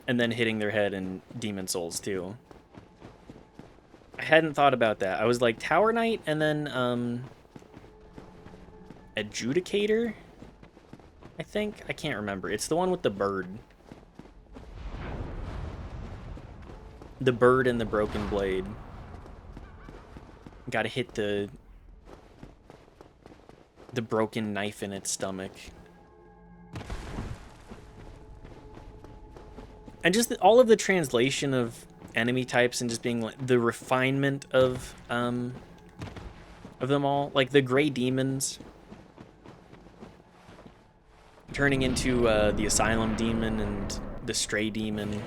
and then hitting their head in Demon Souls too. I hadn't thought about that. I was like Tower Knight and then Adjudicator, I think. I can't remember. It's the one with the bird. The bird and the broken blade. Gotta hit the broken knife in its stomach. And just all of the translation of enemy types and just being like the refinement of them all, like the gray demons turning into the asylum demon and the stray demon.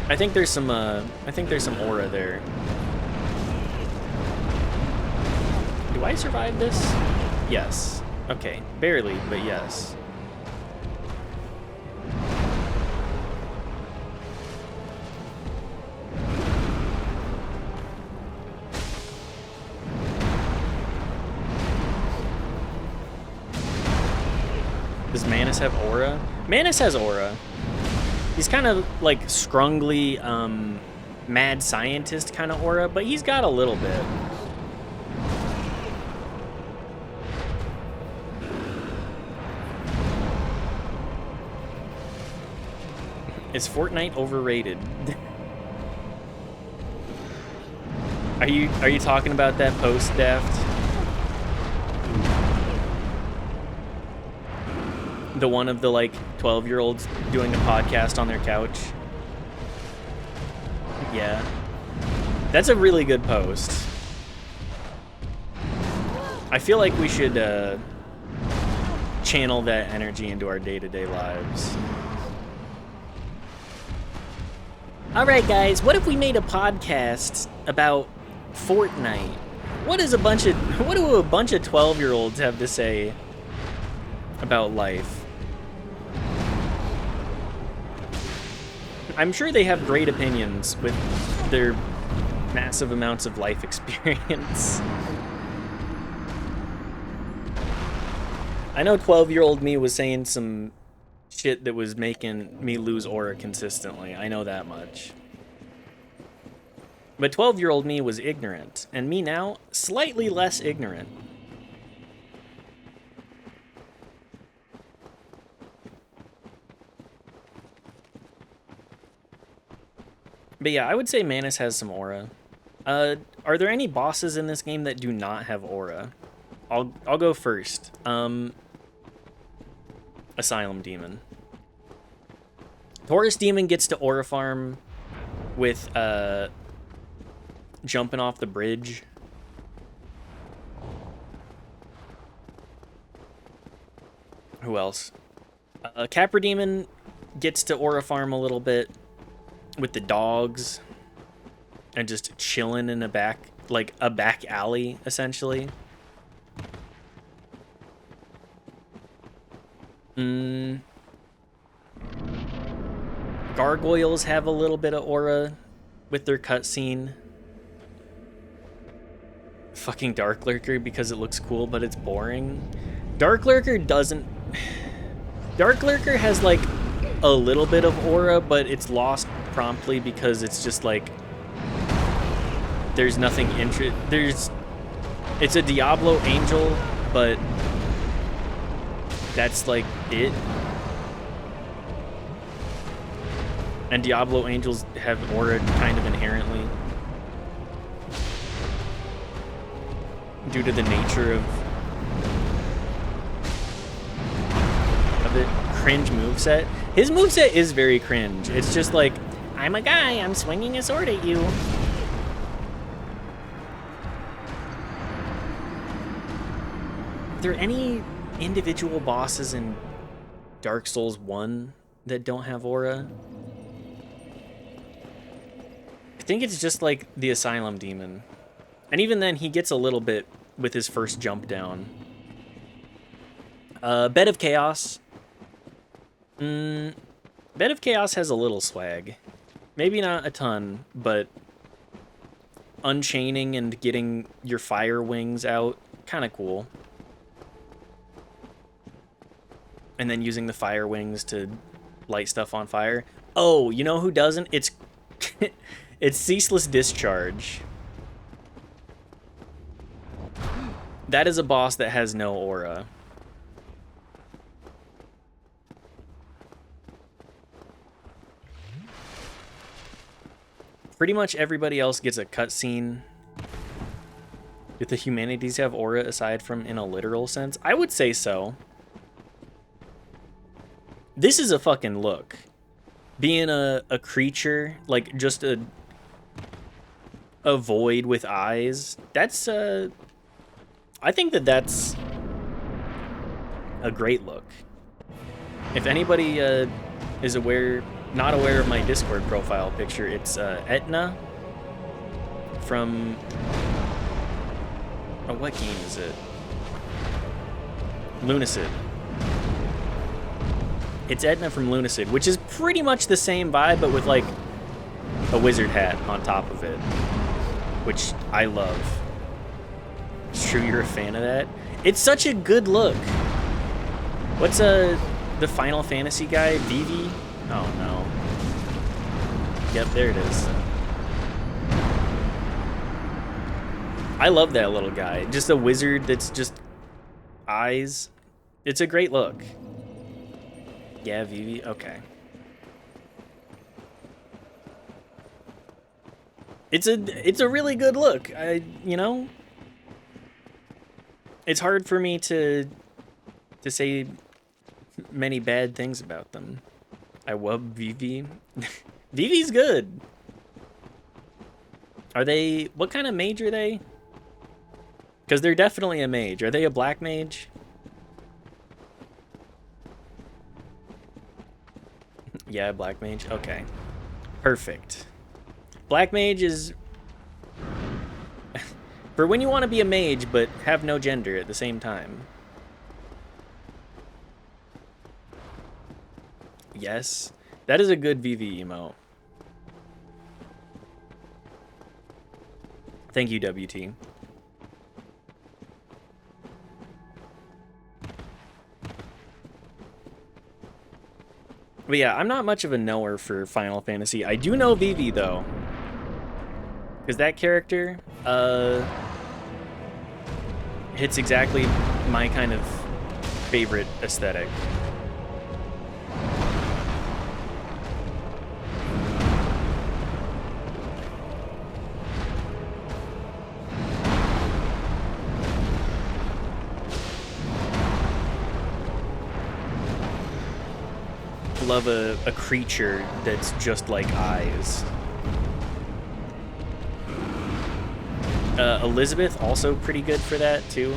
I think there's some aura there. Do I survive this? Yes. Okay, barely, but yes. Does Manus have aura? Manus has aura. He's kind of like scrungly, mad scientist kind of aura, but he's got a little bit. Is Fortnite overrated? Are you talking about that post, Daft? The one of the like 12-year-olds doing a podcast on their couch? Yeah. That's a really good post. I feel like we should channel that energy into our day-to-day lives. Alright guys, what if we made a podcast about Fortnite? What do a bunch of 12-year-olds have to say about life? I'm sure they have great opinions with their massive amounts of life experience. I know 12-year-old me was saying some shit that was making me lose aura consistently. I know that much. But 12-year-old me was ignorant, and me now, slightly less ignorant. But yeah, I would say Manus has some aura. Are there any bosses in this game that do not have aura? I'll go first. Asylum Demon. Horus Demon gets to aura farm with jumping off the bridge. Who else? Capra Demon gets to aura farm a little bit with the dogs and just chilling in a back alley, essentially. Gargoyles have a little bit of aura with their cutscene. Fucking Dark Lurker because it looks cool, but it's boring. Dark Lurker doesn't... Dark Lurker has, like, a little bit of aura, but it's lost promptly because it's just, like... There's nothing It's a Diablo Angel, but... That's, like, it. And Diablo Angels have aura kind of inherently. Due to the nature of it. Cringe moveset. His moveset is very cringe. It's just like, I'm a guy, I'm swinging a sword at you. Are there any individual bosses in Dark Souls 1 that don't have aura? I think it's just like the Asylum Demon. And even then, he gets a little bit with his first jump down. Bed of Chaos. Bed of Chaos has a little swag. Maybe not a ton, but unchaining and getting your fire wings out, kind of cool. And then using the fire wings to light stuff on fire. Oh, you know who doesn't? It's it's Ceaseless Discharge. That is a boss that has no aura. Pretty much everybody else gets a cutscene. Do the humanities have aura aside from in a literal sense? I would say so. This is a fucking look. Being a creature, like just a void with eyes, that's I think that's a great look. If anybody is aware not aware of my Discord profile picture, it's Etna from... Oh, what game is it? Lunacid. It's Etna from Lunacid, which is pretty much the same vibe, but with like a wizard hat on top of it, which I love. It's true you're a fan of that? It's such a good look. What's the Final Fantasy guy? Vivi? Oh no. Yep, there it is. I love that little guy. Just a wizard that's just eyes. It's a great look. Yeah, Vivi. Okay. It's a really good look. You know, it's hard for me to say many bad things about them. I love Vivi. Vivi's good. Are they? What kind of mage are they? Because they're definitely a mage. Are they a black mage? Yeah, black mage. Okay. Perfect. Black mage is for when you want to be a mage but have no gender at the same time. Yes. That is a good VV emote. Thank you, WT. But yeah, I'm not much of a knower for Final Fantasy. I do know Vivi, though. Because that character, hits exactly my kind of favorite aesthetic. Love a creature that's just like eyes. Elizabeth also pretty good for that too.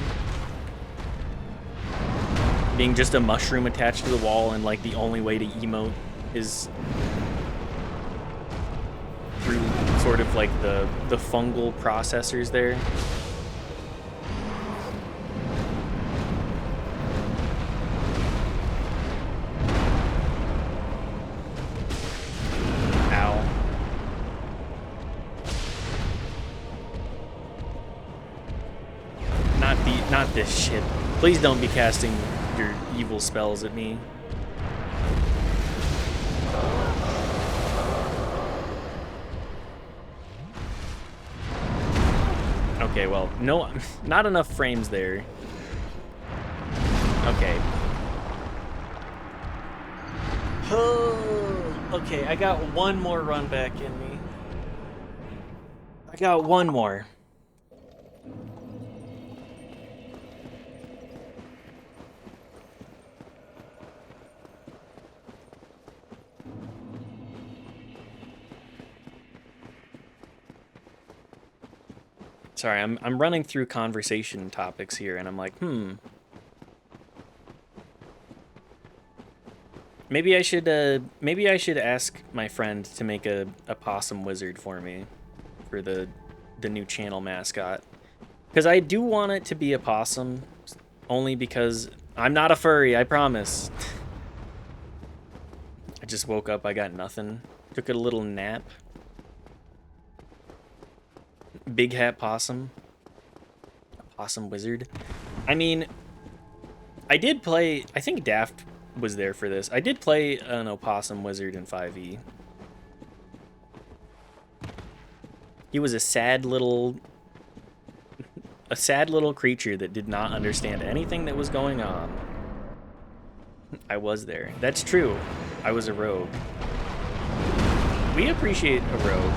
Being just a mushroom attached to the wall and like the only way to emote is through sort of like the fungal processors there. Not this shit. Please don't be casting your evil spells at me. Okay, well, no, not enough frames there. Okay. Okay, I got one more run back in me. I got one more. Sorry, I'm running through conversation topics here, and I'm like, maybe I should ask my friend to make a possum wizard for me, for the new channel mascot, because I do want it to be a possum, only because I'm not a furry, I promise. I just woke up, I got nothing, took a little nap. Big hat possum. Possum wizard. I mean, I did play, I think Daft was there for this. I did play an opossum wizard in 5e. He was a sad little creature that did not understand anything that was going on. I was there. That's true. I was a rogue. We appreciate a rogue.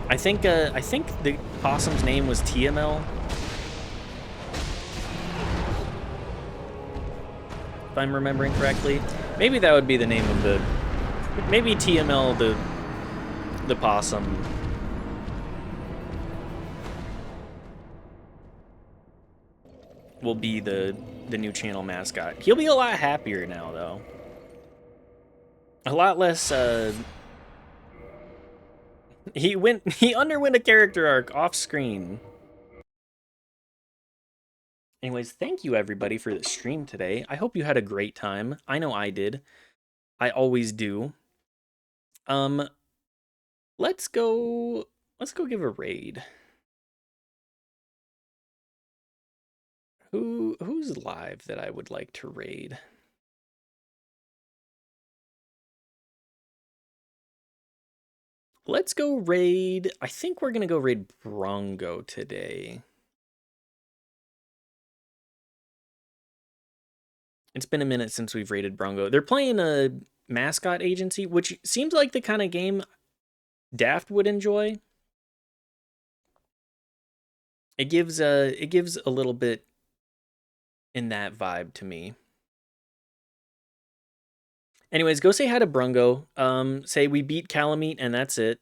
I think the possum's name was TML. If I'm remembering correctly. Maybe that would be the name of the... Maybe TML the possum. will be the new channel mascot. He'll be a lot happier now, though. A lot less. He underwent a character arc off screen. Anyways, thank you everybody for the stream today. I hope you had a great time. I know I did. I always do. Let's go give a raid. Who's live that I would like to raid? Let's go raid. I think we're gonna go raid Brongo today. It's been a minute since we've raided Brongo. They're playing a mascot agency, which seems like the kind of game Daft would enjoy. It gives a little bit in that vibe to me. Anyways, go say hi to Brungo. Say we beat Calamite and that's it.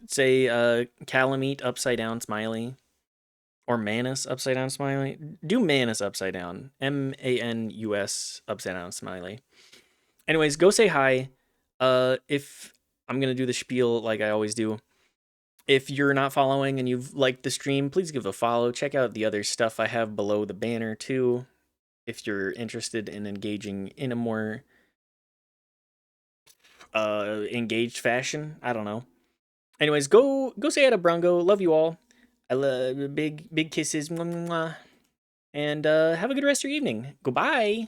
Say Calamite upside down smiley. Or Manus upside down smiley. Do Manus upside down. MANUS upside down smiley. Anyways, go say hi. If I'm gonna do the spiel like I always do. If you're not following and you've liked the stream, please give a follow. Check out the other stuff I have below the banner too. If you're interested in engaging in a more engaged fashion. I don't know. Anyways, go say hi to Brungo. Love you all. I love big kisses. Mwah, mwah. And have a good rest of your evening. Goodbye.